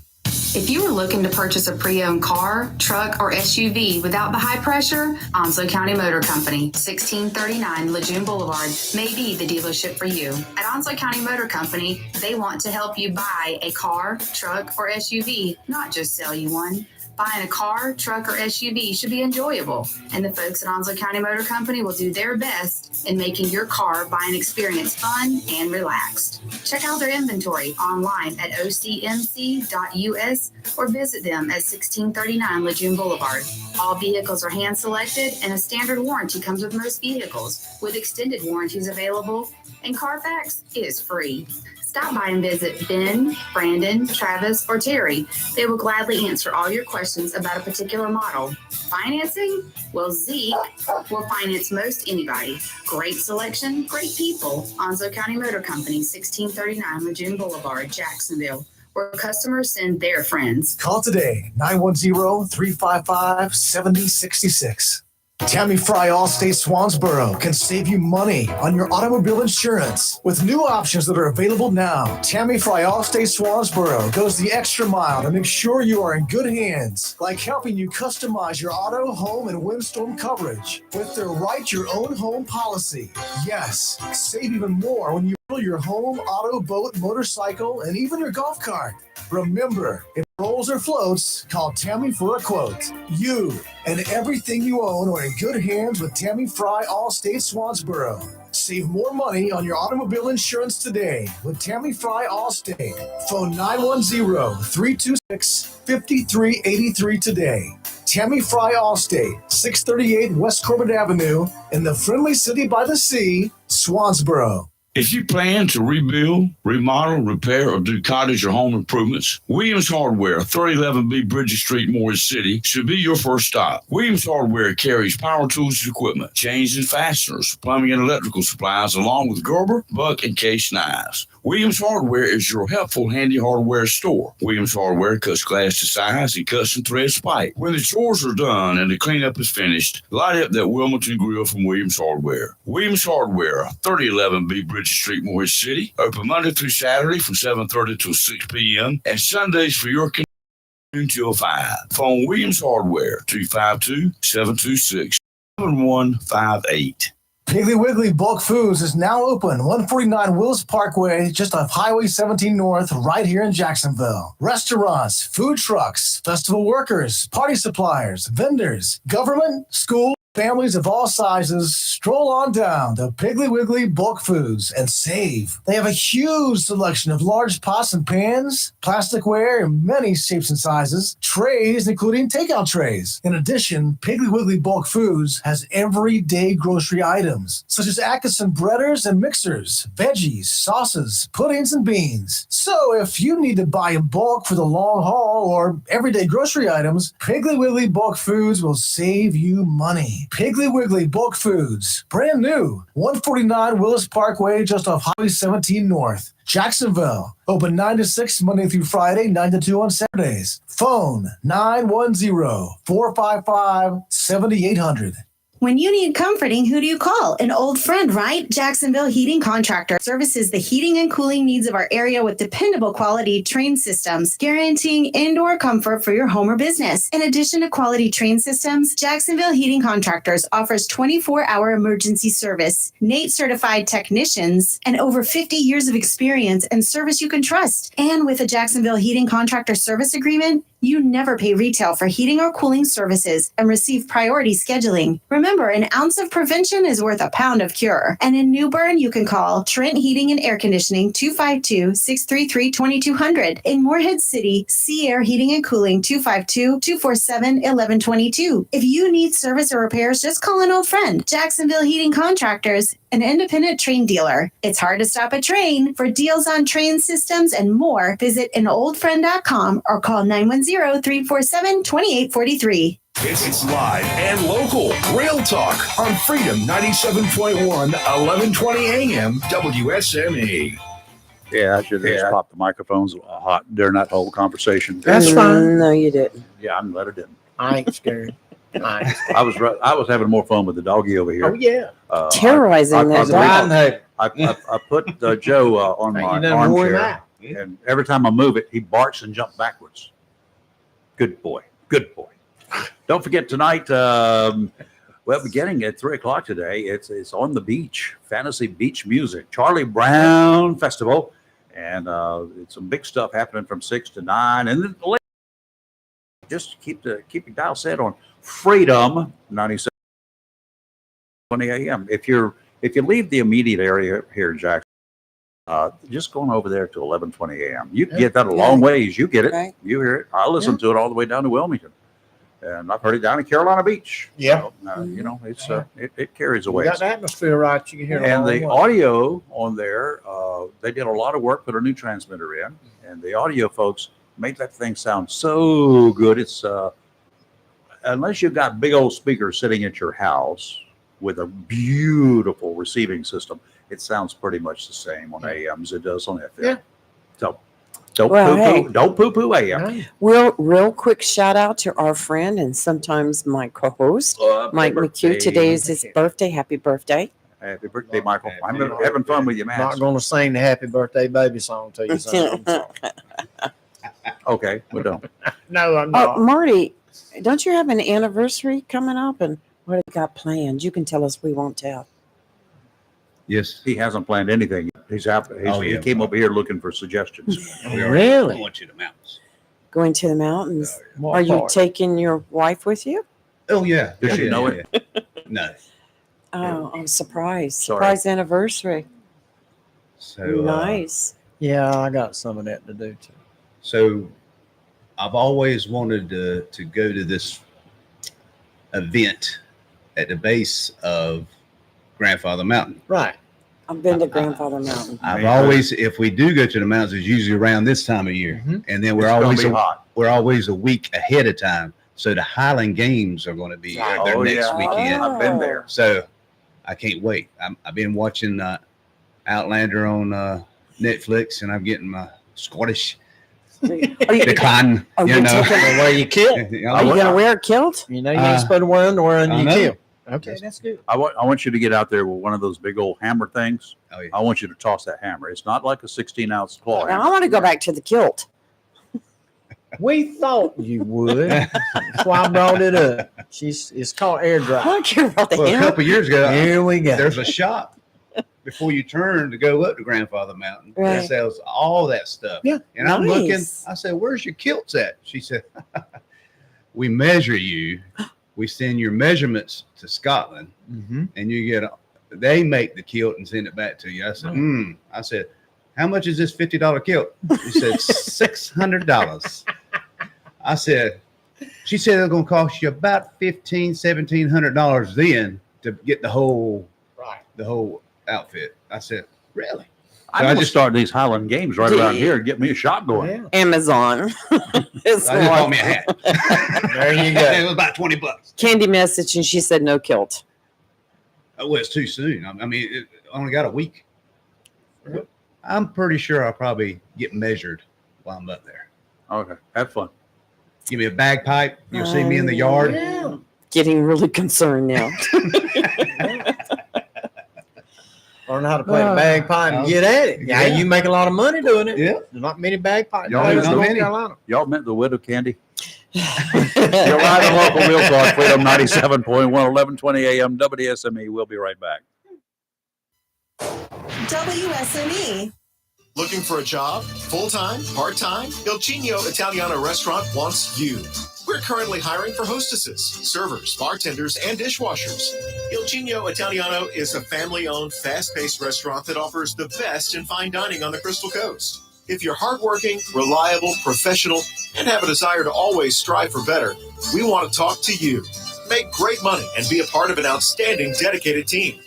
If you are looking to purchase a pre-owned car, truck, or SUV without the high pressure, Onslow County Motor Company, 1639 Lejeune Boulevard, may be the dealership for you. At Onslow County Motor Company, they want to help you buy a car, truck, or SUV, not just sell you one. Buying a car, truck, or SUV should be enjoyable, and the folks at Onslow County Motor Company will do their best in making your car buying experience fun and relaxed. Check out their inventory online at ocmc.us or visit them at 1639 Lejeune Boulevard. All vehicles are hand-selected, and a standard warranty comes with most vehicles, with extended warranties available, and Carfax is free. Stop by and visit Ben, Brandon, Travis, or Terry. They will gladly answer all your questions about a particular model. Financing? Well, Zeke will finance most anybody. Great selection, great people. Onslow County Motor Company, 1639 Lejeune Boulevard, Jacksonville, where customers send their friends. Call today, 910-355-7066. Tammy Fry Allstate Swansboro can save you money on your automobile insurance with new options that are available now. Tammy Fry Allstate Swansboro goes the extra mile to make sure you are in good hands, like helping you customize your auto, home, and windstorm coverage with their Write Your Own Home policy. Yes, save even more when you bundle your home, auto, boat, motorcycle, and even your golf cart. Remember, if it rolls or floats, call Tammy for a quote. You and everything you own are in good hands with Tammy Fry Allstate Swansboro. Save more money on your automobile insurance today with Tammy Fry Allstate. Phone 910-326-5383 today. Tammy Fry Allstate, 638 West Corbett Avenue in the friendly city by the sea, Swansboro. If you plan to rebuild, remodel, repair, or do cottage or home improvements, Williams Hardware, 3011B Bridges Street, Morris City, should be your first stop. Williams Hardware carries power tools and equipment, chains and fasteners, plumbing and electrical supplies, along with Gerber, Buck, and Case knives. Williams Hardware is your helpful, handy hardware store. Williams Hardware cuts glass to size and cuts and threads pipe. When the chores are done and the cleanup is finished, light up that Wilmington grill from Williams Hardware. Williams Hardware, 3011B Bridges Street, Morris City, open Monday through Saturday from 7:30 till 6 p.m. and Sundays for your convenience till 5. Phone Williams Hardware, 252-726-7158. Piggly Wiggly Bulk Foods is now open, 149 Willis Parkway, just off Highway 17 North, right here in Jacksonville. Restaurants, food trucks, festival workers, party suppliers, vendors, government, school, families of all sizes, stroll on down to Piggly Wiggly Bulk Foods and save. They have a huge selection of large pots and pans, plasticware in many shapes and sizes, trays including takeout trays. In addition, Piggly Wiggly Bulk Foods has everyday grocery items such as Atkinson breaders and mixers, veggies, sauces, puddings, and beans. So if you need to buy in bulk for the long haul or everyday grocery items, Piggly Wiggly Bulk Foods will save you money. Piggly Wiggly Bulk Foods, brand new, 149 Willis Parkway, just off Highway 17 North, Jacksonville. Open 9 to 6 Monday through Friday, 9 to 2 on Saturdays. Phone 910-455-7800. When you need comforting, who do you call? An old friend, right? Jacksonville Heating Contractor services the heating and cooling needs of our area with dependable quality train systems, guaranteeing indoor comfort for your home or business. In addition to quality train systems, Jacksonville Heating Contractors offers 24-hour emergency service, NATE certified technicians, and over 50 years of experience and service you can trust. And with a Jacksonville Heating Contractor service agreement, you never pay retail for heating or cooling services and receive priority scheduling. Remember, an ounce of prevention is worth a pound of cure. And in New Bern, you can call Trent Heating and Air Conditioning 252-633-2200. In Morehead City, Sea Air Heating and Cooling 252-247-1122. If you need service or repairs, just call an old friend. Jacksonville Heating Contractors, an independent train dealer. It's hard to stop a train. For deals on train systems and more, visit anoldfriend.com or call 910-347-2843. It's live and local. Real Talk on Freedom 97.1, 1120 AM, WSME. Yeah, I should have just popped the microphones hot during that whole conversation. That's fine. No, you didn't. Yeah, I'm glad I didn't. I ain't scared. I was having more fun with the doggy over here. Oh, yeah. Terrorizing that dog. I put Joe on my armchair, and every time I move it, he barks and jumps backwards. Good boy. Good boy. Don't forget tonight, beginning at 3 o'clock today, it's on the beach, Fantasy Beach Music, Charlie Brown Festival, and it's some big stuff happening from 6 to 9, and then just keep your dial set on Freedom 97 20 a.m. If you leave the immediate area here in Jackson, just going over there to 11:20 a.m. You can get that a long ways. You get it. Right. You hear it. I listen to it all the way down to Wilmington, and I've heard it down in Carolina Beach. Yeah. So, you know, it's it carries away. You got the atmosphere right. You can hear it. And all the way. audio on there, they did a lot of work, put a new transmitter in, and the audio folks made that thing sound so good. It's unless you've got big old speakers sitting at your house with a beautiful receiving system, it sounds pretty much the same on AM as it does on FM. Yeah. So don't Well, poo-poo, hey. don't poo-poo AM. Real quick shout out to our friend and sometimes my co-host, Mike birthday. McHugh. Today is his birthday. Happy birthday. Happy birthday, Michael. I'm having fun with you, man. Not going to sing the Happy Birthday Baby song to you. Son. Okay, we don't. No, I'm Oh, not. Marty, don't you have an anniversary coming up? And what have you got planned? You can tell us. We won't tell. Yes. He hasn't planned anything. He's out. He came over here looking for suggestions. Really? Going to the mountains. Going to the mountains. What Are you part? taking your wife with you? Oh yeah. Does she know it? No. Oh, I'm surprised. Sorry. Surprise anniversary. So Nice. Yeah, I got some of that to do too. So I've always wanted to go to this event at the base of Grandfather Mountain. Right. I've been to Grandfather Mountain. I've always, if we do go to the mountains, it's usually around this time of year, and then we're It's gonna always be hot. we're always a week ahead of time. So the Highland Games are going to be their Oh, next yeah. weekend. I've been there. So I can't wait. I've been watching Outlander on Netflix, and I'm getting my Scottish Are you, decline. are You you know, taking- Where you kill? are you going to wear a kilt? You know, you ain't supposed to wear underwear and I you know. kill. Okay, that's good. I want you to get out there with one of those big old hammer things. Oh, yeah. I want you to toss that hammer. It's not like a 16-ounce claw Now, I hammer. want to go back to the kilt. We thought you would. That's why I brought it up. It's called air I dry. don't care about the Well, a hammer. couple years ago, Here we go. there's a shop before you turn to go up to Grandfather Mountain Right. that sells all that stuff. Yeah. And I'm looking, Nice. I said, where's your kilts at? She said, we measure you. We send your measurements to Scotland Mm-hmm. and you get, they make the kilt and send it back to you. I said, I said, how much is this $50 kilt? She said, $600. I said, she said it's going to cost you about $1,700 then to get the whole outfit. I said, really? I'm going to start these Highland Games right around here and get me a shop going. Yeah. Amazon. It's I just bought one. me a hat. There you It go. was about $20. Candy message, and she said no kilt. Oh, well, it's too soon. I mean, it only got a week. I'm pretty sure I'll probably get measured while I'm up there. Okay, have fun. Give me a bagpipe. You'll see me in the yard. Yeah. Getting really concerned now. Learn how to play the bagpipe and get at it. Yeah, Yeah. you make a lot of money doing it. Yeah. There's not many bagpipe Y'all players ain't in so North many. Carolina. Y'all met the widow Candy? You're live on local Real Talk, Freedom 97.1, 11:20 a.m. WSME. We'll be right back. WSME. Looking for a job? Full-time? Part-time? Il Cigno Italiano Restaurant wants you. We're currently hiring for hostesses, servers, bartenders, and dishwashers. Il Cigno Italiano is a family-owned, fast-paced restaurant that offers the best in fine dining on the Crystal Coast. If you're hardworking, reliable, professional, and have a desire to always strive for better, we want to talk to you. Make great money and be a part of an outstanding, dedicated team.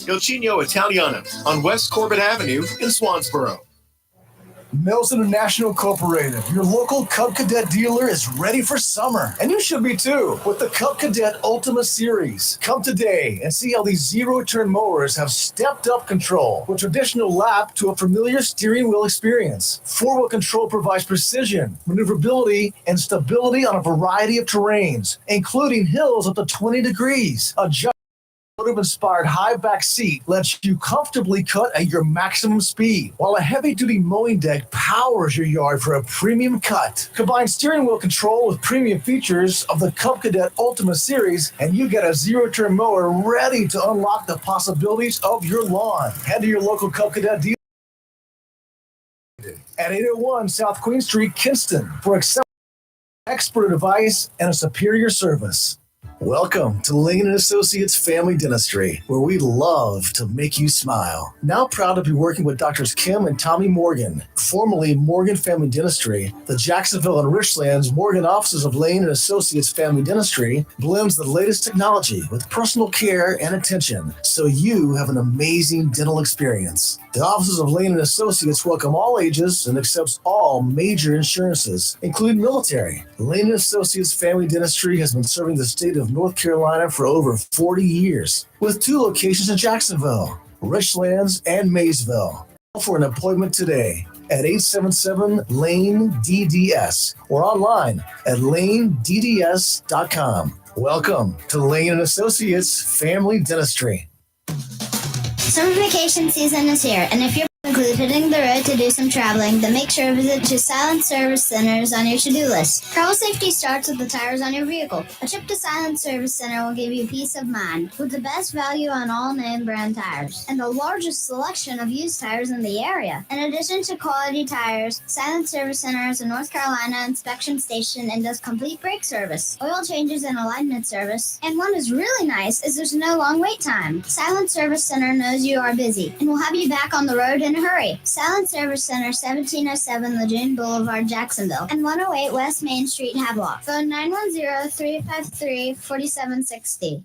Il Cigno Italiano on West Corbett Avenue in Swansboro. Mills International Incorporated, your local Cub Cadet dealer, is ready for summer. And you should be too, with the Cub Cadet Ultima Series. Come today and see how these zero-turn mowers have stepped up control, with traditional lap to a familiar steering wheel experience. Four-wheel control provides precision, maneuverability, and stability on a variety of terrains, including hills up to 20 degrees. Automotive-inspired high back seat lets you comfortably cut at your maximum speed, while a heavy-duty mowing deck powers your yard for a premium cut. Combine steering wheel control with premium features of the Cub Cadet Ultima Series, and you get a zero-turn mower ready to unlock the possibilities of your lawn. Head to your local Cub Cadet dealer at 801 South Queen Street, Kinston, for exceptional expert advice, and a superior service. Welcome to Lane & Associates Family Dentistry, where we love to make you smile. Now proud to be working with Doctors Kim and Tommy Morgan, formerly Morgan Family Dentistry. The Jacksonville and Richlands Morgan offices of Lane & Associates Family Dentistry blends the latest technology with personal care and attention, so you have an amazing dental experience. The offices of Lane & Associates welcome all ages and accepts all major insurances, including military. Lane & Associates Family Dentistry has been serving the state of North Carolina for over 40 years, with 2 locations in Jacksonville, Richlands, and Maysville. Call for an appointment today at 877-LANE-DDS or online at lanedds.com. Welcome to Lane & Associates Family Dentistry. Summer vacation season is here, and if you're included hitting the road to do some traveling, then make sure to visit your Silent Service Center is on your to-do list. Travel safety starts with the tires on your vehicle. A trip to Silent Service Center will give you peace of mind, with the best value on all name brand tires, and the largest selection of used tires in the area. In addition to quality tires, Silent Service Center is a North Carolina inspection station and does complete brake service, oil changes, and alignment service. And what is really nice is there's no long wait time. Silent Service Center knows you are busy and will have you back on the road in a hurry. Silent Service Center, 1707 Lejeune Boulevard, Jacksonville, and 108 West Main Street, Havelock. Phone 910-353-4760.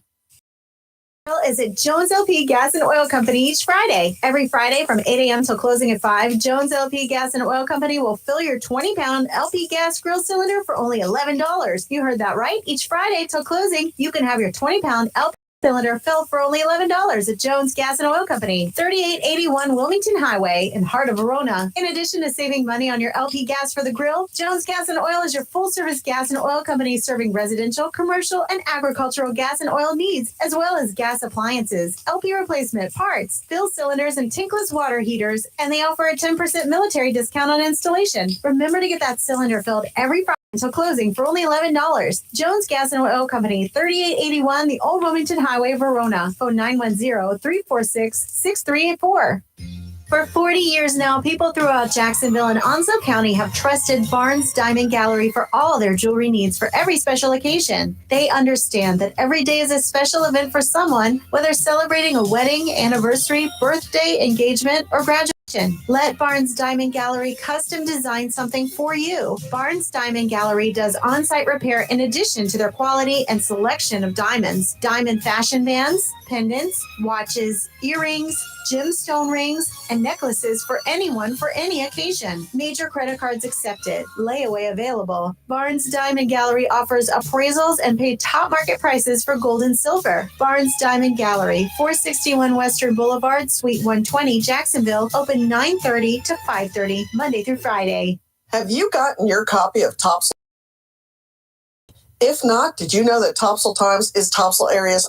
Is at Jones LP Gas and Oil Company each Friday. Every Friday from 8 a.m. till closing at 5, Jones LP Gas and Oil Company will fill your 20-pound LP gas grill cylinder for only $11. You heard that right. Each Friday till closing, you can have your 20-pound LP cylinder filled for only $11 at Jones Gas and Oil Company, 3881 Wilmington Highway in heart of Verona. In addition to saving money on your LP gas for the grill, Jones Gas and Oil is your full-service gas and oil company serving residential, commercial, and agricultural gas and oil needs, as well as gas appliances, LP replacement, parts, fill cylinders, and tankless water heaters, and they offer a 10% military discount on installation. Remember to get that cylinder filled every Friday until closing for only $11. Jones Gas and Oil Company, 3881 the Old Wilmington Highway, Verona. Phone 910-346-6384. For 40 years now, people throughout Jacksonville and Onslow County have trusted Barnes Diamond Gallery for all their jewelry needs for every special occasion. They understand that every day is a special event for someone, whether celebrating a wedding, anniversary, birthday, engagement, or graduation. Let Barnes Diamond Gallery custom design something for you. Barnes Diamond Gallery does on-site repair in addition to their quality and selection of diamonds, diamond fashion bands, pendants, watches, earrings, gemstone rings, and necklaces for anyone for any occasion. Major credit cards accepted. Layaway available. Barnes Diamond Gallery offers appraisals and paid top market prices for gold and silver. Barnes Diamond Gallery, 461 Western Boulevard, Suite 120, Jacksonville, open 9:30 to 5:30, Monday through Friday. Have you gotten your copy of Topsail? If not, did you know that Topsail Times is Topsail area's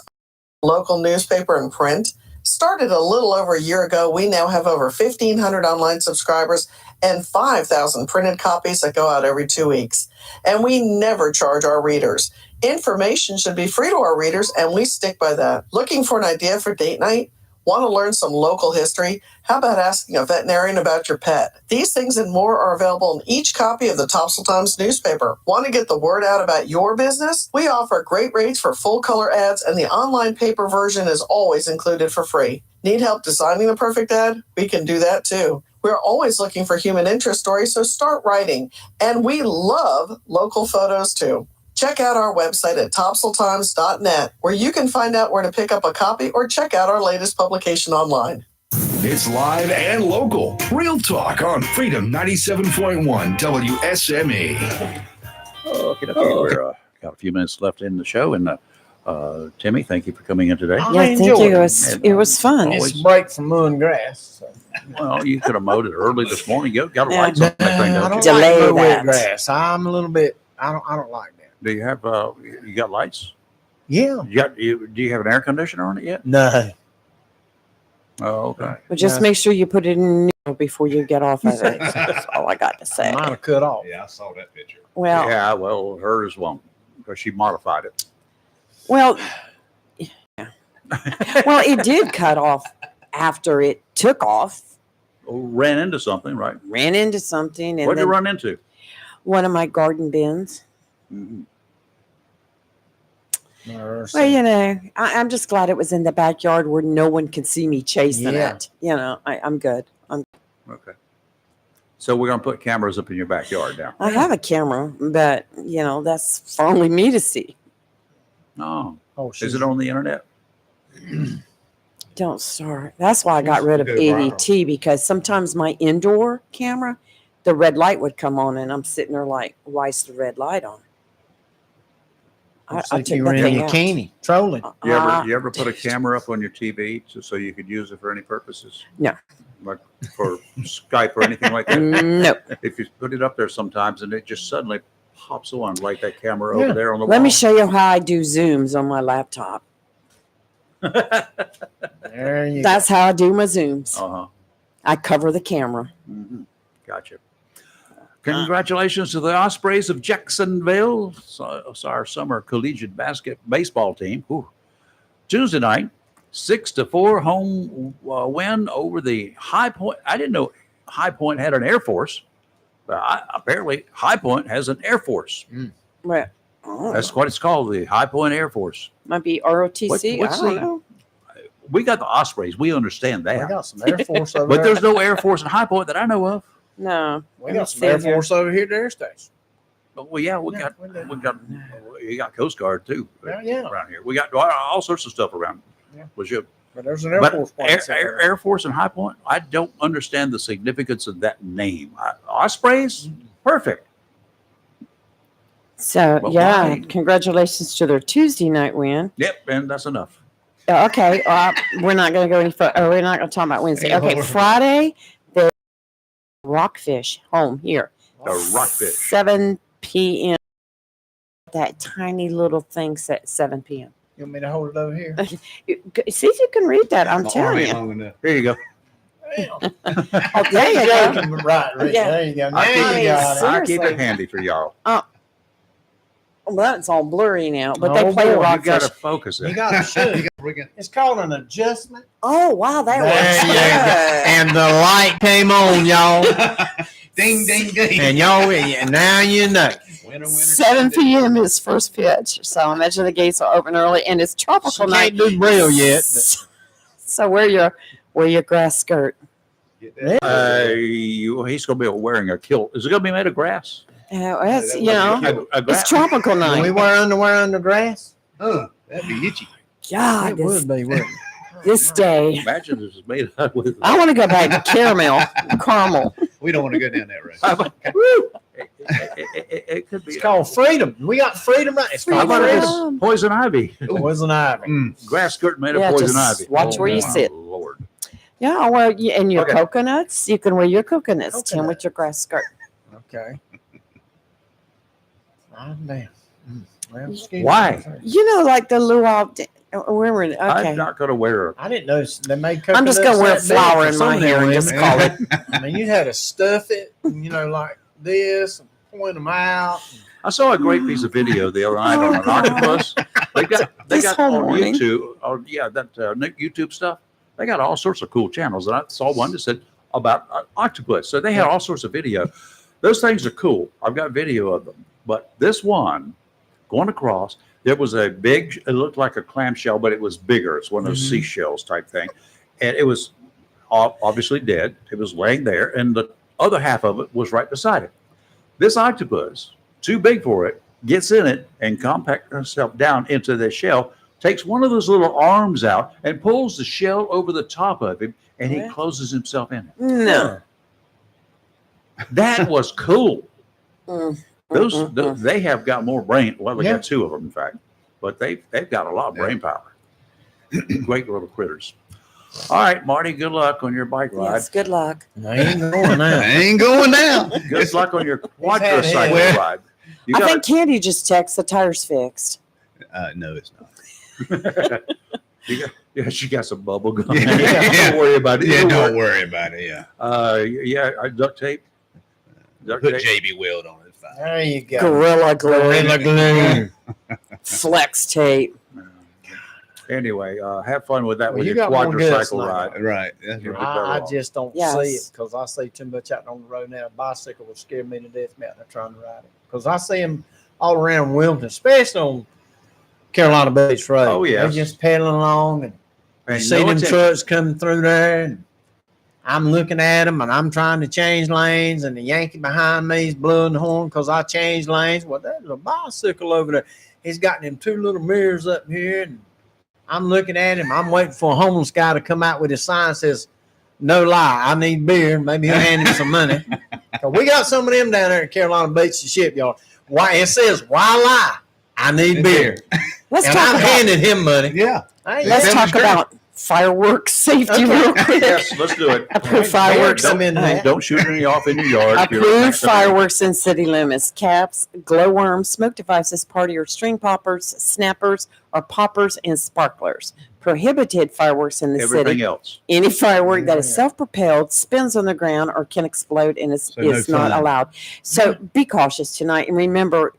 local newspaper and print? Started a little over a year ago, we now have over 1,500 online subscribers and 5,000 printed copies that go out every 2 weeks. And we never charge our readers. Information should be free to our readers, and we stick by that. Looking for an idea for date night? Want to learn some local history? How about asking a veterinarian about your pet? These things and more are available in each copy of the Topsail Times newspaper. Want to get the word out about your business? We offer great rates for full color ads, and the online paper version is always included for free. Need help designing the perfect ad? We can do that too. We're always looking for human interest stories, so start writing. And we love local photos too. Check out our website at topsailtimes.net, where you can find out where to pick up a copy or check out our latest publication online. It's live and local. Real talk on Freedom 97.1 WSME. Okay, we're got a few minutes left in the show, and Timmy, thank you for coming in today. I Yeah, thank enjoyed you. it. It was fun. It's a break from mowing grass. So. Well, you could have mowed it early this morning. You got a Yeah. lights on that thing, I don't don't you? Delay like mowing that. grass. I'm a little bit. I don't like that. Do you have you got lights? Yeah. Do you have an air conditioner on it yet? No. Oh, okay. But just make sure you put it in neutral before you get off of it. That's all I got to say. Mine are cut off. Yeah, I saw that picture. Well, Yeah, well, hers won't because she modified it. well, yeah. Well, it did cut off after it took off. Ran into something, right? Ran into something, and What did you then run into? one of my garden bins. Mhm. Well, you know, I'm just glad it was in the backyard where no one can see me chasing Yeah. it. You know, I'm good. Okay. So we're going to put cameras up in your backyard now. I have a camera, but you know, that's for only me to see. Oh. Oh, Is it on the internet? Don't start. That's why I got rid of Go viral. ADT, because sometimes my indoor camera, the red light would come on, and I'm sitting there like, why is the red light on? I think you were in thing your out. bikini trolling. You ever put a camera up on your TV so you could use it for any purposes? No. Like for Skype or anything like that? No. If you put it up there sometimes and it just suddenly pops on like that camera Yeah. over there on the Let wall. me show you how I do Zooms on my laptop. There you That's how I do my Zooms. Uh-huh. I cover the camera. Mm-hmm. Gotcha. Congratulations to the Ospreys of Jacksonville, our summer collegiate baseball team. Ooh. Tuesday night, 6-4 home win over the High Point. I didn't know High Point had an Air Force, but apparently High Point has an Air Force. Right. That's what it's called, the High Point Air Force. Might be ROTC. What's I don't the- know. We got the Ospreys. We understand that. We got some Air Force over But there. there's no Air Force in High Point that I know of. No. We got some Air Force over here at the air station. Well, yeah, we got you got Coast Guard too. Yeah. Around here, we got all sorts of stuff around. Yeah. Was you? But there's an Air But Force place. Air Force and High Point. I don't understand the significance of that name. Ospreys, perfect. So, But yeah, why? congratulations to their Tuesday night win. Yep, and that's enough. Okay, we're not going to go any further. We're not going to talk about Wednesday. Okay, Lord. Friday, the Rockfish home here. The Rockfish. 7 p.m. That tiny little thing at 7 p.m. You want me to hold it over here? See if you can read that. I'm My arm telling ain't you. long enough. Here you go. Oh, there you go. Right, Rick. Yeah. There you go. Now I you keep, got it. I keep Seriously. it handy for y'all. Well, that's all blurry now, but Oh, they play boy, a you You Rockfish. got to focus You it. got to shoot. It's called an adjustment. Oh, wow, that There you go. was And the light came on, y'all. Ding, ding, ding. And y'all, and now you know. 7 p.m. is first pitch. So I imagine the gates are open early, and it's tropical She night. can't do Braille yet. But So wear your grass skirt. He's going to be wearing a kilt. Is it going to be made of grass? It's, you know, A grass. it's tropical Can we night. wear underwear under grass? That'd be itchy. God, It this, would be, wouldn't it? this day. Imagine this is made up with. I want to go back to caramel. We don't want to go down that road. It could be. It's called freedom. We got freedom right. It's How called about freedom. this poison ivy? Poison ivy. Grass skirt made of Yeah, poison just ivy. watch where you my sit. Lord. Yeah, well, and your Okay. coconuts. You can wear your coconuts, Tim, Coconut. with your grass skirt. Okay. Oh, damn. Well, excuse me. Why? You know, like the luau. Where were okay? I'm not going to wear. I didn't notice they made I'm just coconuts gonna wear that big flour for in some my of them hair and just women. call it. I mean, you had to stuff it, you know, like this, and point them out. I saw a great piece of video the other night on an octopus. They got This on whole morning. YouTube. Oh yeah, that YouTube stuff. They got all sorts of cool channels, and I saw one that said about octopus. So they had all sorts of video. Those things are cool. I've got video of them. But this one going across, there was a big. It looked like a clamshell, but it was bigger. It's one of those seashells type thing, and it was obviously dead. It was laying there, and the other half of it was right beside it. This octopus, too big for it, gets in it and compacts herself down into the shell, takes one of those little arms out and pulls the shell over the top of him, and he closes himself in it. No. That was cool. Mm. They have got more brain. Well, they Yeah. got two of them, in fact, but they've got a lot of brain power. Great little critters. All right, Marty, good luck on your bike ride. Yes, good luck. I ain't going now. Ain't going down. Good luck on your had quadricycle his. ride. You I got think Candy just texted the tires fixed. No, it's not. yeah, she got some bubble gum. Yeah. Don't worry about it. Yeah, It'll don't work. worry about it. Yeah. Duct tape. Duct Put tape. JB Weld on it. It's fine. There you go. Gorilla glue. Gorilla glue. Flex tape. Anyway, have fun with that Well, with you your got one good quadricycle tonight. ride. Right. That's You'll right. be better I off. just don't Yes. see it because I see too much out on the road now. A bicycle will scare me to death out there trying to ride it. Because I see them all around Wilmington, especially on Carolina Beach Road. Oh, yes. They're just pedaling along, and you And see no them attention. trucks coming through there, and I'm looking at them, and I'm trying to change lanes, and the Yankee behind me is blowing the horn because I changed lanes. Well, there's a bicycle over there. He's got them two little mirrors up here, and I'm looking at him. I'm waiting for a homeless guy to come out with his sign that says, "No lie, I need beer." Maybe he'll hand him some money. 'Cause we got some of them down there at Carolina Beach Shipyard. Why it says, "Why lie? I need beer." Let's and talk I'm about- handing him money. Yeah. Let's talk about fireworks safety real quick. Yes, let's do it. Approved fireworks. Don't shoot any off in your yard. Approved fireworks in city limits. Caps, glowworms, smoke devices, party or string poppers, snappers, or poppers and sparklers. Prohibited fireworks in the Everything city. else. Any firework that is self-propelled, spins on the ground, or can explode and is So no not fun. allowed. So be cautious tonight. And remember,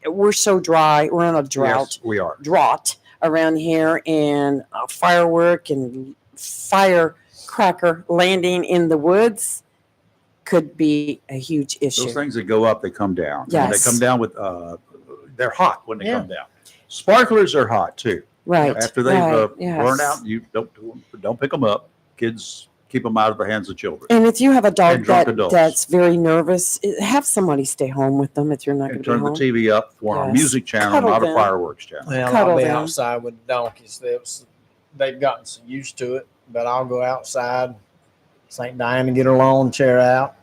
we're so dry. We're on a drought. Yes, we are. Drought around here, and a firework and firecracker landing in the woods could be a huge issue. Those things that go up, they come down. And Yes. they come down with, they're hot when they Yeah. come down. Sparklers are hot too. Right, After they've right, yes. burned out, you don't pick them up. Kids, keep them out of the hands of children. And if you have a dog And drunk that, adults. that's very nervous, have somebody stay home with them if you're not going And to be turn the home. TV up for a Yes. music channel, Cuddle not a them. fireworks channel. Well, Cuddle I'll be them. outside with the donkeys. They've gotten so used to it, but I'll go outside, St. Diana, get her lawn chair out.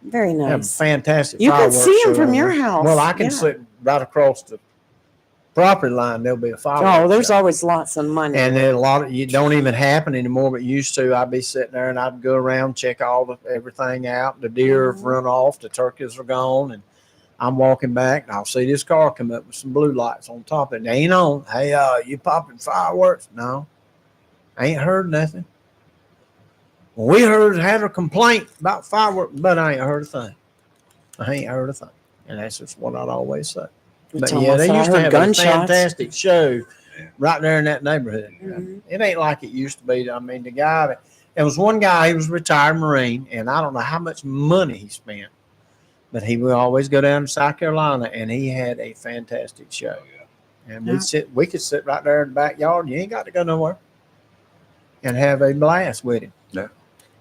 Very Have a nice. fantastic. You can fireworks see 'em show from over your there. house. Well, I can Yeah. sit right across the property line. There'll be a fireworks. Oh, there's show. always lots of money. And then a lot of you don't even happen anymore, but used to. I'd be sitting there and I'd go around, check everything out. The deer have run off, the turkeys are gone, and I'm walking back and I'll see this car come up with some blue lights on top of it. They ain't on. Hey, you popping fireworks? No, I ain't heard nothing. Well, we had a complaint about fireworks, but I ain't heard a thing. I ain't heard a thing, and that's just what I'd always say. But It's yeah, almost they like I used to heard have gunshots. a fantastic show right there in that neighborhood. Mm-hmm. It ain't like it used to be. I mean, the guy that there was one guy, he was a retired Marine, and I don't know how much money he spent, but he would always go down to South Carolina, and he had a fantastic show. And we could sit right there in the backyard. You ain't got to go nowhere, and have a blast with him. Yeah.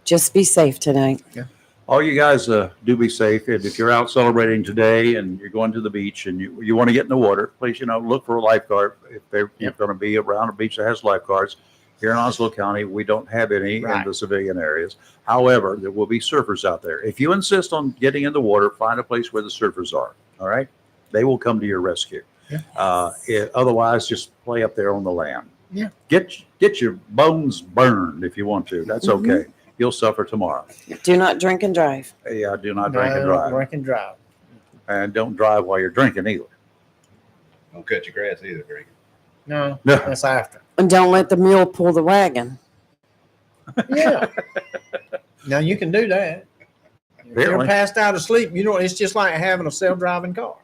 Just be safe tonight. Yeah. All you guys do be safe. And if you're out celebrating today and you're going to the beach and you want to get in the water, please, look for a lifeguard. If you're going to be around a beach that has lifeguards. Here in Onslow County, we don't have any in the civilian areas. However, there will be surfers out there. If you insist on getting in the water, find a place where the surfers are. All right? They will come to your rescue. Otherwise, just play up there on the land. Yeah. Get your bones burned if you want to. That's Mhm. okay. You'll suffer tomorrow. Do not drink and drive. Yeah, do not drink and No, drive. drink and drive. And don't drive while you're drinking either. Don't cut your grass either, Greg. No, No. that's after. And don't let the mule pull the wagon. Yeah. Now you can do that. If you're Apparently. passed out of sleep, it's just like having a self-driving car.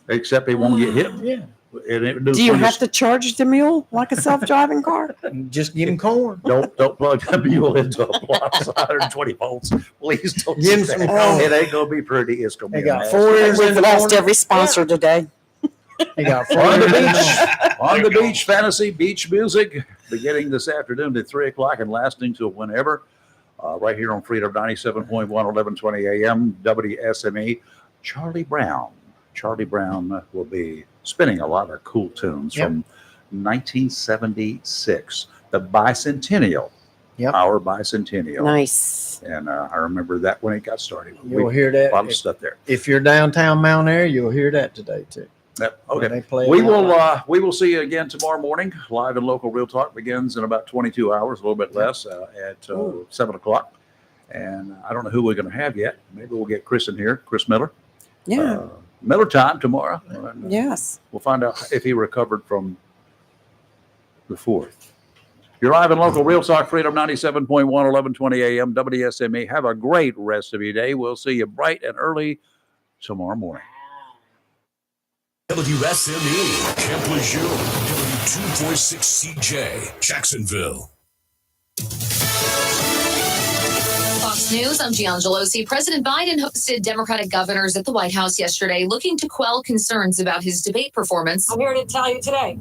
Except they won't get hit. Yeah. And it Do you have to charge the mule like a self-driving car? Just give him corn. Don't plug the mule into a box 120 volts. Please don't Give do him some that. corn. It ain't gonna be pretty. It's gonna They be got a mess. 4 ears in We've the lost corner. every sponsor today. He got 4 On the ears in the beach, on the beach, fantasy beach music, beginning this afternoon at 3 o'clock and lasting till whenever. Right here on Freedom 97.1, 1120 AM, WSME. Charlie Brown will be spinning a lot of cool tunes from 1976, the bicentennial. Our bicentennial. Nice. And I remember that when it got started. You'll hear that. A lot of stuff there. If you're downtown Mount Airy, you'll hear that today too. Yep. When Okay. they play We it will out. we will see you again tomorrow morning. Live and local Real Talk begins in about 22 hours, a little bit less, at 7 o'clock. And I don't know who we're going to have yet. Maybe we'll get Chris in here, Chris Miller. Yeah. Miller time tomorrow. And, Yes. we'll find out if he recovered from the 4th. You're live and local Real Talk Freedom 97.1, 1120 AM, WSME. Have a great rest of your day. We'll see you bright and early tomorrow morning. WSME, Camp Lejeune, W246CJ, Jacksonville. Fox Fox News, I'm Gian Gelosi. President Biden hosted Democratic governors at the White House yesterday looking to quell concerns about his debate performance. I'm here to tell you today